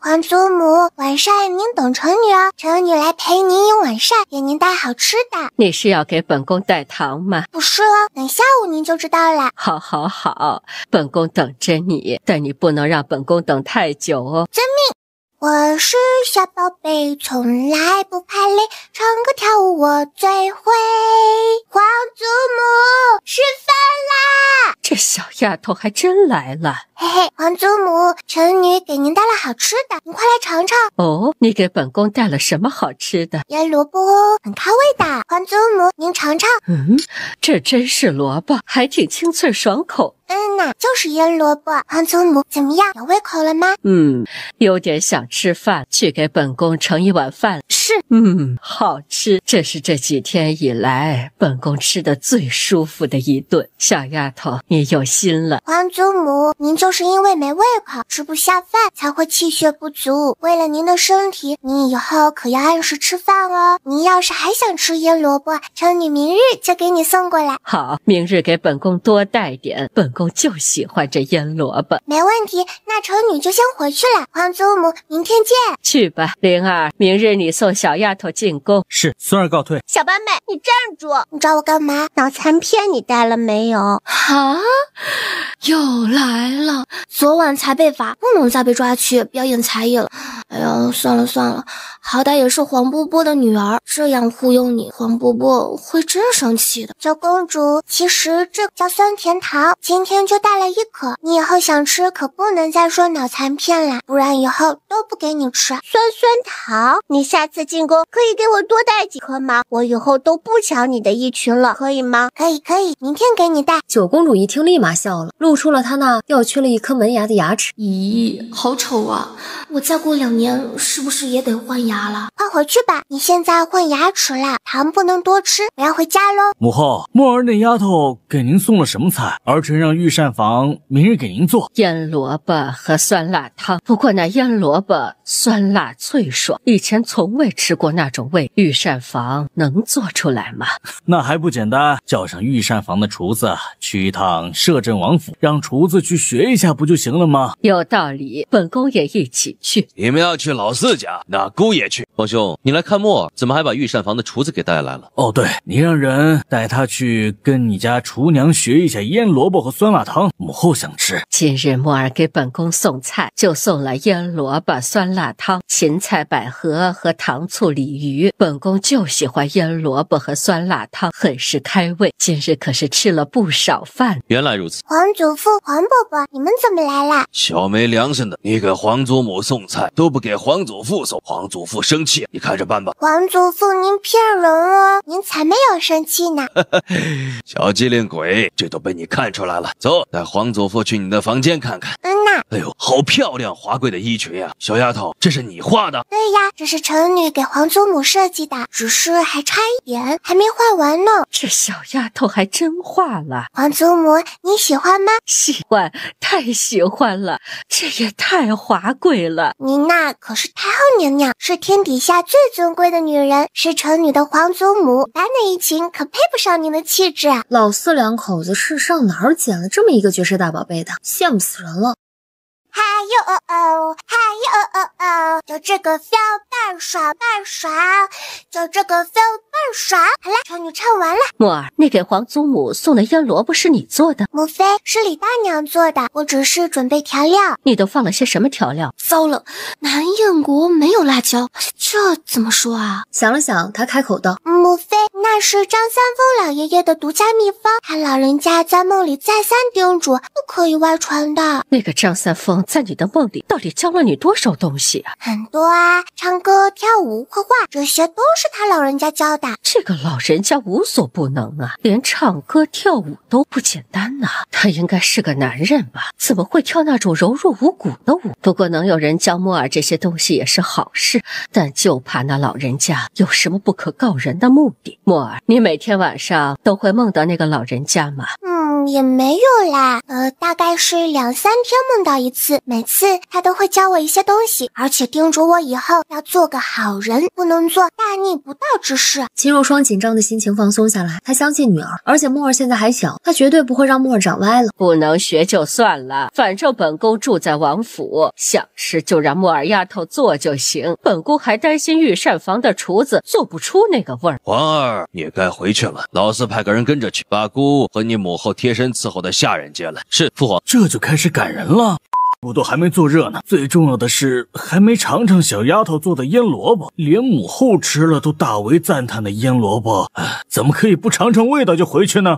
皇祖母，晚膳您等成女哦，成女来陪您用晚膳，给您带好吃的。你是要给本宫带糖吗？不是哦，等下午您就知道了。好好好，本宫等着你，但你不能让本宫等太久哦。遵命。我是小宝贝，从来不怕累，唱歌跳舞我最会。皇祖母，吃饭啦！这小丫头还真来了。嘿嘿，皇祖母，成女给您带了好吃的，您快来尝尝。哦，你给本宫带了什么好吃的？腌萝卜哦，很开胃的。皇祖母，您尝尝。这真是萝卜，还挺清脆爽口。就是腌萝卜。皇祖母，怎么样，有胃口了吗？有点想想吃饭，去给本宫盛一碗饭。是，好吃，这是这几天以来本宫吃的最舒服的一顿。小丫头，你有心了。皇祖母，您就是因为没胃口，吃不下饭，才会气血不足。为了您的身体，您以后可要按时吃饭哦。您要是还想吃腌萝卜，臣女明日就给你送过来。好，明日给本宫多带点，本宫就喜欢这腌萝卜。没问题，那臣女就先回去了。皇祖母，明天见。去吧，灵儿，明日你送小丫头进宫。是，孙儿告退。小班妹，你站住！你找我干嘛？脑残片你带了没有？啊，又来了！昨晚才被罚，不能再被抓去表演才艺了。哎呀，算了，好歹也是黄波波的女儿，这样忽悠你，黄波波会真生气的。九公主，其实这叫酸甜桃，今天就带了1颗，你以后想吃可不能再说脑残片啦，不然以后都不给你吃。酸桃，你下次进宫可以给我多带几颗吗？我以后都不抢你的衣裙了，可以吗？可以，明天给你带。九公主一听立马笑了，露出了她那掉缺了一颗门牙的牙齿。咦，好丑啊！我再过2年是不是也得换牙了？快回去吧，你现在换牙齿啦，糖不能多吃，我要回家喽。母后，墨儿那丫头给您送了什么菜？儿臣让御膳房明日给您做。腌萝卜和酸辣汤，不过那腌萝卜酸辣脆爽，以前从未吃过那种味，御膳房能做出来吗？那还不简单，叫上御膳房的厨子去一趟摄政王府，让厨子去学一下不就行了吗？有道理，本宫也一起去。你们要去老四家，那姑也去。皇兄，你来看墨儿，怎么还把御膳房的厨子给带来了？哦，对，你让人带他去跟你家厨娘学一下腌萝卜和酸辣汤，母后想吃。今日墨儿给本宫送菜，就送了腌萝卜、酸辣汤、芹菜百合和糖醋鲤鱼。本宫就喜欢腌萝卜和酸辣汤，很是开胃。今日可是吃了不少饭。原来如此。皇祖父、黄伯伯，你们怎么来啦？小没良心的，你给皇祖母送菜都不给皇祖父送，皇祖父生气，你看着办吧。皇祖父，您骗人哦，您才没有生气呢。小机灵鬼，这都被你看出来了。走，带皇祖父去你的房间看看。呐。哎呦，好漂亮华贵的衣裙呀！小丫头，这是你画的？对呀，这是臣女给皇祖母设计的，只是还差一点，还没画完呢。这小丫头还真画了。皇祖母，你喜欢吗？喜欢，太喜欢了，这也太华贵了。您那可是太后娘娘，是天底下最尊贵的女人，是臣女的皇祖母，单的衣裙可配不上您的气质啊。老四两口子是上哪儿捡了这么一个绝世大宝贝的？羡慕死人了。还有就这个 feel 半爽，就这个 feel 半爽。好了，臣女唱完了。墨儿，你给皇祖母送的腌萝卜是你做的？母妃，是李大娘做的，我只是准备调料。你都放了些什么调料？糟了，南燕国没有辣椒，这怎么说啊？想了想，他开口道：母妃，那是张三丰老爷爷的独家秘方，他老人家在梦里再三叮嘱，不可以外传的。那个张三丰在你的梦里到底教了你多少东西啊？很多啊，唱歌、跳舞、绘画，这些都是他老人家教的。这个老人家无所不能啊，连唱歌跳舞都不简单呐。他应该是个男人吧？怎么会跳那种柔弱无骨的舞？不过能有人教墨儿这些东西也是好事，但就怕那老人家有什么不可告人的目的。墨儿，你每天晚上都会梦到那个老人家吗？也没有啦，大概是2-3天梦到一次，每次他都会教我一些东西，而且叮嘱我以后要做个好人，不能做大逆不道之事。秦若霜紧张的心情放松下来，她相信女儿，而且墨儿现在还小，她绝对不会让墨儿长歪了。不能学就算了，反正本宫住在王府，想吃就让墨儿丫头做就行。本宫还担心御膳房的厨子做不出那个味儿。皇儿，你该回去了，老四派个人跟着去，把姑和你母后贴身伺候的下人接来。是，父皇。这就开始赶人了。我都还没坐热呢，最重要的是还没尝尝小丫头做的腌萝卜，连母后吃了都大为赞叹的腌萝卜，怎么可以不尝尝味道就回去呢？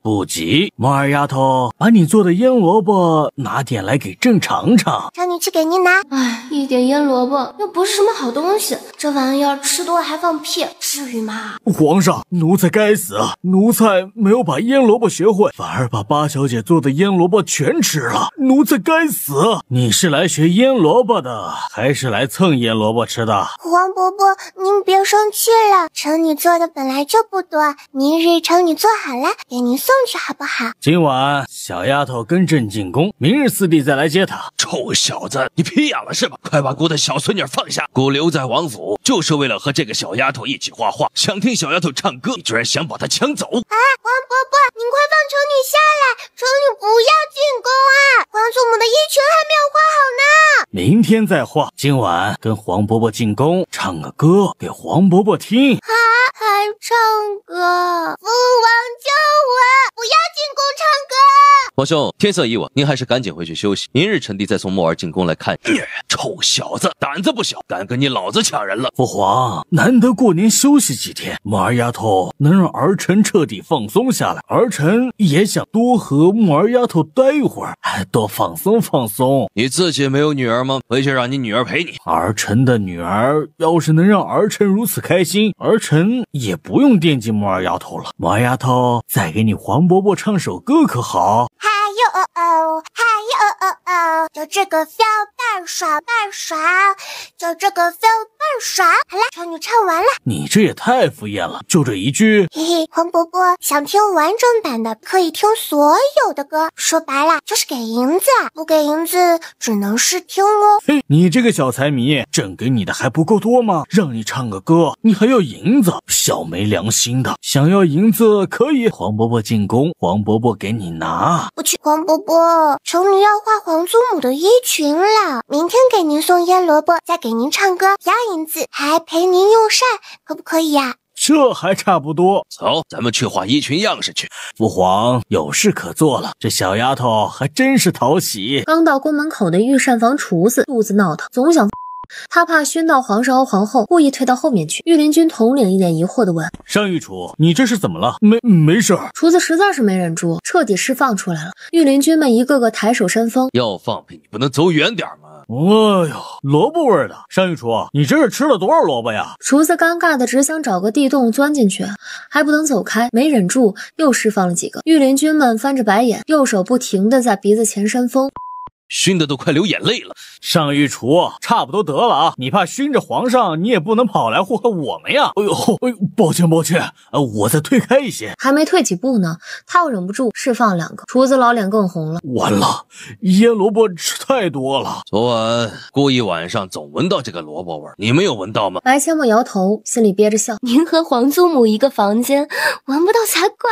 不急，墨儿丫头，把你做的腌萝卜拿点来给朕尝尝。臣女去给您拿。一点腌萝卜又不是什么好东西，这玩意儿吃多了还放屁，至于吗？皇上，奴才该死啊！奴才没有把腌萝卜学会，反而把八小姐做的腌萝卜全吃了，奴才该死。子，你是来学腌萝卜的，还是来蹭腌萝卜吃的？黄伯伯，您别生气了，城女做的本来就不多，明日城女做好了给您送去好不好？今晚小丫头跟朕进宫，明日四弟再来接她。臭小子，你皮痒了是吧？快把姑的小孙女放下！姑留在王府就是为了和这个小丫头一起画画，想听小丫头唱歌，你居然想把她抢走！黄伯伯，您快放城女下来，城女不要进宫啊！皇祖母的衣裙还没有画好呢。明天再画，今晚跟黄伯伯进宫，唱个歌给黄伯伯听。还唱歌？父王救我！不要进宫唱歌！皇兄，天色已晚，您还是赶紧回去休息。明日臣弟再送墨儿进宫来看你。臭小子，胆子不小，敢跟你老子抢人了！父皇，难得过年休息几天，木儿丫头能让儿臣彻底放松下来，儿臣也想多和木儿丫头待一会儿，多放松放松。你自己没有女儿吗？回去让你女儿陪你。儿臣的女儿要是能让儿臣如此开心，儿臣也不用惦记木儿丫头了。木儿丫头，再给你黄伯伯唱首歌可好？还有就这个 feel 倍爽，就这个 feel 倍爽。好了，城女唱完了。你这也太敷衍了，就这一句。嘿嘿，黄伯伯想听完整版的，可以听所有的歌，说白了就是给银子，不给银子只能试听哦。嘿，你这个小财迷，朕给你的还不够多吗？让你唱个歌，你还要银子，小没良心的。想要银子可以，黄伯伯进宫，黄伯伯给你拿。不去，黄伯伯，城女要画皇祖母的衣裙了，明天给您送腌萝卜，再给您唱歌，要银子，还陪您用膳，可不可以呀？这还差不多。走，咱们去画衣裙样式去。父皇有事可做了，这小丫头还真是讨喜。刚到宫门口的御膳房厨子肚子闹腾，总想他怕熏到皇上和皇后，故意退到后面去。御林军统领一脸疑惑地问：上御厨，你这是怎么了？没事儿。厨子实在是没忍住，彻底释放出来了。御林军们一个个抬手扇风，要放屁你不能走远点吗？哎呦，萝卜味儿的！上御厨，你这是吃了多少萝卜呀？厨子尴尬的只想找个地洞钻进去，还不能走开，没忍住又释放了几个。御林军们翻着白眼，右手不停的在鼻子前扇风，熏得都快流眼泪了。上御厨，差不多得了啊！你怕熏着皇上，你也不能跑来祸害我们呀！哎呦，抱歉，我再退开一些。还没退几步呢，他又忍不住释放了2个，厨子老脸更红了。完了，腌萝卜吃太多了。昨晚姑一晚上总闻到这个萝卜味儿，你没有闻到吗？白千墨摇头，心里憋着笑。您和皇祖母一个房间，闻不到才怪。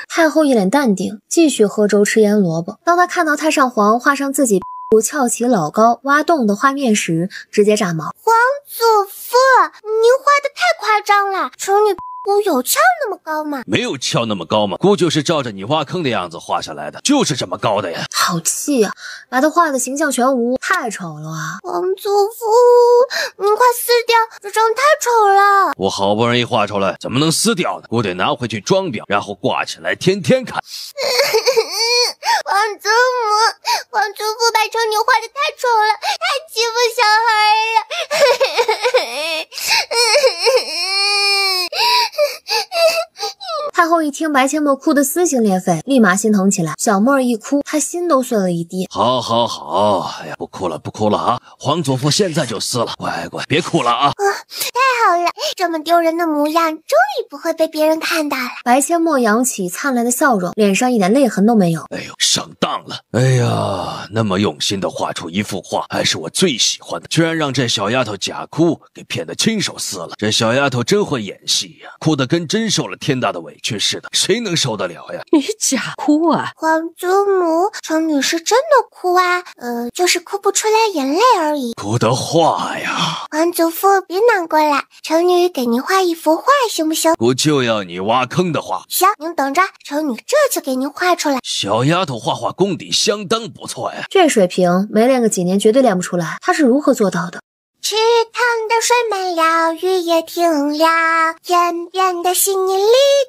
太后一脸淡定，继续喝粥吃腌萝卜。当他看到太上皇画上自己翘起老高挖洞的画面时，直接炸毛。皇祖父，您画的太夸张了，城女姑有翘那么高吗？没有翘那么高吗？姑就是照着你挖坑的样子画下来的，就是这么高的呀。好气啊，把他画的形象全无，太丑了啊！皇祖父，您快撕掉，这张太丑了。我好不容易画出来，怎么能撕掉呢？姑得拿回去装裱，然后挂起来天天看。皇祖父把城女画的太丑了，太欺负小孩了。太后一听白千墨哭得撕心裂肺，立马心疼起来。小沫儿一哭，她心都碎了一地。好，哎呀，不哭了啊！皇祖父现在就撕了，乖，别哭了啊！太好了，这么丢人的模样，终于不会被别人看到了。白千墨扬起灿烂的笑容，脸上一点泪痕都没有。哎呦，上当了！哎呀，那么用心的画出一幅画，还是我最喜欢的，居然让这小丫头假哭给骗得亲手撕了。这小丫头真会演戏呀，哭得跟真受了天大的委屈似的，谁能受得了呀？你假哭啊！皇祖母，城女是真的哭啊，就是哭不出来眼泪而已。哭的画呀！皇祖父别难过了，城女给您画一幅画行不行？我就要你挖坑的画。行，您等着，城女这就给您画出来。小丫头画功底相当不错呀，这水平没练个几年绝对练不出来，她是如何做到的？池塘的水满了，雨也停了，天边的稀泥里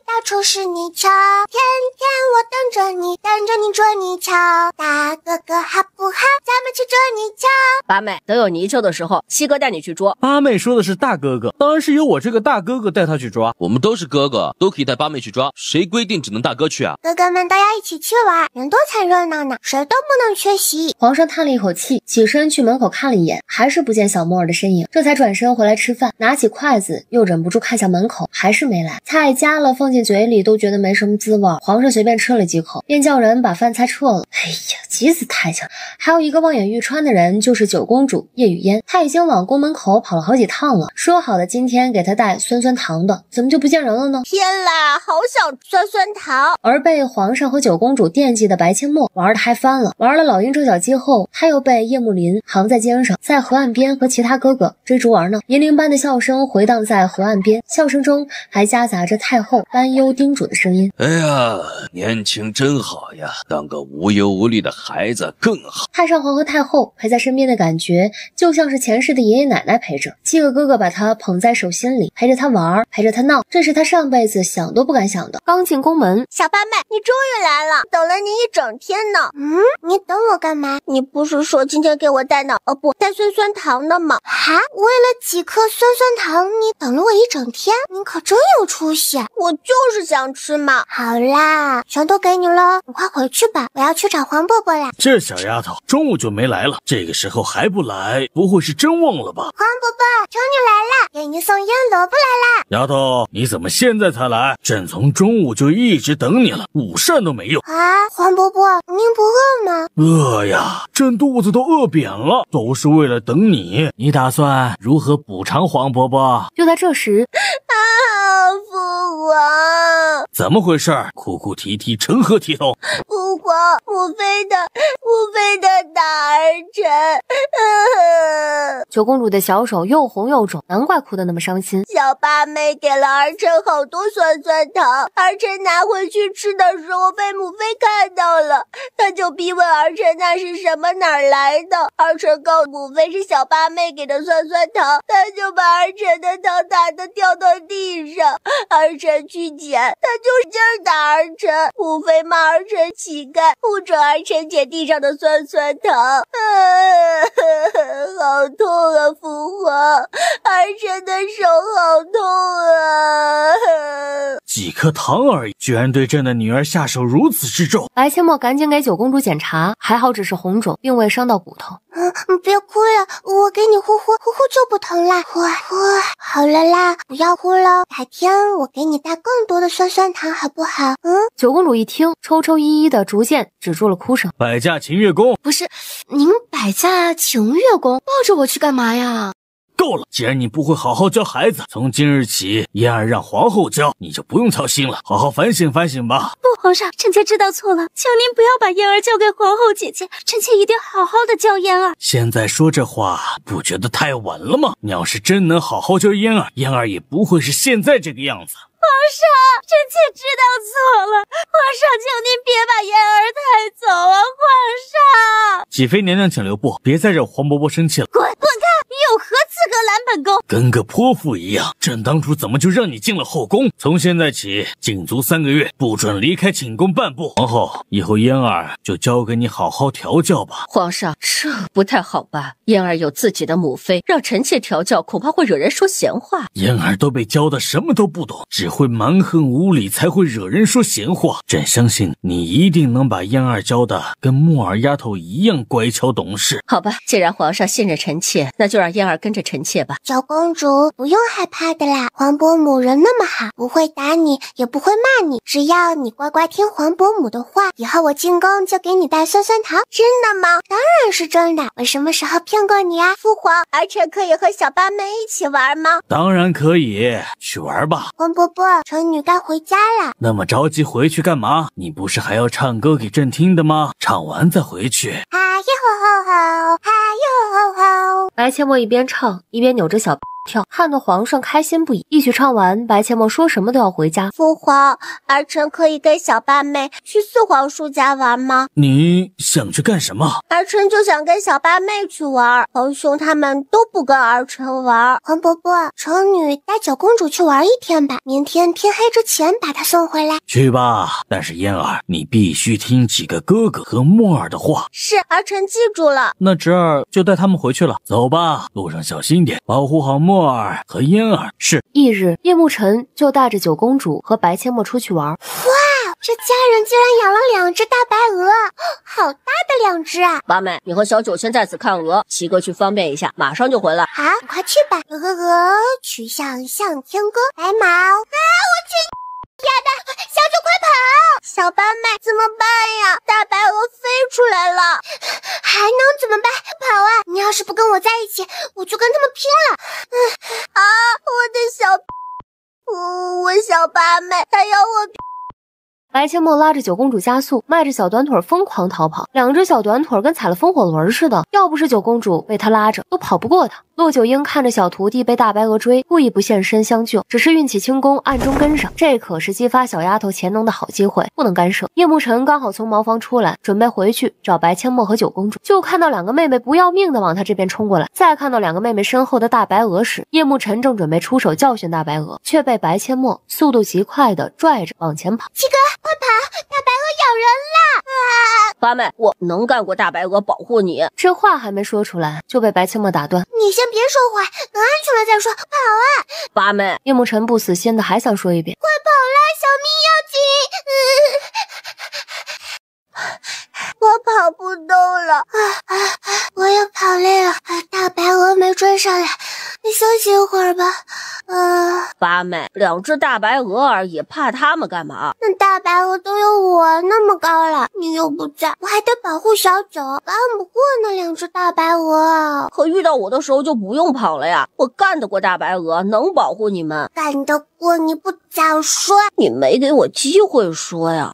到处是泥鳅，天天我等着你，等着你捉泥鳅，大哥哥好不好？咱们去捉泥鳅。八妹，等有泥鳅的时候，七哥带你去捉。八妹说的是大哥哥，当然是由我这个大哥哥带他去抓。我们都是哥哥，都可以带八妹去抓，谁规定只能大哥去啊？哥哥们都要一起去玩，人多才热闹呢，谁都不能缺席。皇上叹了一口气，起身去门口看了一眼，还是不见小莫儿的身影，这才转身回来吃饭，拿起筷子又忍不住看向门口，还是没来。菜夹了放进嘴里都觉得没什么滋味，皇上随便吃了几口，便叫人把饭菜撤了。哎呀，急死太监！还有一个望眼欲穿的人，就是九公主叶雨嫣，她已经往宫门口跑了好几趟了，说好的今天给她带酸酸糖的，怎么就不见人了呢？天啦，好想酸酸糖！而被皇上和九公主惦记的白阡陌玩得嗨翻了，玩了老鹰捉小鸡后，他又被叶幕林扛在肩上，在河岸边和其他哥哥追逐玩呢。银铃般的笑声回荡在河岸边，笑声中还夹杂着太后担忧叮嘱的声音。哎呀，年轻真好呀，当个无忧无虑的孩子更好。太上皇和太后陪在身边的感觉，就像是前世的爷爷奶奶陪着，七个哥哥把他捧在手心里，陪着他玩，陪着他闹，这是他上辈子想都不敢想的。刚进宫门，小八妹，你终于来了，等了你一整天呢。你等我干嘛？你不是说今天给我带带酸酸糖的吗？哈，为了几颗酸酸糖，你等了我一整天，你可真有出息。我就是想吃嘛。好啦，全都给你了，你快回去吧，我要去找黄伯伯啦。这小丫头中午就没来了，这个时候还不来，不会是真忘了吧？黄伯伯，求你来啦，给你送烟萝卜来啦。丫头，你怎么现在才来？朕从中午就一直等你了，午膳都没有啊！黄伯伯，您不饿吗？饿呀，朕肚子都饿扁了，都是为了等你。你打算如何补偿黄伯伯？就在这时，父皇，怎么回事？哭哭啼啼，成何体统？父皇，母妃的大儿臣。九公主的小手又红又肿，难怪哭得那么伤心。小八妹给了儿臣好多酸酸糖，儿臣拿回去吃的时候被母妃看到了，她就逼问儿臣那是什么哪儿来的。儿臣告诉母妃是小八妹给的酸酸糖，她就把儿臣的糖打得掉到地上，儿臣去捡，她就使劲打儿臣。母妃骂儿臣乞丐，不准儿臣捡地上的酸酸糖。好痛啊，父皇，儿臣的手好痛啊！几颗糖而已，居然对朕的女儿下手如此之重。白阡陌赶紧给九公主检查，还好只是红肿，并未伤到骨头。别哭了，我给你呼呼就不疼啦。好了啦，不要哭了，改天我给你带更多的酸酸糖好不好？九公主一听，抽抽咿咿的逐渐止住了哭声。摆驾秦月宫。不是，您摆驾秦月宫，抱着我去干嘛呀？够了！既然你不会好好教孩子，从今日起，嫣儿让皇后教，你就不用操心了，好好反省反省吧。不，皇上，臣妾知道错了，求您不要把嫣儿交给皇后姐姐，臣妾一定好好的教嫣儿。现在说这话，不觉得太晚了吗？你要是真能好好教嫣儿，嫣儿也不会是现在这个样子。皇上，臣妾知道错了，皇上，求您别把嫣儿带走啊！皇上，启妃娘娘请留步，别再惹黄伯伯生气了。滚开！你有何资格拦本宫？跟个泼妇一样，朕当初怎么就让你进了后宫？从现在起，禁足3个月，不准离开寝宫半步。皇后，以后嫣儿就交给你好好调教吧。皇上，这不太好吧？嫣儿有自己的母妃，让臣妾调教，恐怕会惹人说闲话。嫣儿都被教的什么都不懂，只会蛮横无理，才会惹人说闲话。朕相信你一定能把嫣儿教的跟木耳丫头一样乖巧懂事。好吧，既然皇上信任臣妾，那就让嫣儿跟着臣妾吧。九公主不用害怕的啦，黄伯母人那么好，不会打你，也不会骂你，只要你乖乖听黄伯母的话，以后我进宫就给你带酸酸糖。真的吗？当然是真的，我什么时候骗过你啊？父皇，儿臣可以和小八妹一起玩吗？当然可以，去玩吧。黄伯伯，臣女该回家了。那么着急回去干嘛？你不是还要唱歌给朕听的吗？唱完再回去。哈哟吼吼，哈哟吼吼。白阡陌一边唱一边扭着小跳，看得皇上开心不已。一曲唱完，白千墨说什么都要回家。父皇，儿臣可以跟小八妹去四皇叔家玩吗？你想去干什么？儿臣就想跟小八妹去玩，皇兄他们都不跟儿臣玩。皇伯伯，臣女带九公主去玩一天吧，明天天黑之前把她送回来。去吧，但是嫣儿，你必须听几个哥哥和墨儿的话。是，儿臣记住了。那侄儿就带他们回去了。走吧，路上小心点，保护好墨儿和嫣儿。是。翌日，叶慕辰就带着九公主和白千墨出去玩。哇，这家人竟然养了2只大白鹅，好大的2只啊！八妹，你和小九先在此看鹅，七哥去方便一下，马上就回来。好，你快去吧。曲项向天歌，白毛啊，我去呀的，小九快跑！小八妹怎么办呀？大白鹅飞出来了，还能怎么办？跑啊！你要是不跟我在一起，我就跟他们拼了！我的我小八妹，她要我。白千墨拉着九公主加速，迈着小短腿疯狂逃跑，2只小短腿跟踩了风火轮似的，要不是九公主被他拉着，都跑不过他。骆九婴看着小徒弟被大白鹅追，故意不现身相救，只是运起轻功暗中跟上，这可是激发小丫头潜能的好机会，不能干涉。叶慕辰刚好从茅房出来，准备回去找白千墨和九公主，就看到2个妹妹不要命的往他这边冲过来，再看到2个妹妹身后的大白鹅时，叶慕辰正准备出手教训大白鹅，却被白千墨速度极快的拽着往前跑。七哥，快跑！大白鹅咬人了！八妹，我能干过大白鹅保护你。这话还没说出来，就被白千墨打断。你先别说话，等安全了再说。跑啊！八妹，叶慕辰不死心的还想说一遍。快跑啦，小命要紧！我跑不动了，我也跑累了。大白鹅没追上来，你休息一会儿吧。八妹，2只大白鹅而已，怕他们干嘛？那大白鹅都有我那么高了，你又不在，我还得保护小九，干不过那2只大白鹅。可遇到我的时候就不用跑了呀，我干得过大白鹅，能保护你们。干得过你不早说，你没给我机会说呀。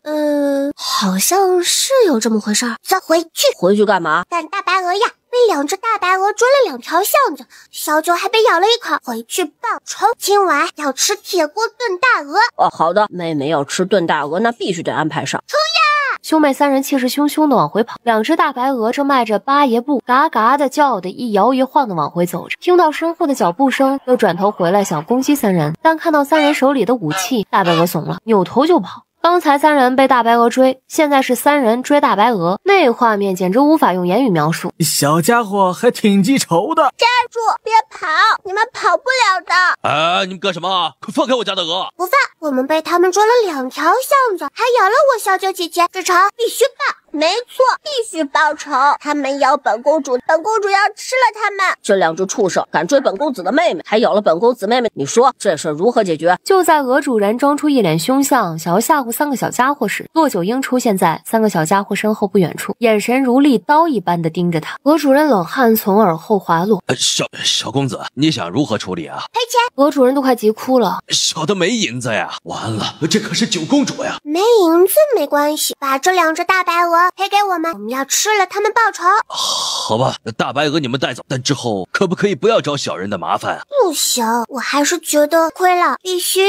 好像是有这么回事儿。走，回去。回去干嘛？干大白鹅呀！被2只大白鹅追了2条巷子，小九还被咬了一口，回去报仇。今晚要吃铁锅炖大鹅。好的，妹妹要吃炖大鹅，那必须得安排上。冲呀！兄妹3人气势汹汹的往回跑，2只大白鹅正迈着八爷步，嘎嘎的叫的一摇一晃的往回走着。听到身后的脚步声，又转头回来想攻击3人，但看到3人手里的武器，大白鹅怂了，扭头就跑。刚才3人被大白鹅追，现在是3人追大白鹅，那画面简直无法用言语描述。小家伙还挺记仇的。站住，别跑，你们跑不了的。你们干什么？快放开我家的鹅！不放，我们被他们追了2条巷子，还咬了我小九姐姐，这仇必须报。没错，必须报仇。他们咬本公主，本公主要吃了他们。这2只畜生敢追本公子的妹妹，还咬了本公子妹妹，你说这事如何解决？就在鹅主人装出一脸凶相，想要吓唬3个小家伙时，骆九婴出现在3个小家伙身后不远处，眼神如利刀一般的盯着他。鹅主人冷汗从耳后滑落。小公子，你想如何处理啊？赔钱！鹅主人都快急哭了。小的没银子呀，完了，这可是九公主呀。没银子没关系，把这2只大白鹅赔给我们，我们要吃了他们报仇。好吧，大白鹅你们带走，但之后可不可以不要找小人的麻烦啊？不行，我还是觉得亏了，必须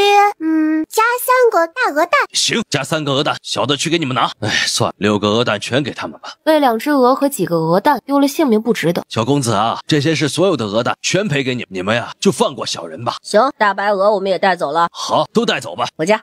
加3个大鹅蛋。行，加3个鹅蛋，小的去给你们拿。算了，6个鹅蛋全给他们吧。为2只鹅和几个鹅蛋丢了性命不值得。小公子啊，这些是所有的鹅蛋，全赔给你们，你们呀就放过小人吧。行，大白鹅我们也带走了。好，都带走吧。回家。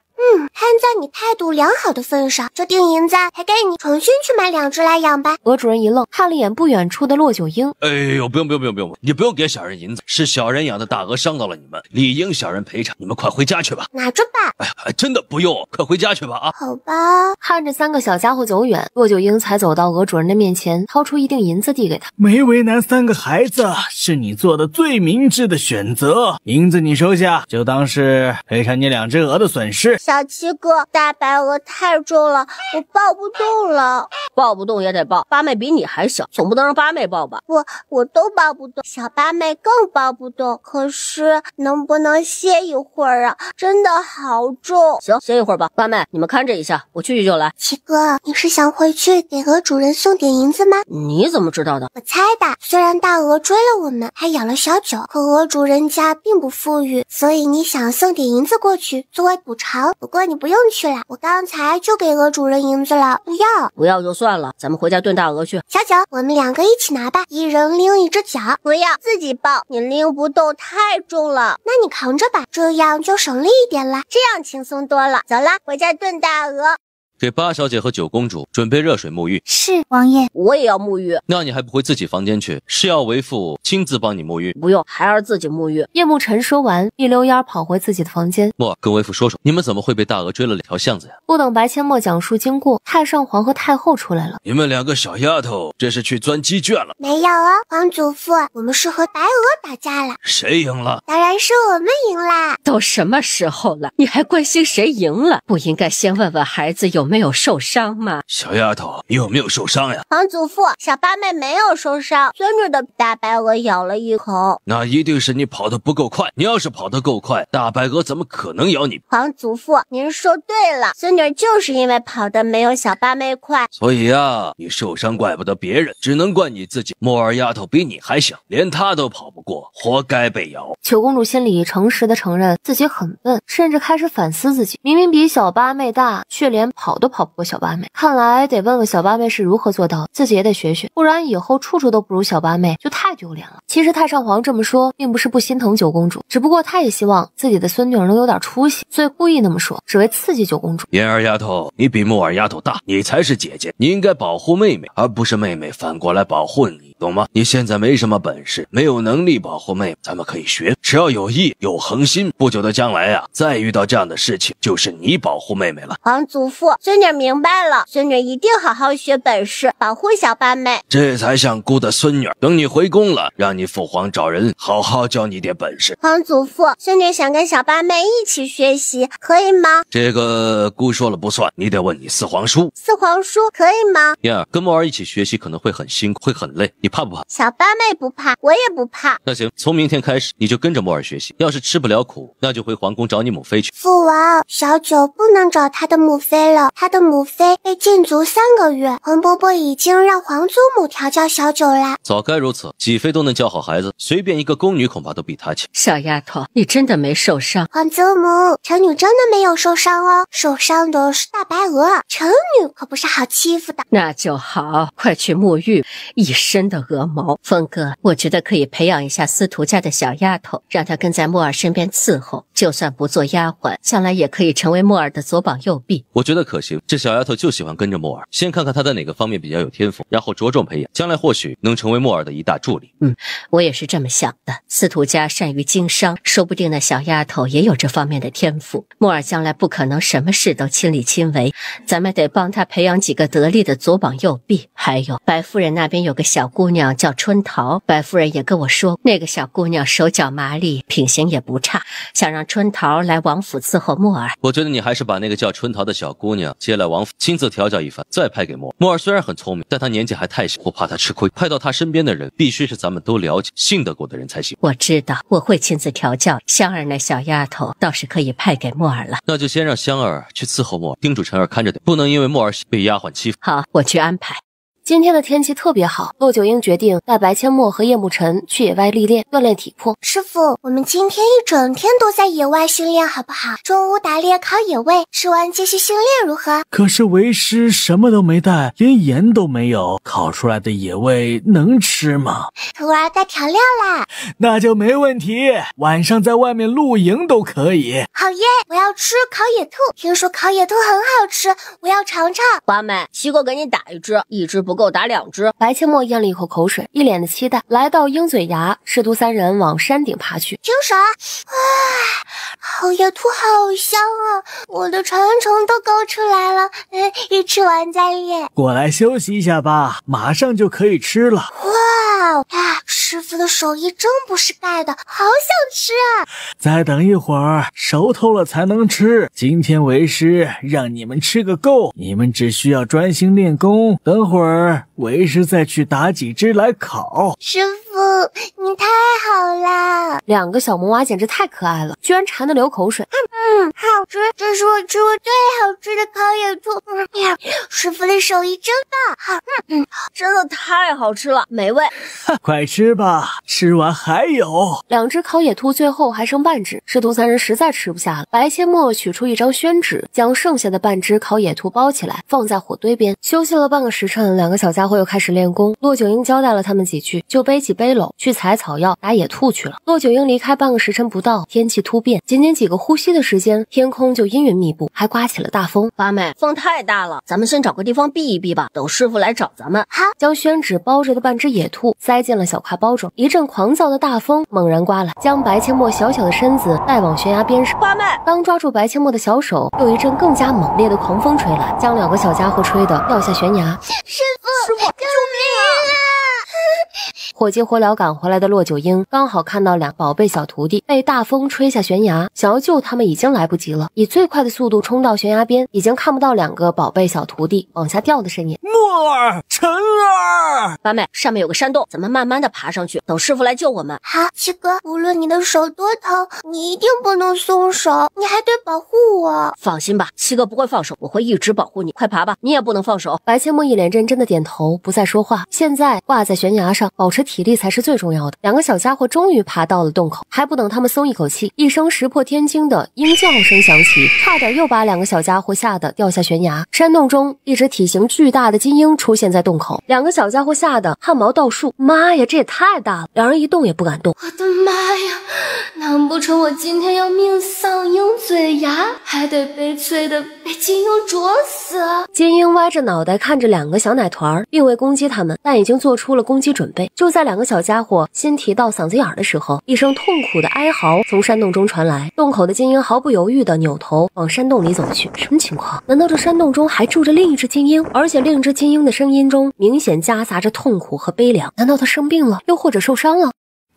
看在你态度良好的份上，这锭银子还给你，重新去买2只来养吧。鹅主人一愣，看了眼不远处的骆九婴。不用，你不用给小人银子，是小人养的大鹅伤到了你们，理应小人赔偿。你们快回家去吧。拿着吧。真的不用，快回家去吧啊。好吧。看着3个小家伙走远，骆九婴才走到鹅主人的面前，掏出一锭银子递给他。没为难3个孩子，是你做的最明智的选择。银子你收下，就当是赔偿你2只鹅的损失。小呀，七哥，大白鹅太重了，我抱不动了。抱不动也得抱，八妹比你还小，总不能让八妹抱吧？我都抱不动，小八妹更抱不动。可是能不能歇一会儿啊？真的好重。行，歇一会儿吧。八妹，你们看着一下，我去就来。七哥，你是想回去给鹅主人送点银子吗？你怎么知道的？我猜的。虽然大鹅追了我们，还咬了小九，可鹅主人家并不富裕，所以你想送点银子过去作为补偿。不过你不用去了，我刚才就给鹅主人银子了。不要就算了，咱们回家炖大鹅去。小九，我们两个一起拿吧，一人拎一只脚。不要，自己抱，你拎不动，太重了。那你扛着吧，这样就省力一点了，这样轻松多了。走啦，回家炖大鹅。给八小姐和九公主准备热水沐浴。是，王爷。我也要沐浴。那你还不回自己房间去？是要为父亲自帮你沐浴？不用，孩儿自己沐浴。叶慕辰说完，一溜烟跑回自己的房间。墨儿，跟为父说说，你们怎么会被大鹅追了2条巷子呀？不等白阡陌讲述经过，太上皇和太后出来了。你们2个小丫头，这是去钻鸡圈了？没有哦，皇祖父，我们是和白鹅打架了。谁赢了？当然是我们赢啦。都什么时候了，你还关心谁赢了？不应该先问问孩子有没有受伤吗？小丫头，你有没有受伤呀？皇祖父，小八妹没有受伤，孙女的大白鹅咬了一口。那一定是你跑得不够快。你要是跑得够快，大白鹅怎么可能咬你？皇祖父，您说对了，孙女就是因为跑得没有小八妹快。所以呀，你受伤怪不得别人，只能怪你自己。墨儿丫头比你还小，连她都跑不过，活该被咬。九公主心里诚实的承认自己很笨，甚至开始反思自己，明明比小八妹大，却连跑都跑不过小八妹。看来得问问小八妹是如何做到，自己也得学学，不然以后处处都不如小八妹，就太丢脸了。其实太上皇这么说，并不是不心疼九公主，只不过他也希望自己的孙女儿能有点出息，所以故意那么说，只为刺激九公主。妍儿丫头，你比墨儿丫头大，你才是姐姐，你应该保护妹妹，而不是妹妹反过来保护你，懂吗？你现在没什么本事，没有能力保护妹妹，咱们可以学，只要有意有恒心，不久的将来啊，再遇到这样的事情，就是你保护妹妹了。皇祖父，孙女明白了，孙女一定好好学本事，保护小八妹。这才像姑的孙女，等你回宫了，让你父皇找人好好教你点本事。皇祖父，孙女想跟小八妹一起学习，可以吗？这个姑说了不算，你得问你四皇叔。四皇叔可以吗？妍儿，跟墨儿一起学习可能会很辛苦，会很累，你怕不怕？小八妹不怕，我也不怕。那行，从明天开始你就跟着墨儿学习，要是吃不了苦，那就回皇宫找你母妃去。父王，小九不能找他的母妃了，他的母妃被禁足3个月，皇伯伯已经让皇祖母调教小九啦。早该如此，几妃都能教好孩子，随便一个宫女恐怕都比她强。小丫头，你真的没受伤？皇祖母，臣女真的没有受伤哦，受伤的是大白鹅，臣女可不是好欺负的。那就好，快去沐浴，一身的鹅毛。峰哥，我觉得可以培养一下司徒家的小丫头，让她跟在墨儿身边伺候，就算不做丫鬟，将来也可以成为墨儿的左膀右臂。我觉得可行，这小丫头就喜欢跟着墨儿，先看看她在哪个方面比较有天赋，然后着重培养，将来或许能成为墨儿的一大助力。我也是这么想的。司徒家善于经商，说不定那小丫头也有这方面的天赋。墨儿将来不可能什么事都亲力亲为，咱们得帮她培养几个得力的左膀右臂。还有，白夫人那边有个小姑娘叫春桃，白夫人也跟我说，那个小姑娘手脚麻利，品行也不差，想让春桃来王府伺候墨儿。我觉得你还是把那个叫春桃的小姑娘接来王府，亲自调教一番，再派给墨儿。墨儿虽然很聪明，但她年纪还太小，不怕她吃亏。派到她身边的人，必须是咱们都了解、信得过的人才行。我知道，我会亲自调教。香儿那小丫头倒是可以派给墨儿了。那就先让香儿去伺候墨儿，叮嘱晨儿看着点，不能因为墨儿被丫鬟欺负。好，我去安排。今天的天气特别好，骆九婴决定带白阡陌和叶慕辰去野外历练，锻炼体魄。师傅，我们今天一整天都在野外训练好不好？中午打猎烤野味，吃完继续训练如何？可是为师什么都没带，连盐都没有，烤出来的野味能吃吗？徒儿带调料啦。那就没问题，晚上在外面露营都可以。好耶，我要吃烤野兔，听说烤野兔很好吃，我要尝尝。花妹，七哥给你打一只不够打2只。白阡陌咽了一口口水，一脸的期待，来到鹰嘴崖，师徒3人往山顶爬去。停手！好野兔好香啊，我的传承都勾出来了，一吃完再练。过来休息一下吧，马上就可以吃了。哇，师傅的手艺真不是盖的，好想吃啊！再等一会儿，熟透了才能吃。今天为师让你们吃个够，你们只需要专心练功，等会儿为师再去打几只来烤。师傅，你太好了！2个小萌娃简直太可爱了，居然馋得流口水。好吃，这是我吃过最好吃的烤野兔。师傅的手艺真棒，真的太好吃了，美味。快吃吧，吃完还有。2只烤野兔最后还剩半只，师徒3人实在吃不下了。白阡陌取出一张宣纸，将剩下的半只烤野兔包起来，放在火堆边。休息了半个时辰，2个小家伙又开始练功。骆九婴交代了他们几句，就背起背篓去采草药打野兔去了。骆九婴离开半个时辰不到，天气突变，仅仅几个呼吸的时间，天空就阴云密布，还刮起了大风。八妹，风太大了，咱们先找个地方避一避吧，等师傅来找咱们。好，将宣纸包着的半只野兔塞进了小挎包中。一阵狂躁的大风猛然刮来，将白阡陌小小的身子带往悬崖边上。八妹刚抓住白阡陌的小手，又一阵更加猛烈的狂风吹来，将2个小家伙吹得掉下悬崖。师傅，救命啊！火急火燎赶回来的骆九婴刚好看到2宝贝小徒弟被大风吹下悬崖，想要救他们已经来不及了，以最快的速度冲到悬崖边，已经看不到2个宝贝小徒弟往下掉的身影。墨儿，晨儿，八妹，上面有个山洞，咱们慢慢的爬上去，等师傅来救我们。好，七哥，无论你的手多疼，你一定不能松手，你还得保护我。放心吧，七哥不会放手，我会一直保护你。快爬吧，你也不能放手。白阡陌一脸认真的点头，不再说话。现在挂在悬崖上，保持体力才是最重要的。2个小家伙终于爬到了洞口，还不等他们松一口气，一声石破天惊的鹰叫声响起，差点又把2个小家伙吓得掉下悬崖。山洞中，一只体型巨大的金鹰出现在洞口，2个小家伙吓得汗毛倒竖。妈呀，这也太大了！2人一动也不敢动。我的妈呀，难不成我今天要命丧鹰嘴崖，还得悲催的被金鹰啄死？金鹰歪着脑袋看着2个小奶团，并未攻击他们，但已经做出了攻击准备。就在2个小家伙心提到嗓子眼的时候，一声痛苦的哀嚎从山洞中传来。洞口的金鹰毫不犹豫地扭头往山洞里走去。什么情况？难道这山洞中还住着另一只金鹰？而且另一只金鹰的声音中明显夹杂着痛苦和悲凉。难道它生病了，又或者受伤了？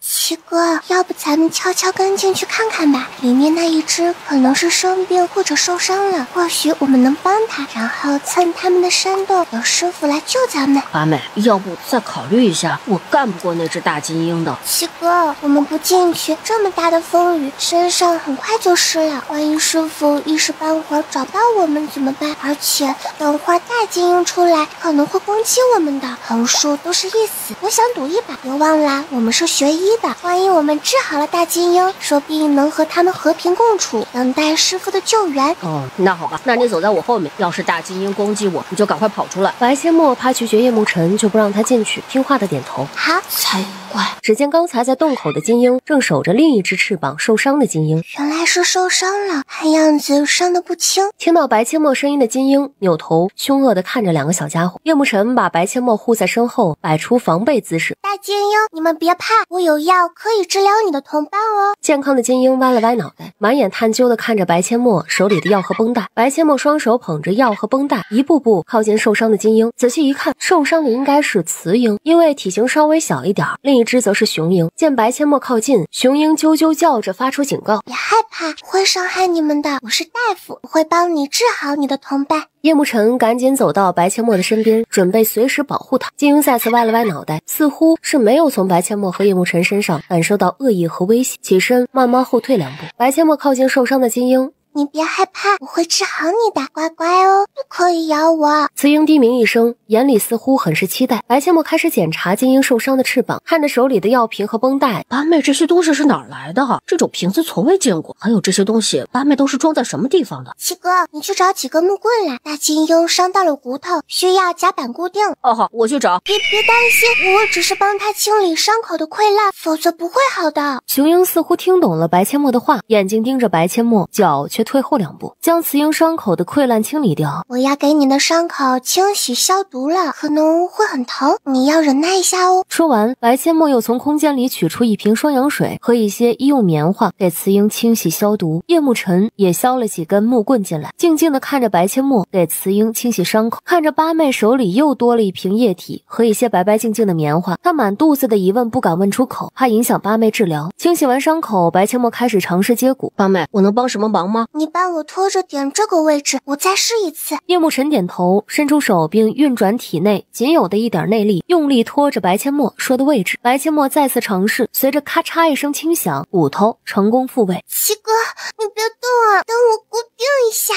七哥，要不咱们悄悄跟进去看看吧，里面那一只可能是生病或者受伤了，或许我们能帮他，然后蹭他们的山洞，有师傅来救咱们。八妹，要不再考虑一下？我干不过那只大金鹰的。七哥，我们不进去，这么大的风雨，身上很快就湿了，万一师傅一时半会儿找到我们怎么办？而且等会儿大金鹰出来可能会攻击我们的，横竖都是一死，我想赌一把。别忘了我们是学医的，万一我们治好了大金鹰，说不定能和他们和平共处，等待师傅的救援。哦，那好吧，那你走在我后面，要是大金鹰攻击我，你就赶快跑出来。白阡陌怕拒绝叶沐晨，就不让他进去，听话的点头。好，才怪。只见刚才在洞口的金鹰正守着另一只翅膀受伤的金鹰，原来是受伤了，看样子伤得不轻。听到白阡陌声音的金鹰扭头凶恶地看着2个小家伙。叶沐晨把白阡陌护在身后，摆出防备姿势。大金鹰，你们别怕，我有药可以治疗你的同伴哦。健康的金鹰歪了歪脑袋，满眼探究地看着白阡陌手里的药和绷带。白阡陌双手捧着药和绷带，一步步靠近受伤的金鹰。仔细一看，受伤的应该是雌鹰，因为体型稍微小一点，另一只则是雄鹰。见白阡陌靠近，雄鹰啾啾叫着发出警告：别害怕，不会伤害你们的，我是大夫，我会帮你治好你的同伴。叶沐晨赶紧走到白阡陌的身边，准备随时保护他。金鹰再次歪了歪脑袋，似乎是没有从白阡陌和叶沐晨身上感受到恶意和威胁，起身慢慢后退2步。白阡陌靠近受伤的金鹰，你别害怕，我会治好你的，乖乖哦，不可以咬我。雌鹰低鸣一声，眼里似乎很是期待。白阡陌开始检查金鹰受伤的翅膀，看着手里的药瓶和绷带。八妹，这些东西是哪儿来的？这种瓶子从未见过，还有这些东西，八妹都是装在什么地方的？七哥，你去找几根木棍来，大金鹰伤到了骨头，需要夹板固定。哦好，我去找。别担心，我只是帮他清理伤口的溃烂，否则不会好的。雄鹰似乎听懂了白阡陌的话，眼睛盯着白阡陌，脚却却退后2步，将慈英伤口的溃烂清理掉。我要给你的伤口清洗消毒了，可能会很疼，你要忍耐一下哦。说完，白阡陌又从空间里取出一瓶双氧水和一些医用棉花，给慈英清洗消毒。叶慕辰也削了几根木棍进来，静静地看着白阡陌给慈英清洗伤口，看着八妹手里又多了一瓶液体和一些白白净净的棉花，他满肚子的疑问不敢问出口，怕影响八妹治疗。清洗完伤口，白阡陌开始尝试接骨。八妹，我能帮什么忙吗？你帮我拖着点这个位置，我再试一次。叶慕辰点头，伸出手并运转体内仅有的一点内力，用力拖着白阡陌说的位置。白阡陌再次尝试，随着咔嚓一声轻响，骨头成功复位。七哥，你别动啊，等我固定一下。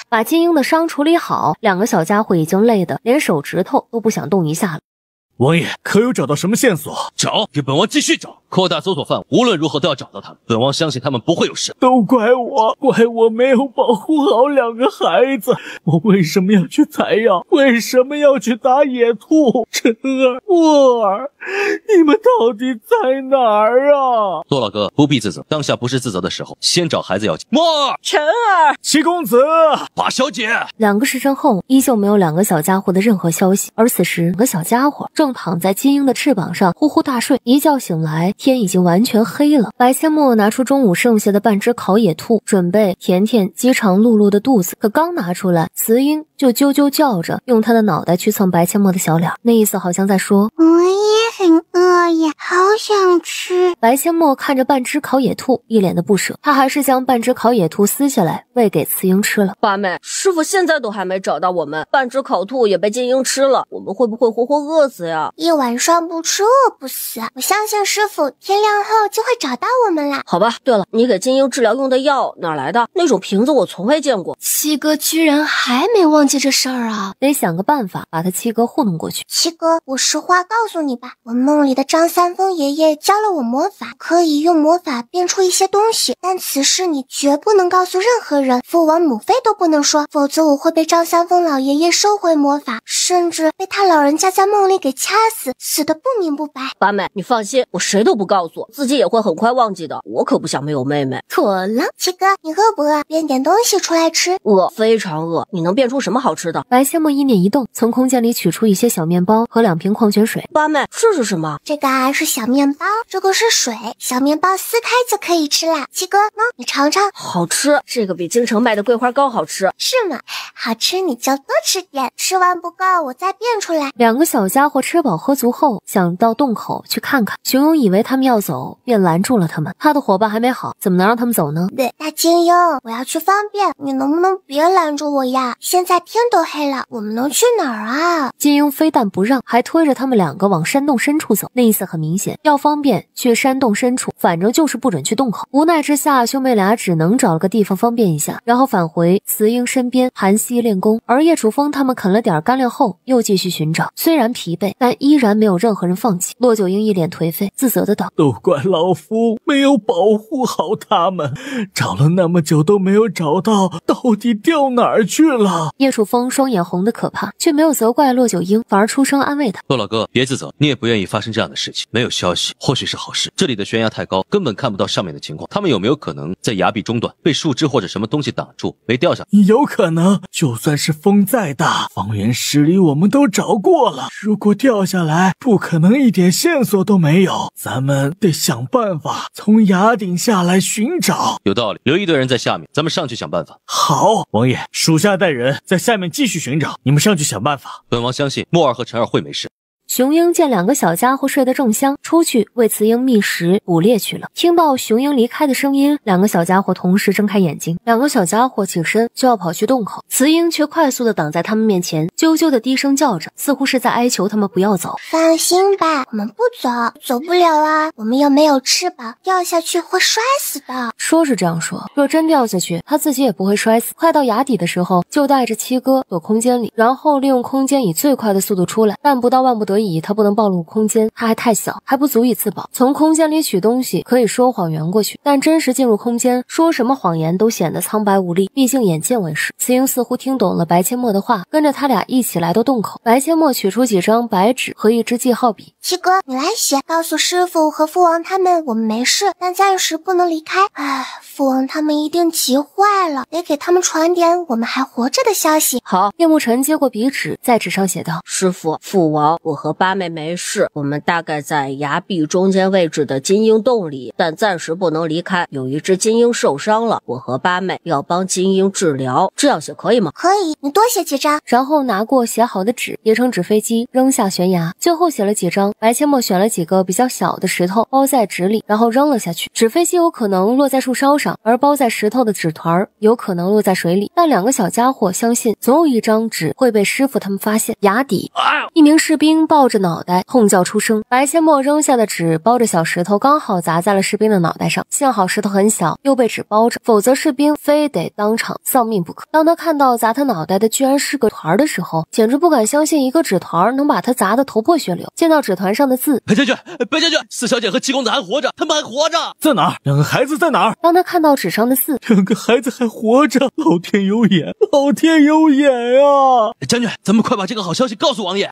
把金英的伤处理好，两个小家伙已经累得连手指头都不想动一下了。王爷，可有找到什么线索？找，给本王继续找，扩大搜索范围，无论如何都要找到他们。本王相信他们不会有事。都怪我没有保护好2个孩子，我为什么要去采药？为什么要去打野兔？晨儿、墨儿，你们到底在哪儿啊？骆老哥不必自责，当下不是自责的时候，先找孩子要紧。墨儿，晨儿，七公子，八小姐。2个时辰后，依旧没有2个小家伙的任何消息，而此时2个小家伙正躺在金鹰的翅膀上呼呼大睡。一觉醒来，天已经完全黑了。白阡陌拿出中午剩下的半只烤野兔，准备填填饥肠辘辘的肚子，可刚拿出来，雌鹰就啾啾叫着，用它的脑袋去蹭白阡陌的小脸，那意思好像在说我也很饿呀，好想吃。白阡陌看着半只烤野兔，一脸的不舍，他还是将半只烤野兔撕下来喂给雌鹰吃了。八妹，师傅现在都还没找到我们，半只烤兔也被金鹰吃了，我们会不会活活饿死呀？一晚上不吃饿不死，我相信师傅天亮后就会找到我们啦。好吧，对了，你给金鹰治疗用的药哪来的？那种瓶子我从未见过。七哥居然还没忘记这事儿啊！得想个办法把他七哥糊弄过去。七哥，我实话告诉你吧，我梦里的张三丰爷爷教了我魔法，可以用魔法变出一些东西，但此事你绝不能告诉任何人，父王母妃都不能说，否则我会被张三丰老爷爷收回魔法，甚至被他老人家在梦里给掐死，死得不明不白。八妹，你放心，我谁都不告诉，自己也会很快忘记的。我可不想没有妹妹。妥了，七哥，你饿不饿？变点东西出来吃。饿，非常饿。你能变出什么好吃的？白阡陌一念一动，从空间里取出一些小面包和2瓶矿泉水。八妹，这是什么？这个啊是小面包，这个是水，小面包撕开就可以吃啦。七哥呢？你尝尝。好吃，这个比京城卖的桂花糕好吃。是吗？好吃你就多吃点，吃完不够我再变出来。 2个小家伙吃饱喝足后，想到洞口去看看。熊勇以为他们要走，便拦住了他们。他的伙伴还没好，怎么能让他们走呢？对，大金鹰，我要去方便，你能不能别拦住我呀？现在天都黑了，我们能去哪儿啊？金鹰非但不让，还推着他们2个往山洞深处走，那意思很明显，要方便去山洞深处，反正就是不准去洞口。无奈之下，兄妹俩只能找了个地方方便一下，然后返回雌鹰身边盘膝练功。而叶楚风他们啃了点干粮后，又继续寻找，虽然疲惫，但依然没有任何人放弃。骆九鹰一脸颓废，自责的道：“都怪老夫没有保护好他们，找了那么久都没有找到，到底掉哪儿去了？”叶楚风双眼红得可怕，却没有责怪骆九鹰，反而出声安慰他：“骆老哥，别自责，你也不愿意发生这样的事情，没有消息或许是好事。这里的悬崖太高，根本看不到上面的情况，他们有没有可能在崖壁中段被树枝或者什么东西挡住，没掉下来？有可能，就算是风再大，方圆10里我们都找过了，如果掉下来，不可能一点线索都没有。咱们得想办法从崖顶下来寻找。有道理，留一队人在下面，咱们上去想办法。好，王爷，属下带人在下面继续寻找，你们上去想办法。本王相信墨儿和陈儿会没事。雄鹰见2个小家伙睡得正香，出去为雌鹰觅食捕猎去了。听到雄鹰离开的声音，2个小家伙同时睁开眼睛。2个小家伙起身就要跑去洞口，雌鹰却快速的挡在他们面前，啾啾的低声叫着，似乎是在哀求他们不要走。放心吧，我们不走，走不了啊，我们又没有翅膀，掉下去会摔死的。说是这样说，若真掉下去，他自己也不会摔死。快到崖底的时候，就带着七哥躲空间里，然后利用空间以最快的速度出来，但不到万不得所以他不能暴露空间，他还太小，还不足以自保。从空间里取东西可以说谎圆过去，但真实进入空间，说什么谎言都显得苍白无力，毕竟眼见为实。慈英似乎听懂了白阡陌的话，跟着他俩一起来到洞口。白阡陌取出几张白纸和一支记号笔，七哥，你来写，告诉师傅和父王他们我们没事，但暂时不能离开。父王他们一定急坏了，得给他们传点我们还活着的消息。好，叶慕辰接过笔纸，在纸上写道：师傅、父王，我和八妹没事，我们大概在崖壁中间位置的金鹰洞里，但暂时不能离开。有一只金鹰受伤了，我和八妹要帮金鹰治疗，这样写可以吗？可以，你多写几张。然后拿过写好的纸，叠成纸飞机扔下悬崖，最后写了几张。白阡陌选了几个比较小的石头包在纸里，然后扔了下去。纸飞机有可能落在树梢上，而包在石头的纸团有可能落在水里。但两个小家伙相信总有一张纸会被师傅他们发现。崖底，一名士兵抱着脑袋痛叫出声，白阡陌扔下的纸包着小石头刚好砸在了士兵的脑袋上，幸好石头很小，又被纸包着，否则士兵非得当场丧命不可。当他看到砸他脑袋的居然是个团的时候，简直不敢相信一个纸团能把他砸得头破血流。见到纸团上的字，白将军，白将军，四小姐和七公子还活着，他们还活着，在哪儿？两个孩子在哪儿？当他看到纸上的字，两个孩子还活着，老天有眼，老天有眼啊！将军，咱们快把这个好消息告诉王爷。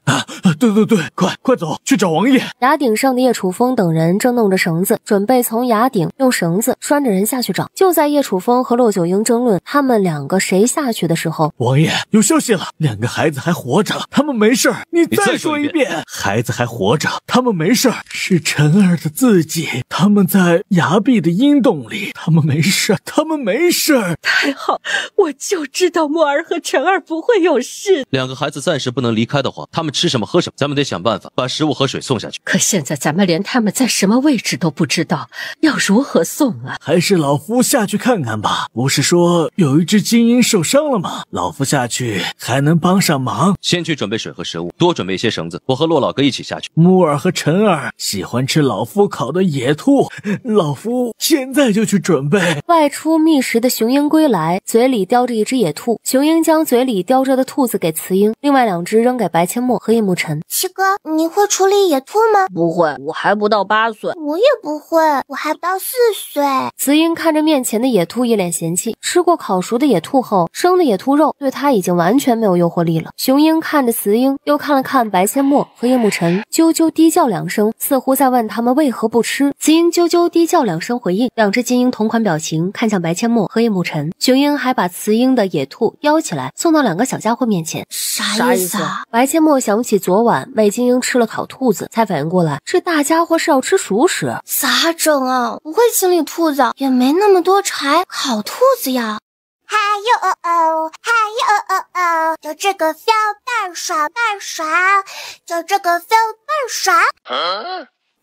对，快走，去找王爷。崖顶上的叶楚风等人正弄着绳子，准备从崖顶用绳子拴着人下去找。就在叶楚风和骆九婴争论他们两个谁下去的时候，王爷有消息了，两个孩子还活着，他们没事。你再说一遍，孩子还活着，他们没事，是晨儿的自己，他们在崖壁的阴洞里，他们没事，他们没事。太好，我就知道墨儿和晨儿不会有事。两个孩子暂时不能离开的话，他们吃什么喝什么，咱们得想办法把食物和水送下去。可现在咱们连他们在什么位置都不知道，要如何送啊？还是老夫下去看看吧。不是说有一只金鹰受伤了吗？老夫下去还能帮上忙。先去准备水和食物，多准备一些绳子，我和骆老哥一起下去。木儿和晨儿喜欢吃老夫烤的野兔，老夫现在就去准备。外出觅食的雄鹰归来，嘴里叼着一只野兔，雄鹰将嘴里叼着的兔子给雌鹰，另外两只扔给白阡陌和叶慕辰。七哥，你会处理野兔吗？不会，我还不到8岁。我也不会，我还不到4岁。雌鹰看着面前的野兔一脸嫌弃，吃过烤熟的野兔后，生的野兔肉对它已经完全没有诱惑力了。雄鹰看着雌鹰，又看了看白阡陌和叶慕辰，啾啾低叫2声，似乎在问他们为何不吃。雌鹰啾啾低叫2声回应，两只金鹰同款表情看向白阡陌和叶慕辰。雄鹰还把雌鹰的野兔叼起来，送到两个小家伙面前。啥意思啊？白阡陌想起昨晚喂金鹰吃了烤兔子，才反应过来，这大家伙是要吃熟食。咋整啊？不会清理兔子，也没那么多柴烤兔子呀。还有就这个 feel 倍爽，就这个 feel 倍爽。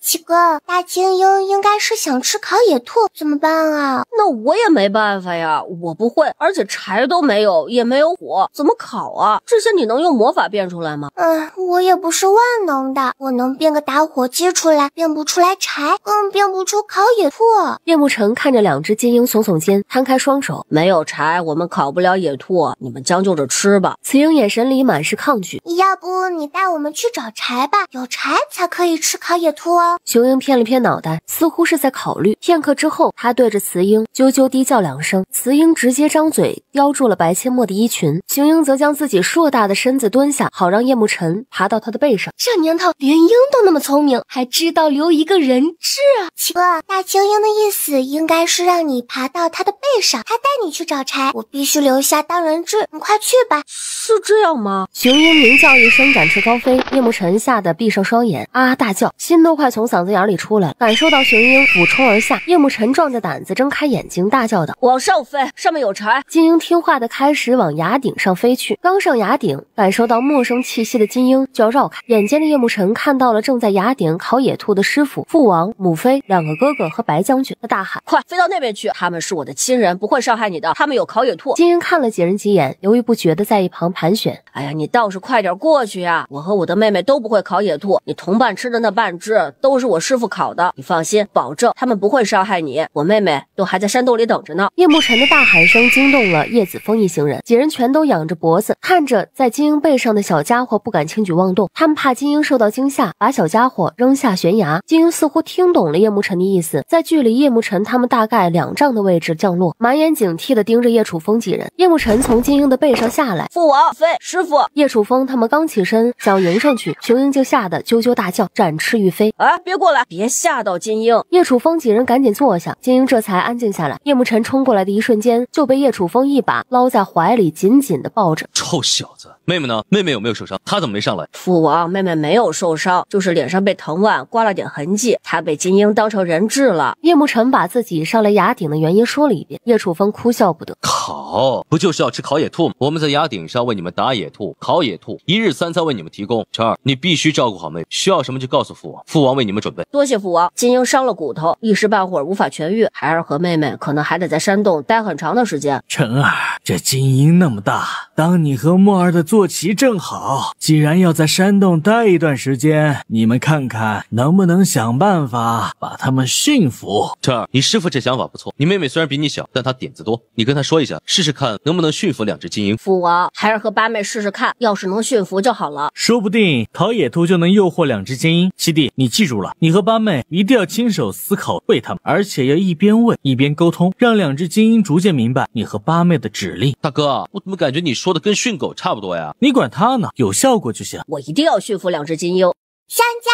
七哥，大金鹰应该是想吃烤野兔，怎么办啊？那我也没办法呀，我不会，而且柴都没有，也没有火，怎么烤啊？这些你能用魔法变出来吗？我也不是万能的，我能变个打火机出来，变不出来柴，更变不出烤野兔。叶慕辰看着两只金鹰耸耸肩，摊开双手，没有柴，我们烤不了野兔，你们将就着吃吧。雌鹰眼神里满是抗拒，要不你带我们去找柴吧，有柴才可以吃烤野兔哦。雄鹰偏了偏脑袋，似乎是在考虑。片刻之后，他对着雌鹰啾啾低叫2声，雌鹰直接张嘴叼住了白阡陌的衣裙，雄鹰则将自己硕大的身子蹲下，好让叶慕辰爬到他的背上。这年头连鹰都那么聪明，还知道留一个人质啊！七哥，大青鹰的意思应该是让你爬到他的背上，他带你去找柴，我必须留下当人质，你快去吧。是这样吗？雄鹰鸣叫一声，展翅高飞，叶慕辰吓得闭上双眼，啊大叫，心都快从嗓子眼里出来了。感受到雄鹰俯冲而下，叶慕辰壮着胆子睁开眼睛，大叫道：往上飞，上面有柴。金鹰听话的开始往崖顶上飞去，刚上崖顶，感受到陌生气息的金鹰就要绕开。眼尖的叶慕辰看到了正在崖顶烤野兔的师傅、父王、母妃、两个哥哥和白将军，他大喊：快飞到那边去，他们是我的亲人，不会伤害你的，他们有烤野兔。金鹰看了几人几眼，犹豫不决的在一旁盘旋。哎呀，你倒是快点过去呀，我和我的妹妹都不会烤野兔，你同伴吃的那半只都都是我师傅烤的，你放心，保证他们不会伤害你。我妹妹都还在山洞里等着呢。叶慕辰的大喊声惊动了叶子峰一行人，几人全都仰着脖子看着在金鹰背上的小家伙，不敢轻举妄动。他们怕金鹰受到惊吓，把小家伙扔下悬崖。金鹰似乎听懂了叶慕辰的意思，在距离叶慕辰他们大概2丈的位置降落，满眼警惕地盯着叶楚风几人。叶慕辰从金鹰的背上下来，父王、妃、师傅。叶楚风他们刚起身想迎上去，雄鹰就吓得啾啾大叫，展翅欲飞。别过来，别吓到金鹰。叶楚风几人赶紧坐下，金鹰这才安静下来。叶慕辰冲过来的一瞬间，就被叶楚风一把捞在怀里，紧紧地抱着。臭小子，妹妹呢？妹妹有没有受伤？她怎么没上来？父王，妹妹没有受伤，就是脸上被藤蔓刮了点痕迹，她被金鹰当成人质了。叶慕辰把自己上了崖顶的原因说了一遍，叶楚风哭笑不得。烤不就是要吃烤野兔吗？我们在崖顶上为你们打野兔、烤野兔，1日3餐为你们提供。晨儿，你必须照顾好妹妹，需要什么就告诉父王，父王为你们准备。多谢父王。金鹰伤了骨头，一时半会儿无法痊愈，孩儿和妹妹可能还得在山洞待很长的时间。晨儿，这金鹰那么大，当你和墨儿的坐骑正好，既然要在山洞待一段时间，你们看看能不能想办法把他们驯服。晨儿，你师傅这想法不错，你妹妹虽然比你小，但她点子多，你跟她说一下，试试看能不能驯服2只金鹰。父王，孩儿和八妹试试看，要是能驯服就好了。说不定烤野兔就能诱惑2只金鹰。七弟，你记住了，你和八妹一定要亲手思考喂他们，而且要一边喂一边沟通，让2只金鹰逐渐明白你和八妹的指令。大哥，我怎么感觉你说的跟训狗差不多呀？你管他呢，有效果就行。我一定要驯服2只金鹰。香蕉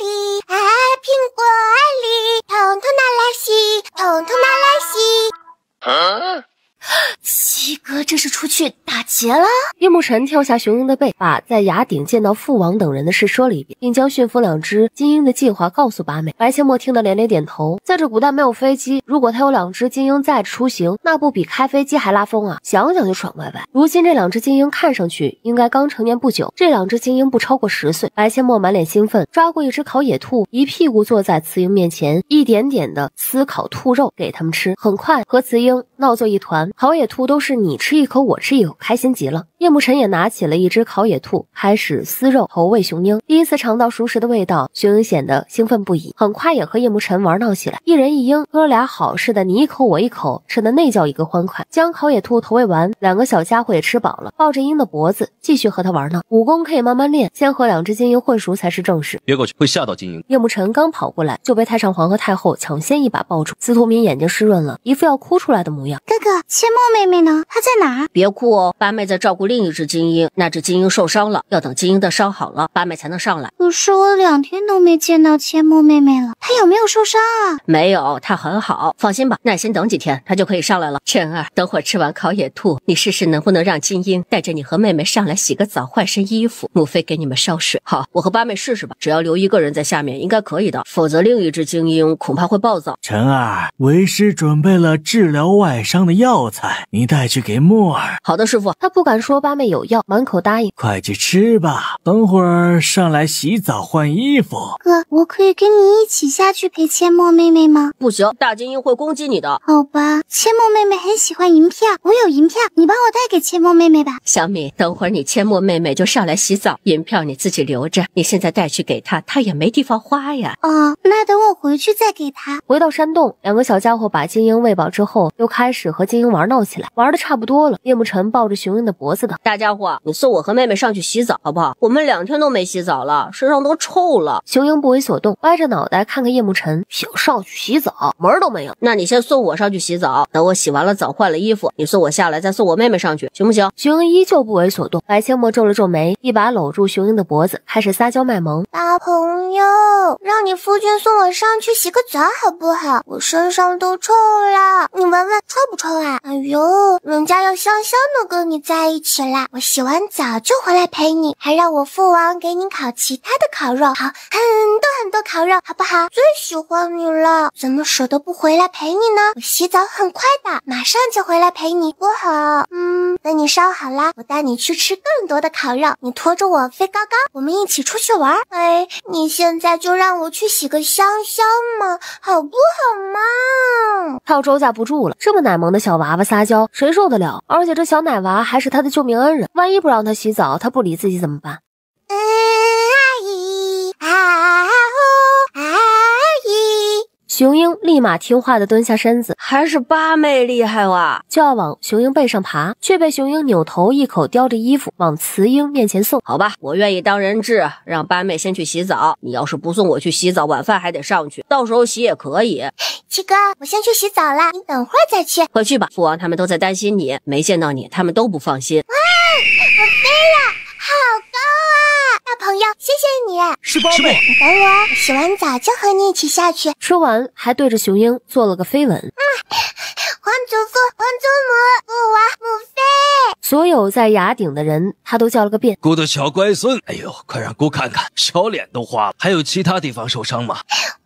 里，苹果里，统统拿来洗，统统拿来洗。七哥这是出去打劫了？叶慕辰跳下雄鹰的背，把在崖顶见到父王等人的事说了一遍，并将驯服2只金鹰的计划告诉八妹。白千墨听得连连点头。在这古代没有飞机，如果他有2只金鹰载着出行，那不比开飞机还拉风啊！想想就爽歪歪。如今这2只金鹰看上去应该刚成年不久，这2只金鹰不超过10岁。白千墨满脸兴奋，抓过一只烤野兔，一屁股坐在雌鹰面前，一点点的撕烤兔肉给他们吃。很快和雌鹰闹作一团，烤野兔都是你吃一口我吃一口，开心极了。叶慕辰也拿起了一只烤野兔，开始撕肉投喂雄鹰。第一次尝到熟食的味道，雄鹰显得兴奋不已，很快也和叶慕辰玩闹起来。一人一鹰，哥俩好似的你一口我一口，吃的那叫一个欢快。将烤野兔投喂完，2个小家伙也吃饱了，抱着鹰的脖子继续和他玩闹。武功可以慢慢练，先和2只金鹰混熟才是正事。别过去，会吓到金鹰。叶慕辰刚跑过来，就被太上皇和太后抢先一把抱住。司徒明眼睛湿润了，一副要哭出来的模样。哥哥，切莫妹妹呢？她在哪儿？别哭哦，八妹在照顾另一只金鹰，那只金鹰受伤了，要等金鹰的伤好了，八妹才能上来。可是我2天都没见到切莫妹妹了，她有没有受伤啊？没有，她很好，放心吧，耐心等几天，她就可以上来了。晨儿，等会儿吃完烤野兔，你试试能不能让金鹰带着你和妹妹上来洗个澡，换身衣服，母妃给你们烧水。好，我和八妹试试吧，只要留1个人在下面，应该可以的，否则另一只金鹰恐怕会暴躁。晨儿，为师准备了治疗外伤的药材，你带去给墨儿。好的，师傅。他不敢说八妹有药，满口答应。快去吃吧，等会儿上来洗澡换衣服。哥，我可以跟你一起下去陪切莫妹妹吗？不行，大金鹰会攻击你的。好吧，切莫妹妹很喜欢银票，我有银票，你帮我带给切莫妹妹吧。小米，等会儿你切莫妹妹就上来洗澡，银票你自己留着，你现在带去给她，她也没地方花呀。哦，那等我回去再给她。回到山洞，2个小家伙把金鹰喂饱之后，又开始和金鹰玩闹起来，玩的差不多了。叶慕辰抱着雄鹰的脖子等，大家伙，你送我和妹妹上去洗澡好不好？我们2天都没洗澡了，身上都臭了。雄鹰不为所动，歪着脑袋看看叶慕辰，想上去洗澡，门儿都没有。那你先送我上去洗澡，等我洗完了澡换了衣服，你送我下来，再送我妹妹上去，行不行？雄鹰依旧不为所动。白千墨皱了皱眉，一把搂住雄鹰的脖子，开始撒娇卖萌。大朋友，让你夫君送我上去洗个澡好不好？我身上都臭了，你闻闻臭不臭啊？哎呦，人家要香香的跟你在一起啦，我洗完澡就回来陪你，还让我父王给你烤其他的烤肉，好，很多烤肉，好不好？最喜欢你了，怎么舍得不回来陪你呢？我洗澡很快的，马上就回来陪你，不好。等你烧好啦，我带你去吃更多的烤肉，你拖着我飞高高，我们一起出去玩。哎，你现在就让我去洗个香香嘛，好不好嘛？套周架不住了，这么奶萌的小娃娃撒娇，谁受得了？而且这小奶娃还是他的救命恩人，万一不让他洗澡，他不理自己怎么办？阿姨啊哦啊雄鹰立马听话的蹲下身子，还是八妹厉害哇！就要往雄鹰背上爬，却被雄鹰扭头一口叼着衣服往雌鹰面前送。好吧，我愿意当人质，让八妹先去洗澡。你要是不送我去洗澡，晚饭还得上去，到时候洗也可以。七哥，我先去洗澡了，你等会儿再去。快去吧，父王他们都在担心你，没见到你，他们都不放心。哇，我飞了，好高啊！大朋友，谢谢你。是八妹，你等我，我洗完澡就和你一起下去。说完，还对着雄鹰做了个飞吻。皇祖父、皇祖母、父王、母妃。所有在崖顶的人，他都叫了个遍。姑的小乖孙，哎呦，快让姑看看，小脸都花了。还有其他地方受伤吗？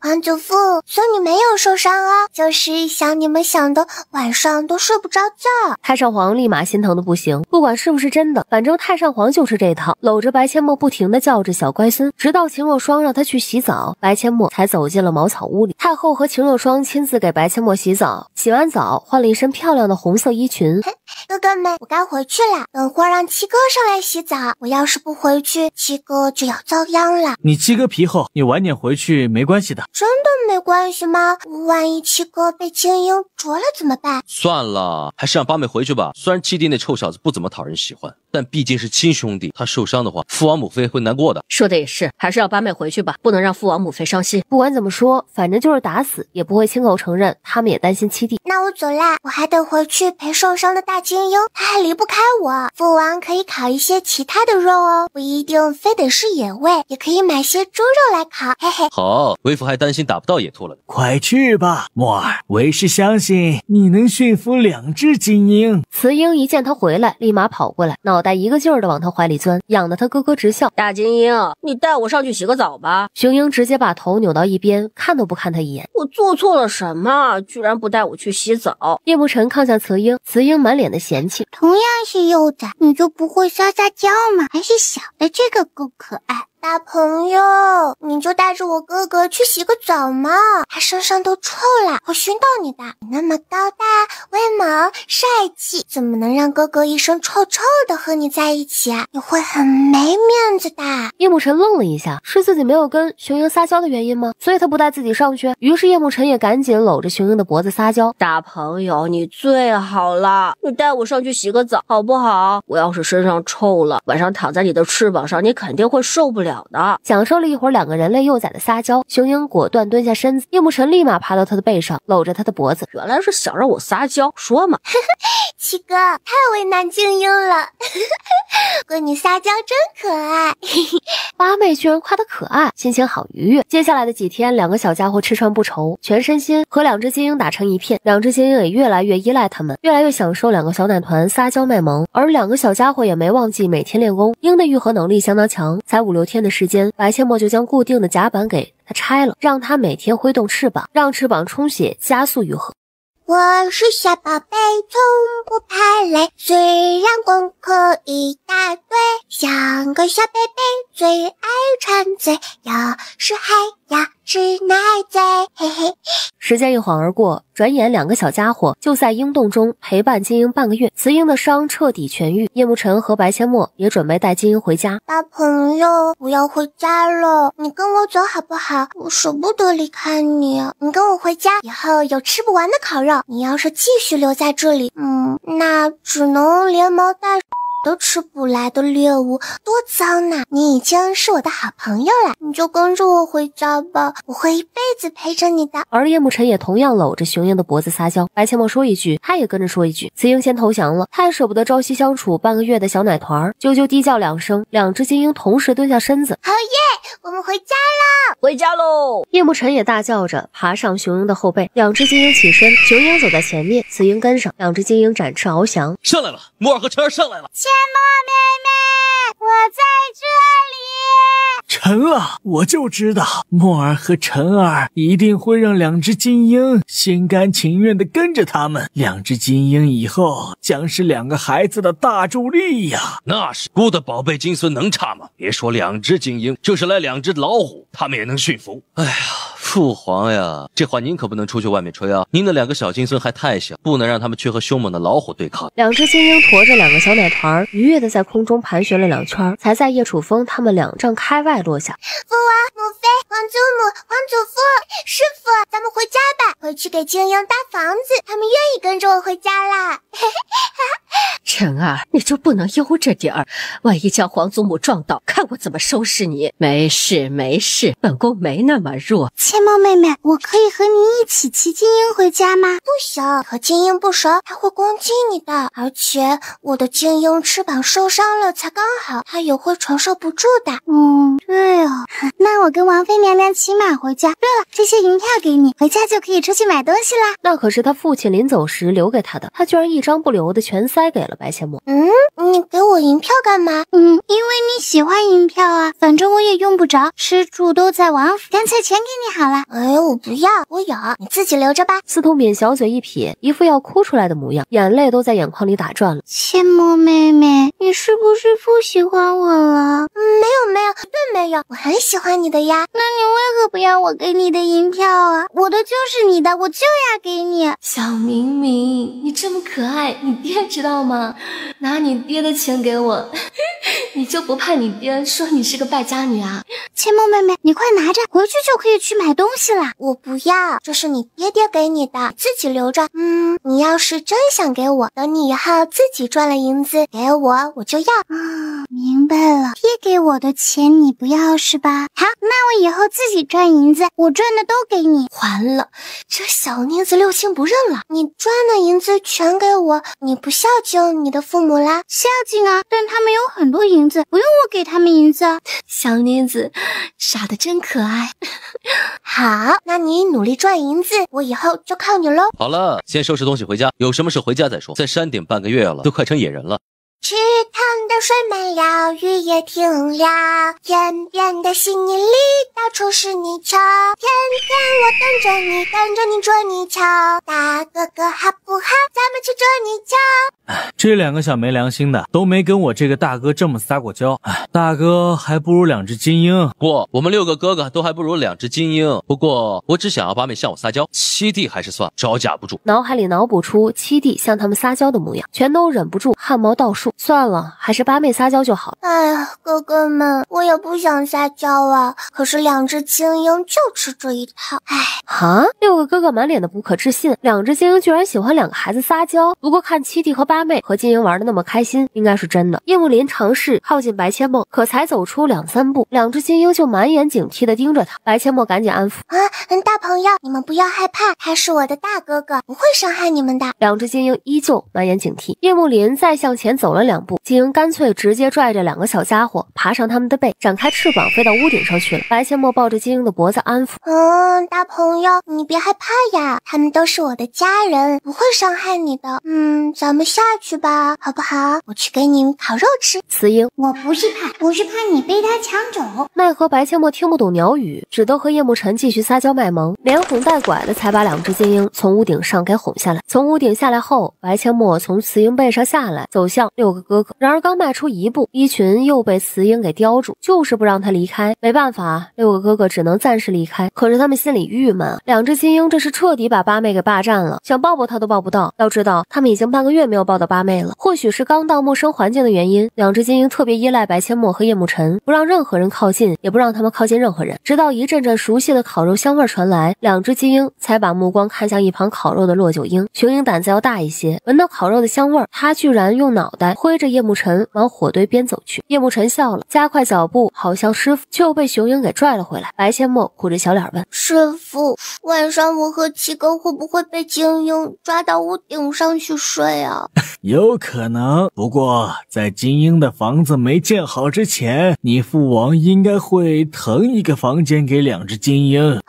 皇祖父，孙女没有受伤哦，就是想你们想的，晚上都睡不着觉。太上皇立马心疼的不行，不管是不是真的，反正太上皇就是这套，搂着白阡陌不停的叫着小乖孙，直到秦若霜让他去洗澡，白阡陌才走进了茅草屋里。太后和秦若霜亲自给白阡陌洗澡，洗完澡换了一身漂亮的红色衣裙。哥哥们，我该回去了，等会儿让七哥上来洗澡。我要是不回去，七哥就要遭殃了。你七哥皮厚，你晚点回去没关系的。真的没关系吗？万一七哥被精英啄了怎么办？算了，还是让八妹回去吧。虽然七弟那臭小子不怎么讨人喜欢，但毕竟是亲兄弟，他受伤的话，父王母妃会难过的。说的也是，还是让八妹回去吧，不能让父王母妃伤心。不管怎么说，反正就是打死也不会亲口承认，他们也担心七弟。那我走啦，我还得回去陪受伤的大精英，他还离不开我。父王可以烤一些其他的肉哦，不一定非得是野味，也可以买些猪肉来烤，嘿嘿。好，为父还担心打不到野兔了。快去吧，墨儿，为师相信你能驯服2只精英。雌鹰一见他回来，立马跑过来，脑袋一个劲儿的往他怀里钻，痒得他咯咯直笑。大精英，你带我上去洗个澡吧。雄鹰直接把头扭到一边，看都不看他一眼。我做错了什么？居然不带我去洗澡？叶慕辰看向雌鹰，雌鹰满脸的嫌弃。同样是幼崽，你就不会撒撒娇吗？还是小的这个够可爱。大朋友，你就带着我哥哥去洗个澡嘛，他身上都臭了，会熏到你的。你那么高大、威猛、帅气，怎么能让哥哥一身臭臭的和你在一起啊？你会很没面子的。叶慕辰愣了一下，是自己没有跟雄鹰撒娇的原因吗？所以他不带自己上去。于是叶慕辰也赶紧搂着雄鹰的脖子撒娇。大朋友，你最好了，你带我上去洗个澡好不好？我要是身上臭了，晚上躺在你的翅膀上，你肯定会受不了的。享受了一会儿2个人类幼崽的撒娇，雄鹰果断蹲下身子，叶慕辰立马爬到他的背上，搂着他的脖子。原来是想让我撒娇，说嘛。七哥，太为难精英了。哥你撒娇真可爱。八妹居然夸他可爱，心情好愉悦。接下来的几天，2个小家伙吃穿不愁，全身心和2只精英打成一片。2只精英也越来越依赖他们，越来越享受2个小奶团撒娇卖萌。而2个小家伙也没忘记每天练功。鹰的愈合能力相当强，才5、6天的时间，白阡陌就将固定的甲板给他拆了，让他每天挥动翅膀，让翅膀充血，加速愈合。我是小宝贝，从不怕累，虽然功课一大堆，像个小贝贝，最爱馋嘴，有时还要吃奶嘴，嘿嘿。时间一晃而过，转眼2个小家伙就在鹰洞中陪伴精英半个月，雌鹰的伤彻底痊愈。叶慕辰和白阡陌也准备带精英回家。大朋友，我要回家了，你跟我走好不好？我舍不得离开你。你跟我回家，以后有吃不完的烤肉。你要是继续留在这里，那只能连毛带都吃不来的猎物，多脏呐！你已经是我的好朋友了，你就跟着我回家吧，我会一辈子陪着你的。而叶慕辰也同样搂着雄鹰的脖子撒娇，白阡陌说一句，他也跟着说一句。雌鹰先投降了，太舍不得朝夕相处半个月的小奶团，啾啾低叫2声，2只精英同时蹲下身子。好耶，我们回家啦！回家喽！叶慕辰也大叫着爬上雄鹰的后背，2只精英起身，雄鹰走在前面，雌鹰跟上，2只精英展翅翱翔。上来了，莫尔和晨儿上来了。阡陌妹妹，我在这里。晨啊，我就知道墨儿和晨儿一定会让2只精英心甘情愿地跟着他们。2只精英以后将是2个孩子的大助力呀。那是，姑的宝贝金孙能差吗？别说2只精英，就是来2只老虎，他们也能驯服。哎呀，父皇呀，这话您可不能出去外面吹啊！您的2个小金孙还太小，不能让他们去和凶猛的老虎对抗。2只金鹰驮着2个小奶团，愉悦的在空中盘旋了2圈，才在叶楚风他们2丈开外落下。父王、母妃、皇祖母、皇祖父，师傅，咱们回家吧，回去给金鹰搭房子，他们愿意跟着我回家啦。晨儿，你就不能悠着点儿？万一将皇祖母撞倒，看我怎么收拾你！没事没事，本宫没那么弱。千梦妹妹，我可以和你一起骑金鹰回家吗？不行，和金鹰不熟，它会攻击你的。而且我的金鹰翅膀受伤了，才刚好，它也会承受不住的。对哦，那我跟王妃娘娘骑马回家。对了，这些银票给你，回家就可以出去买东西啦。那可是他父亲临走时留给他的，他居然一张不留的全塞给了白千墨。你给我银票干嘛？因为你喜欢银票啊，反正我也用不着，吃住都在王府，干脆全给你好了。哎，我不要，我有，你自己留着吧。司徒敏小嘴一撇，一副要哭出来的模样，眼泪都在眼眶里打转了。千墨妹妹，你是不是不喜欢我了？没有，绝对没有，我很喜欢你的呀。那你为何不要我给你的银票啊？我的就是你的，我就要给你。小明明，你这么可爱，你爹知道吗？拿你爹的钱给我，你就不怕你爹说你是个败家女啊？千梦妹妹，你快拿着，回去就可以去买东西啦。我不要，这是你爹爹给你的，自己留着。你要是真想给我，等你以后自己赚了银子给我，我就要。明白了，爹给我的钱你不要是吧？好，那我以后自己赚银子，我赚的都给你。完了，这小妮子六亲不认了。你赚的银子全给我，你不孝敬你的父母啦？孝敬啊，但他们有很多银子，不用我给他们银子。小妮子傻得真可爱。好，那你努力赚银子，我以后就靠你喽。好了，先收拾东西回家，有什么事回家再说。在山顶半个月了，都快成野人了。池塘的水没了，雨也停了，天边的稀泥里到处是泥鳅，天天我等着你，等着你捉泥鳅，大哥哥好不好？咱们去捉泥鳅。这2个小没良心的都没跟我这个大哥这么撒过娇。大哥还不如2只金鹰。不，我们6个哥哥都还不如2只金鹰。不过我只想要八妹向我撒娇，七弟还是算招架不住。脑海里脑补出七弟向他们撒娇的模样，全都忍不住汗毛倒竖。算了，还是八妹撒娇就好。哎呀，哥哥们，我也不想撒娇啊，可是2只金鹰就吃这一套。6个哥哥满脸的不可置信，2只金鹰居然喜欢2个孩子撒娇。不过看七弟和八妹和金鹰玩的那么开心，应该是真的。叶慕林尝试靠近白千梦，可才走出2、3步，2只金鹰就满眼警惕地盯着他。白千梦赶紧安抚大朋友，你们不要害怕，他是我的大哥哥，不会伤害你们的。2只金鹰依旧满眼警惕。叶慕林再向前走了2步，金鹰干脆直接拽着2个小家伙爬上他们的背，展开翅膀飞到屋顶上去了。白千墨抱着金鹰的脖子安抚：大朋友，你别害怕呀，他们都是我的家人，不会伤害你的。咱们下去吧，好不好？我去给你烤肉吃。雌鹰：我不是怕，我是怕你被他抢走。奈何白千墨听不懂鸟语，只得和叶慕辰继续撒娇卖萌，连哄带拐的才把2只金鹰从屋顶上给哄下来。从屋顶下来后，白千墨从雌鹰背上下来，走向6个哥哥。然而刚迈出1步，衣裙又被雌鹰给叼住，就是不让他离开。没办法，6个哥哥只能暂时离开。可是他们心里郁闷，2只金鹰这是彻底把八妹给霸占了，想抱抱他都抱不到。要知道，他们已经半个月没有抱到八妹了。或许是刚到陌生环境的原因，2只金鹰特别依赖白千墨和叶慕辰，不让任何人靠近，也不让他们靠近任何人。直到一阵阵熟悉的烤肉香味传来，2只金鹰才把目光看向一旁烤肉的骆九鹰。雄鹰胆子要大一些，闻到烤肉的香味，他居然用脑袋挥着叶慕辰往火堆边走去。叶慕辰笑了，加快脚步好像师傅，就被雄鹰给拽了回来。白千墨苦着小脸问：师傅，晚上我和七哥会不会被金鹰抓到屋顶上去睡啊？有可能，不过在金鹰的房子没建好之前，你父王应该会腾一个房间给2只金鹰。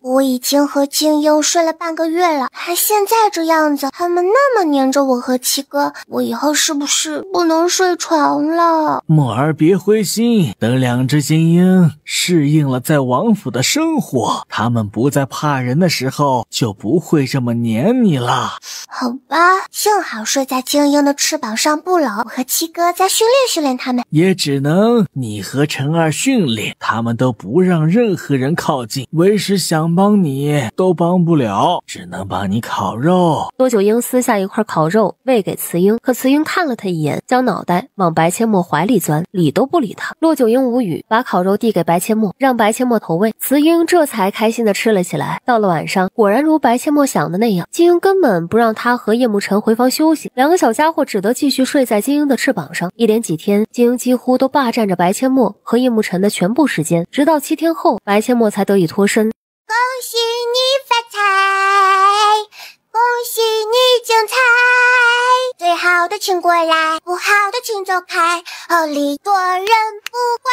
我已经和金鹰睡了半个月了，还现在这样子，他们那么黏着我和七哥，我以后是不是不能睡床了？墨儿别灰心，等2只金鹰适应了在王府的生活，他们不再怕人的时候，就不会这么黏你了。好吧，幸好睡在金鹰的翅膀上不老，我和七哥再训练训练他们。也只能你和陈二训练，他们都不让任何人靠近，为时想想帮你都帮不了，只能帮你烤肉。骆九婴撕下一块烤肉喂给慈英，可慈英看了他一眼，将脑袋往白阡陌怀里钻，理都不理他。骆九婴无语，把烤肉递给白阡陌，让白阡陌投喂。慈英这才开心的吃了起来。到了晚上，果然如白阡陌想的那样，金英根本不让他和叶慕辰回房休息，两个小家伙只得继续睡在金英的翅膀上。一连几天，金英几乎都霸占着白阡陌和叶慕辰的全部时间，直到7天后，白阡陌才得以脱身。恭喜你发财，恭喜你精彩，最好的请过来，不好的请走开，礼多人不怪。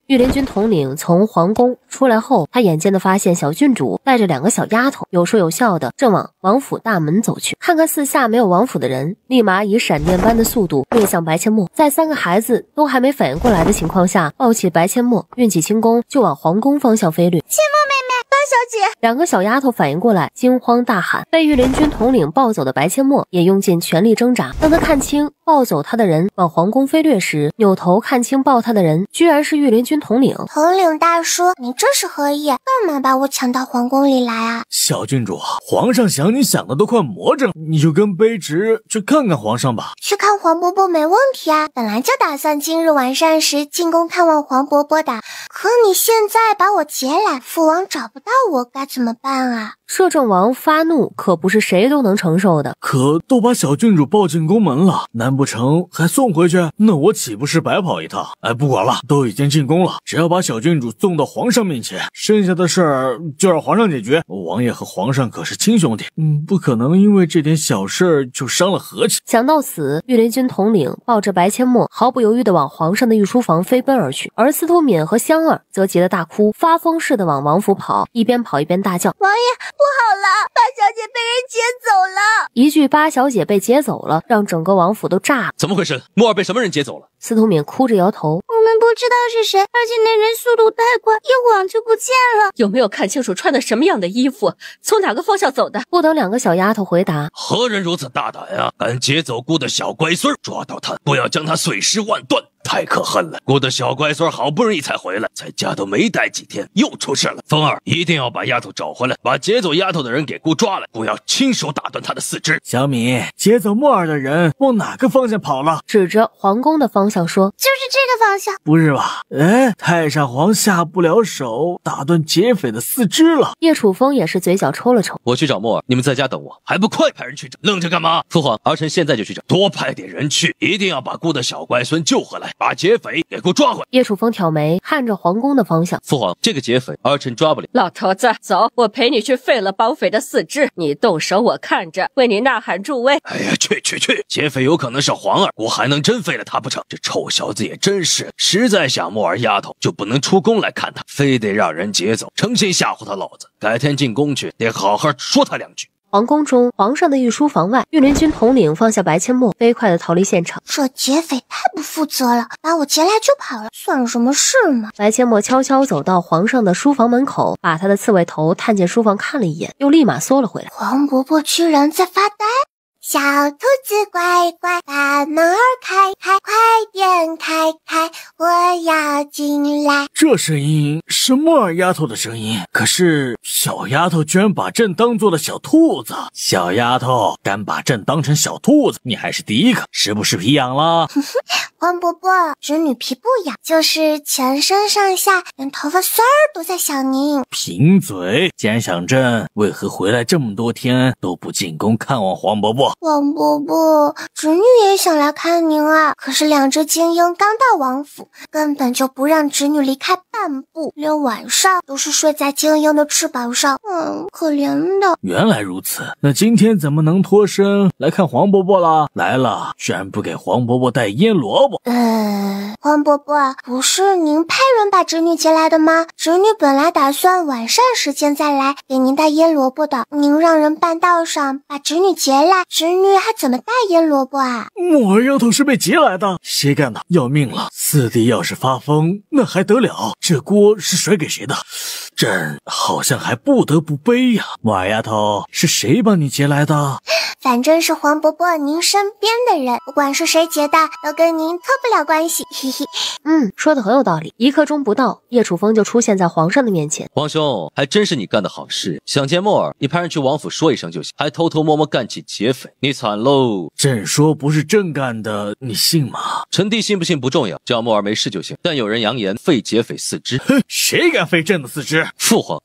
御林军统领从皇宫出来后，他眼尖的发现小郡主带着2个小丫头，有说有笑的正往王府大门走去。看看四下没有王府的人，立马以闪电般的速度面向白阡陌，在3个孩子都还没反应过来的情况下，抱起白阡陌，运起轻功就往皇宫方向飞掠。阡陌妹妹，八小姐！ 2个小丫头反应过来，惊慌大喊。被御林军统领抱走的白阡陌也用尽全力挣扎。当他看清抱走他的人往皇宫飞掠时，扭头看清抱他的人居然是御林军统领。统领大叔，你这是何意？干嘛把我抢到皇宫里来啊？小郡主，皇上想你想的都快魔怔了，你就跟卑职去看看皇上吧。去看黄伯伯没问题啊，本来就打算今日晚膳时进宫探望黄伯伯的，可你现在把我劫来，父王找不到我该怎么办啊？摄政王发怒可不是谁都能承受的，可都把小郡主抱进宫门了，难不成还送回去？那我岂不是白跑一趟？哎，不管了，都已经进宫了，只要把小郡主送到皇上面前，剩下的事儿就让皇上解决。王爷和皇上可是亲兄弟，不可能因为这点小事就伤了和气。想到此，御林军统领抱着白阡陌毫不犹豫地往皇上的御书房飞奔而去，而司徒敏和香儿则急得大哭，发疯似的往王府跑，一边跑一边大叫：王爷，不好了，八小姐被人劫走了！一句八小姐被劫走了，让整个王府都炸了。怎么回事？莫尔被什么人劫走了？司徒敏哭着摇头：我们不知道是谁，而且那人速度太快，一晃就不见了。有没有看清楚穿的什么样的衣服，从哪个方向走的？不等2个小丫头回答，何人如此大胆啊，敢劫走姑的小乖孙，抓到他，不要将他碎尸万段，太可恨了。姑的小乖孙好不容易才回来，在家都没待几天，又出事了。风儿一定要把丫头找回来，把劫走丫头的人给姑抓来，不要亲手打断他的四肢。小米，劫走墨儿的人往哪个方向跑了？指着皇宫的方向说：就是这个方向。不是吧？哎，太上皇下不了手，打断劫匪的四肢了。叶楚风也是嘴角抽了抽：我去找墨儿，你们在家等我，还不快派人去找？愣着干嘛？父皇，儿臣现在就去找。多派点人去，一定要把姑的小乖孙救回来，把劫匪给姑抓回来。叶楚风挑眉，看着皇宫的方向：父皇，这个劫匪儿臣抓不了。老头子，走，我陪你去废了绑匪的四肢，你动手我看着，为你呐喊助威。哎呀，去！劫匪有可能是皇儿，我还能真废了他不成？这臭小子也真是，实在想墨儿丫头就不能出宫来看他，非得让人劫走，诚心吓唬他老子。改天进宫去，得好好说他2句。皇宫中，皇上的御书房外，御林军统领放下白阡陌，飞快地逃离现场。这劫匪太不负责了，把我劫来就跑了，算什么事嘛？白阡陌悄悄走到皇上的书房门口，把他的刺猬头探进书房看了一眼，又立马缩了回来。黄伯伯居然在发呆。小兔子乖乖，把门儿开开，快点开开，我要进来。这声音是墨儿丫头的声音，可是小丫头居然把朕当做了小兔子。小丫头敢把朕当成小兔子，你还是第一个，是不是皮痒了？黄伯伯，侄女皮不痒，就是全身上下连头发丝儿都在想您。贫嘴，既然想朕，为何回来这么多天都不进宫看望黄伯伯？黄伯伯，侄女也想来看您啊，可是2只精英刚到王府，根本就不让侄女离开半步，连晚上都是睡在精英的翅膀上。可怜的。原来如此，那今天怎么能脱身来看黄伯伯了？来了，居然不给黄伯伯带腌萝卜。黄伯伯，不是您派人把侄女接来的吗？侄女本来打算晚膳时间再来给您带腌萝卜的，您让人半道上把侄女劫来，侄女还怎么大腌萝卜啊？木耳丫头是被劫来的，谁干的？要命了！四弟要是发疯，那还得了？这锅是甩给谁的？朕好像还不得不背呀。木耳丫头，是谁帮你劫来的？反正是黄伯伯您身边的人，不管是谁劫的，都跟您脱不了关系。嘿嘿。说的很有道理。1刻钟不到，叶楚风就出现在皇上的面前。皇兄，还真是你干的好事。想见木耳，你派人去王府说一声就行，还偷偷摸摸干起劫匪，你惨喽！朕说不是朕干的，你信吗？臣弟信不信不重要，只要木耳没事就行。但有人扬言废劫匪4只，哼，谁敢废朕的4只？父皇，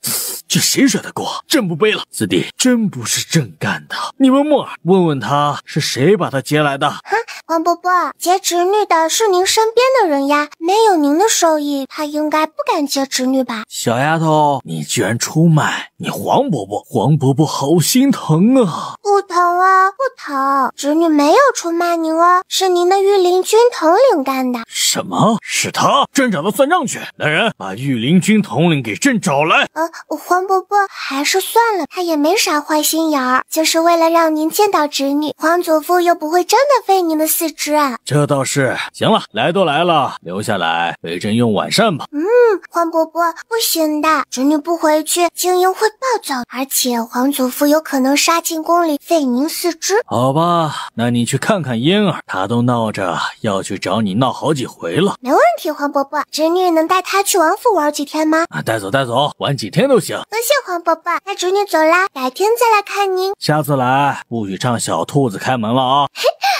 这谁甩的锅？朕不背了。四弟，真不是朕干的。你问木耳，问问他是谁把他劫来的？黄伯伯，劫侄女的是您身边的人呀，没有您的手艺，他应该不敢劫侄女吧？小丫头，你居然出卖你黄伯伯，黄伯伯好心疼啊！不疼啊，不疼，侄女没有出卖您哦，是您的御林军统领干的。什么？是他？朕找他算账去。来人，把御林军统领给朕找来。黄伯伯，还是算了，他也没啥坏心眼儿，就是为了让您见到侄女。皇祖父又不会真的废您的4只啊。这倒是。行了，来都来了，留下来陪朕用晚膳吧。黄伯伯，不行的，侄女不回去，精英会暴躁，而且皇祖父有可能杀进宫里废您4只。好吧，那你去看看嫣儿，她都闹着要去找你闹好几回了。没问题，黄伯伯，侄女能带她去王府玩几天吗？带走，玩几天都行。多谢黄伯伯，那侄女走啦，改天再来看您。下次来不许唱小兔子开门了啊！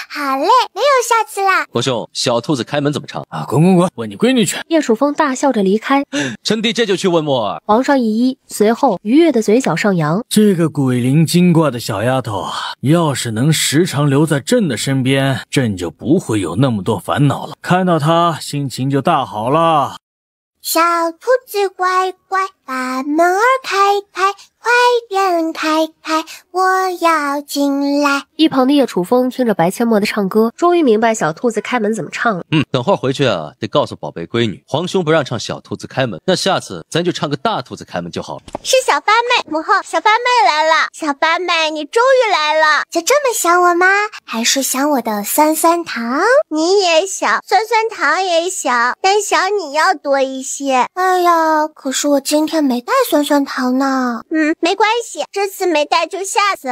好嘞，没有下次啦。国兄，小兔子开门怎么唱啊？滚，问你闺女去。叶楚风大笑着离开。臣弟这就去问木耳。皇上一揖，随后愉悦的嘴角上扬。这个鬼灵精怪的小丫头啊，要是能时常留在朕的身边，朕就不会有那么多烦恼了。看到她，心情就大好了。小兔子乖乖，把门儿开开，快点开开，我要进来。一旁的叶楚风听着白阡陌的唱歌，终于明白小兔子开门怎么唱了。等会儿回去啊，得告诉宝贝闺女，皇兄不让唱小兔子开门，那下次咱就唱个大兔子开门就好了。是小八妹，母后，小八妹来了。小八妹，你终于来了，就这么想我吗？还是想我的酸酸糖？你也想，酸酸糖也想，但想你要多一些。哎呀，可是我今天没带酸酸糖呢。没关系，这次没带就下次。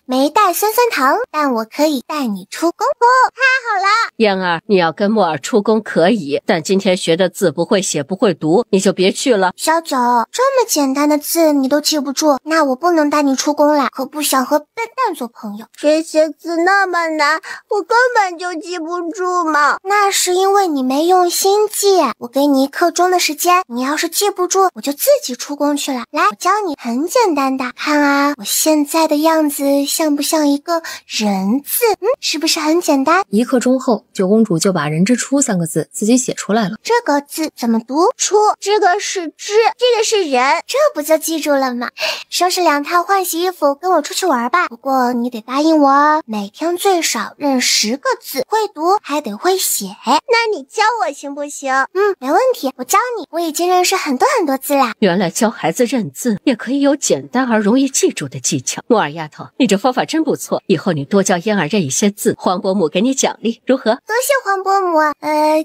没带酸酸糖，但我可以带你出宫。太好了！嫣儿，你要跟木耳出宫可以，但今天学的字不会写不会读，你就别去了。小九，这么简单的字你都记不住，那我不能带你出宫了，可不想和笨蛋做朋友。这些字那么难，我根本就记不住嘛。那是因为你没用心记，我给你1刻钟的时间，你要是记不住，我就自己出宫去了。来，我教你，很简单的，看啊，我现在的样子像不像一个人字？是不是很简单？1刻钟后，九公主就把人之初3个字自己写出来了。这个字怎么读？出，这个是知，这个是人，这不就记住了吗？收拾2套换洗衣服，跟我出去玩吧。不过你得答应我哦，每天最少认10个字，会读还得会写。那你教我行不行？没问题，我教你，我已经认识很多字啦。原来教孩子认字也可以有简单而容易记住的技巧。木耳丫头，你这方法真不错，以后你多教嫣儿认一些字，黄伯母给你奖励，如何？多谢黄伯母。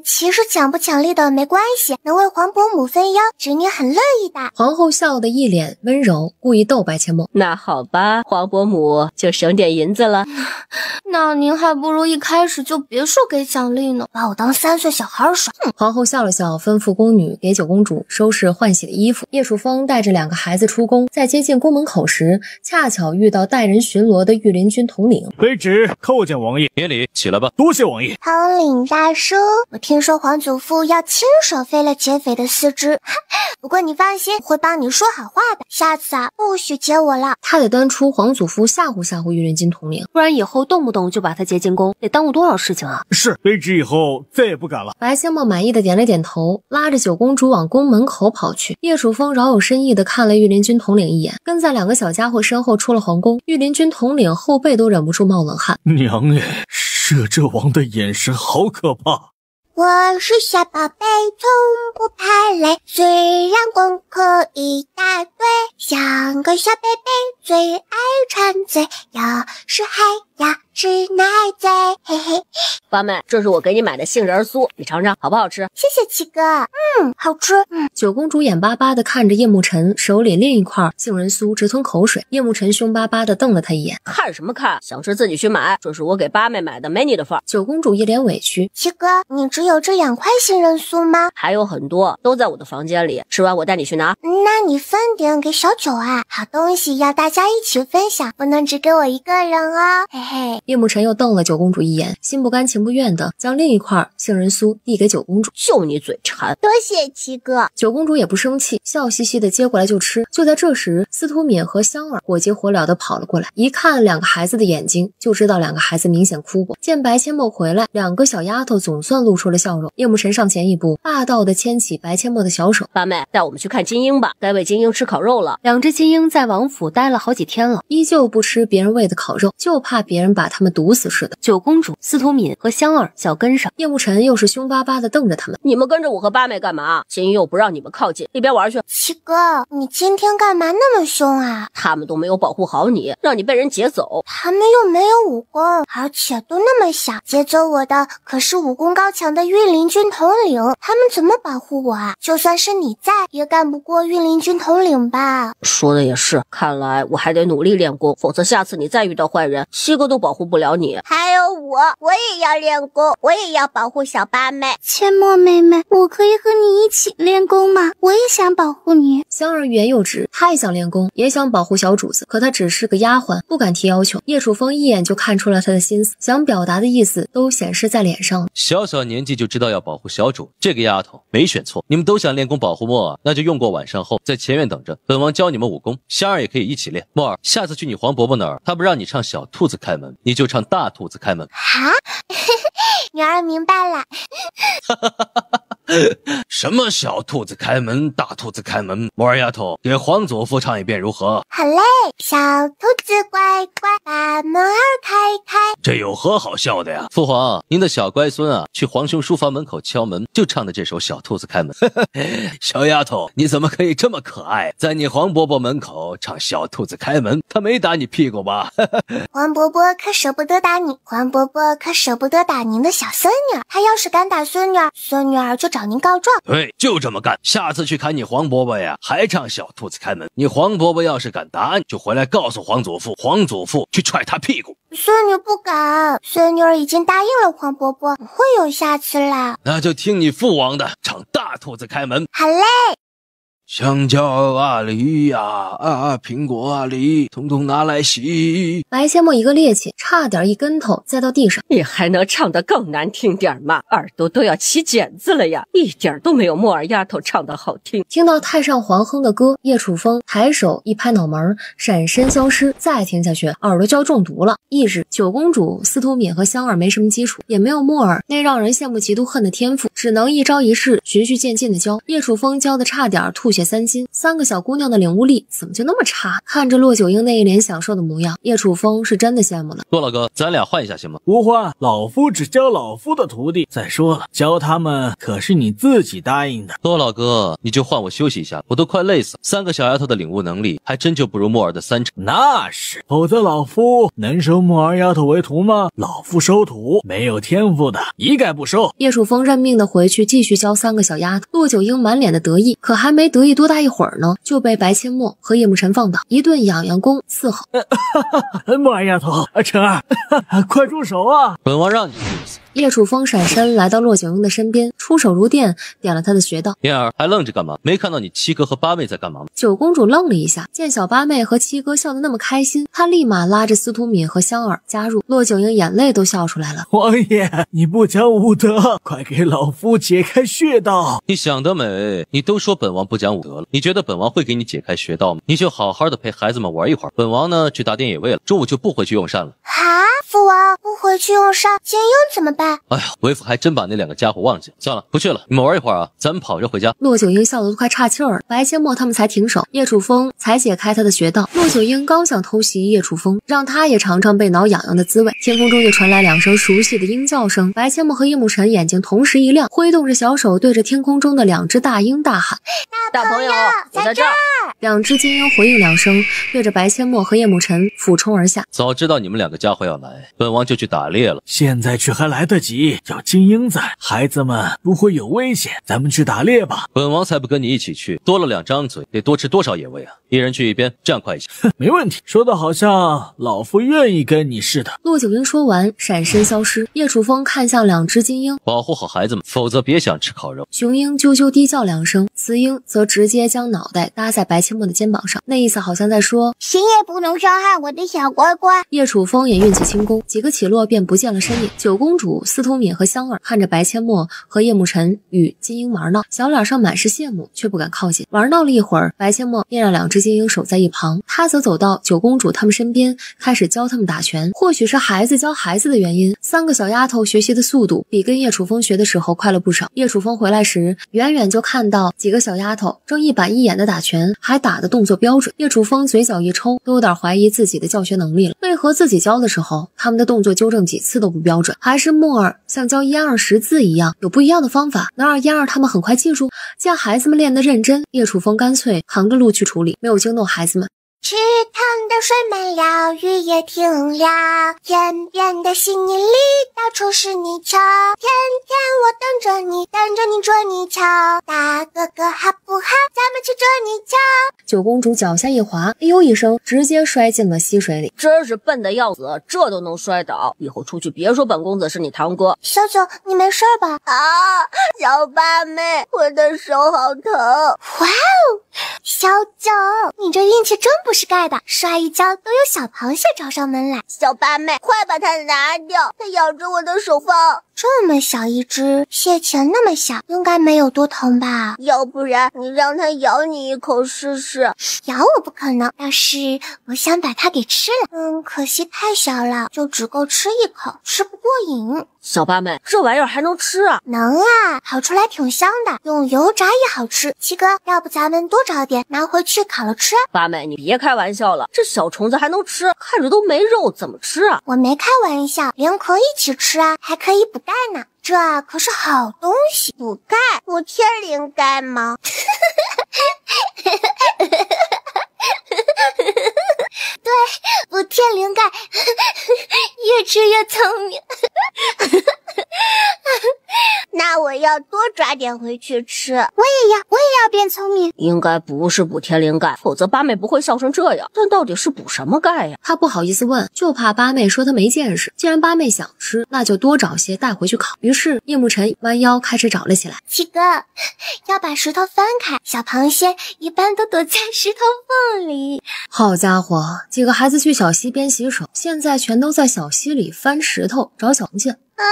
其实奖不奖励的没关系，能为黄伯母分忧，侄女很乐意的。皇后笑得一脸温柔，故意逗白阡陌。那好吧，黄伯母就省点银子了。那您还不如一开始就别说给奖励呢，把我当3岁小孩耍。皇后笑了笑，吩咐宫女给九公主收拾换洗的衣服。叶楚风带着2个孩子出宫，在接近宫门口时，恰巧遇到带人巡逻的御林军统领。卑职叩见王爷。免礼，起来吧。多谢王爷。统领大叔，我听说皇祖父要亲手废了劫匪的4只，不过你放心，我会帮你说好话的。下次啊，不许劫我了。他得端出皇祖父吓唬御林军统领，不然以后动不动就把他接进宫，得耽误多少事情啊！是，卑职以后再也不敢了。白阡陌满意的点了点头，拉着九公主往宫门口跑去。叶楚风饶有深意的看了御林军统领一眼，跟在2个小家伙身后出了皇宫。御林军统领后背都忍不住冒冷汗。娘哎，摄政王的眼神好可怕。我是小宝贝，从不怕累，虽然功课一大堆，像个小贝贝，最爱馋嘴，有时还要吃奶嘴，嘿嘿。八妹，这是我给你买的杏仁酥，你尝尝好不好吃？谢谢七哥，好吃。九公主眼巴巴地看着叶慕辰手里另一块杏仁酥，直吞口水。叶慕辰凶巴巴地瞪了他一眼，看什么看？想吃自己去买，这是我给八妹买的，没你的份儿。九公主一脸委屈，七哥，你只有这2块杏仁酥吗？还有很多，都在我的房间里，吃完我带你去拿。那你分点给小九啊，好东西要大家一起分享，不能只给我一个人哦，嘿嘿。叶慕辰又瞪了九公主一眼，心不甘情不愿地将另一块杏仁酥递给九公主。就你嘴馋，多谢七哥。九公主也不生气，笑嘻嘻地接过来就吃。就在这时，司徒敏和香儿火急火燎地跑了过来，一看2个孩子的眼睛，就知道2个孩子明显哭过。见白阡陌回来，2个小丫头总算露出了笑容。叶慕辰上前一步，霸道地牵起白阡陌的小手，八妹，带我们去看金鹰吧，该喂金鹰吃烤肉了。2只金鹰在王府待了好几天了，依旧不吃别人喂的烤肉，就怕别人把他们毒死似的。九公主、司徒敏和香儿小跟上，叶慕辰又是凶巴巴地瞪着他们。你们跟着我和八妹干嘛？金鹰又不让你们靠近，一边玩去。七哥，你今天干嘛那么凶啊？他们都没有保护好你，让你被人劫走。他们又没有武功，而且都那么小，劫走我的可是武功高强的御林军统领，他们怎么保护我啊？就算是你在，也干不过御林军统领吧？说的也是，看来我还得努力练功，否则下次你再遇到坏人，七哥都保护不了你。还有我也要练功，我也要保护小八妹。阡陌妹妹，我可以和你一起练功吗？我也想保护你。香儿欲言又止，她也想练功，也想保护小主子，可她只是个丫鬟，不敢提要求。叶楚风一眼就看出了她的心思，想表达的意思都显示在脸上了。小小年纪就知道要保护小主，这个丫头没选错。你们都想练功保护墨儿，那就用过晚上后在前院等着，本王教你们武功。香儿也可以一起练。墨儿，下次去你黄伯伯那儿，他不让你唱小兔子开门，你就唱大兔子开门。哈，女儿明白了。什么小兔子开门，大兔子开门？墨儿丫头，给皇祖父唱一遍如何？好嘞，小兔子乖乖，把门儿开开。这有何好笑的呀？父皇，您的小乖孙啊，去皇兄书房门口敲门，就唱的这首小兔子开门。小丫头，你怎么可以这么可爱，在你黄伯伯门口唱小兔子开门？他没打你屁股吧？黄伯伯可舍不得打你，黄伯伯可舍不得打您的小孙女儿，他要是敢打孙女儿，孙女儿就找您告状。对，就这么干。下次去看你黄伯伯呀，还唱小兔子开门。你黄伯伯要是敢打你，就回来告诉皇祖父，皇祖父去踹他屁股。孙女不敢，孙女儿已经答应了黄伯伯，不会有下次啦。那就听你父王的，唱大兔子开门。好嘞。香蕉啊梨呀苹果啊梨，统统拿来洗。白阡陌一个趔趄，差点一跟头栽到地上。你还能唱得更难听点吗？耳朵都要起茧子了呀，一点都没有墨儿丫头唱得好听。听到太上皇哼的歌，叶楚风抬手一拍脑门，闪身消失。再听下去，耳朵就要中毒了。一是九公主、司徒敏和香儿没什么基础，也没有墨儿那让人羡慕嫉妒恨的天赋，只能一招一式，循序渐进的教。叶楚风教的差点吐血3斤，3个小姑娘的领悟力怎么就那么差？看着骆九婴那一脸享受的模样，叶楚风是真的羡慕了。骆老哥，咱俩换一下行吗？不换，老夫只教老夫的徒弟。再说了，教他们可是你自己答应的。骆老哥，你就换我休息一下，我都快累死了。3个小丫头的领悟能力，还真就不如墨儿的3成。那是，否则老夫能收墨儿丫头为徒吗？老夫收徒，没有天赋的一概不收。叶楚风认命的回去继续教3个小丫头。骆九婴满脸的得意，可还没得意多大一会儿呢，就被白阡陌和叶慕辰放倒，一顿痒痒功伺候。墨儿丫头，晨儿，快住手啊！本王让你。叶楚风闪身来到骆九婴的身边，出手如电，点了他的穴道。燕儿还愣着干嘛？没看到你七哥和八妹在干嘛吗？九公主愣了一下，见小八妹和七哥笑得那么开心，她立马拉着司徒敏和香儿加入。骆九婴眼泪都笑出来了。王爷，你不讲武德，快给老夫解开穴道！你想得美！你都说本王不讲武德了，你觉得本王会给你解开穴道吗？你就好好的陪孩子们玩一会儿，本王呢去打点野味了，中午就不回去用膳了。啊！父王不回去用上金鹰怎么办？哎呀，为父还真把那2个家伙忘记了。算了，不去了，你们玩一会儿啊，咱们跑着回家。骆九婴笑得都快岔气儿了，白阡陌他们才停手，叶楚风才解开他的穴道。骆九婴刚想偷袭叶楚风，让他也尝尝被挠痒痒的滋味，天空中又传来2声熟悉的鹰叫声。白阡陌和叶慕辰眼睛同时一亮，挥动着小手对着天空中的2只大鹰大喊：大朋友，我在这儿！2只金鹰回应2声，对着白阡陌和叶慕辰俯冲而下。早知道你们2个家伙要来，本王就去打猎了。现在去还来得及，有金鹰在，孩子们不会有危险，咱们去打猎吧。本王才不跟你一起去，多了2张嘴，得多吃多少野味啊！一人去一边，这样快一些。没问题，说的好像老夫愿意跟你似的。骆九婴说完，闪身消失。叶楚风看向2只金鹰，保护好孩子们，否则别想吃烤肉。雄鹰啾啾低叫2声，雌鹰则直接将脑袋搭在白阡陌的肩膀上，那意思好像在说：谁也不能伤害我的小乖乖。叶楚风也运起轻功，几个起落便不见了身影。九公主、司徒敏和香儿看着白阡陌和叶慕辰与金鹰玩闹，小脸上满是羡慕，却不敢靠近。玩闹了一会儿，白阡陌便让2只金鹰守在一旁，他则走到九公主他们身边，开始教他们打拳。或许是孩子教孩子的原因，3个小丫头学习的速度比跟叶楚风学的时候快了不少。叶楚风回来时，远远就看到几个小丫头正一板一眼的打拳，还打的动作标准。叶楚风嘴角一抽，都有点怀疑自己的教学能力了。为何自己教的时候，他们的动作纠正几次都不标准？还是墨儿像教1、2识字一样，有不一样的方法，能让1、2他们很快记住？既然孩子们练得认真，叶楚风干脆扛着路去处理，没有惊动孩子们。池塘的水满了，雨也停了，天边的稀泥里到处是泥鳅，天天我等着你，等着你捉泥鳅，大哥哥好不好？咱们去捉泥鳅。九公主脚下一滑，哎呦一声，直接摔进了溪水里。真是笨的要死，这都能摔倒，以后出去别说本公子是你堂哥。小九，你没事吧？啊，小八妹，我的手好疼。哇哦，小九，你这运气真不是盖的，摔一跤都有小螃蟹找上门来。小八妹，快把它拿掉，它咬着我的手放。这么小一只，蟹钳那么小，应该没有多疼吧？要不然你让它咬你一口试试。咬我不可能，但是我想把它给吃了。可惜太小了，就只够吃一口，吃不过瘾。小八妹，这玩意儿还能吃啊？能啊，烤出来挺香的，用油炸也好吃。七哥，要不咱们多找点，拿回去烤了吃？八妹，你别开玩笑了，这小虫子还能吃？看着都没肉，怎么吃啊？我没开玩笑，连壳一起吃啊，还可以补钙呢。这可是好东西，补钙，补天灵盖吗？对，补天灵盖，越吃越聪明。那我要多抓点回去吃。我也要变聪明。应该不是补天灵盖，否则八妹不会笑成这样。但到底是补什么钙呀？他不好意思问，就怕八妹说他没见识。既然八妹想吃，那就多找些带回去烤。于是叶慕辰弯腰开始找了起来。七哥，要把石头翻开，小螃蟹一般都躲在石头缝里。好家伙，几个孩子去小溪边洗手，现在全都在小溪里翻石头找小螃蟹。啊！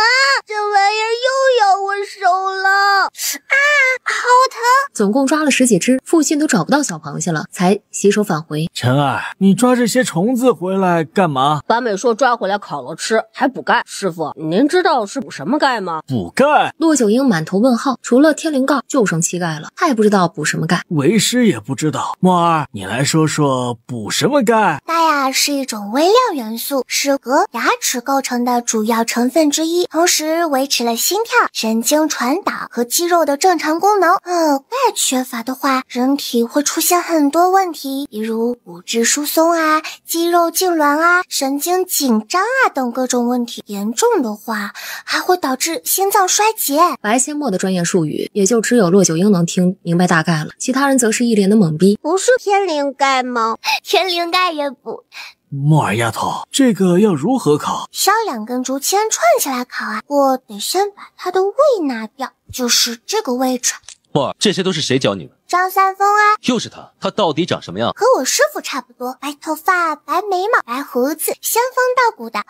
这玩意儿又咬我手了！啊，好疼！总共抓了10几只，附近都找不到小螃蟹了，才洗手返回。陈儿，你抓这些虫子回来干嘛？八妹说抓回来烤了吃，还补钙。师傅，您知道是补什么钙吗？补钙？骆九婴满头问号，除了天灵盖就剩膝盖了，他也不知道补什么钙。为师也不知道。墨儿，你来说说补什么钙？钙呀，是一种微量元素，是颌牙齿构成的主要成分之一。同时维持了心跳、神经传导和肌肉的正常功能。钙缺乏的话，人体会出现很多问题，比如骨质疏松啊、肌肉痉挛啊、神经紧张啊等各种问题。严重的话，还会导致心脏衰竭。白阡陌的专业术语，也就只有骆九婴能听明白大概了，其他人则是一脸的懵逼。不是天灵盖吗？天灵盖也补。墨儿丫头，这个要如何烤？削2根竹签串起来烤啊，我得先把它的胃拿掉，就是这个位置。墨儿，这些都是谁教你的？张三丰啊。又是他，他到底长什么样？和我师傅差不多，白头发、白眉毛、白胡子，仙风道骨的。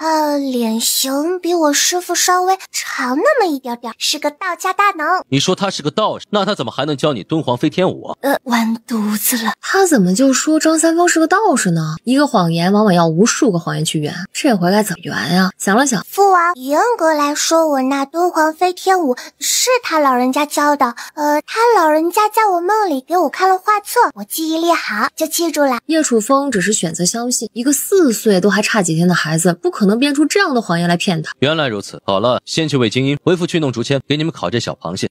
脸型比我师傅稍微长那么一点点，是个道家大能。你说他是个道士，那他怎么还能教你敦煌飞天舞啊？完犊子了！他怎么就说张三丰是个道士呢？一个谎言往往要无数个谎言去圆，这回该怎么圆呀？想了想，父王，严格来说，我那敦煌飞天舞是他老人家教的。他老人家在我梦里给我看了画册，我记忆力好，就记住了。叶楚风只是选择相信，一个4岁都还差几天的孩子，不可能编出这样的谎言来骗他。原来如此，好了，先去喂精英，为父去弄竹签，给你们烤这小螃蟹。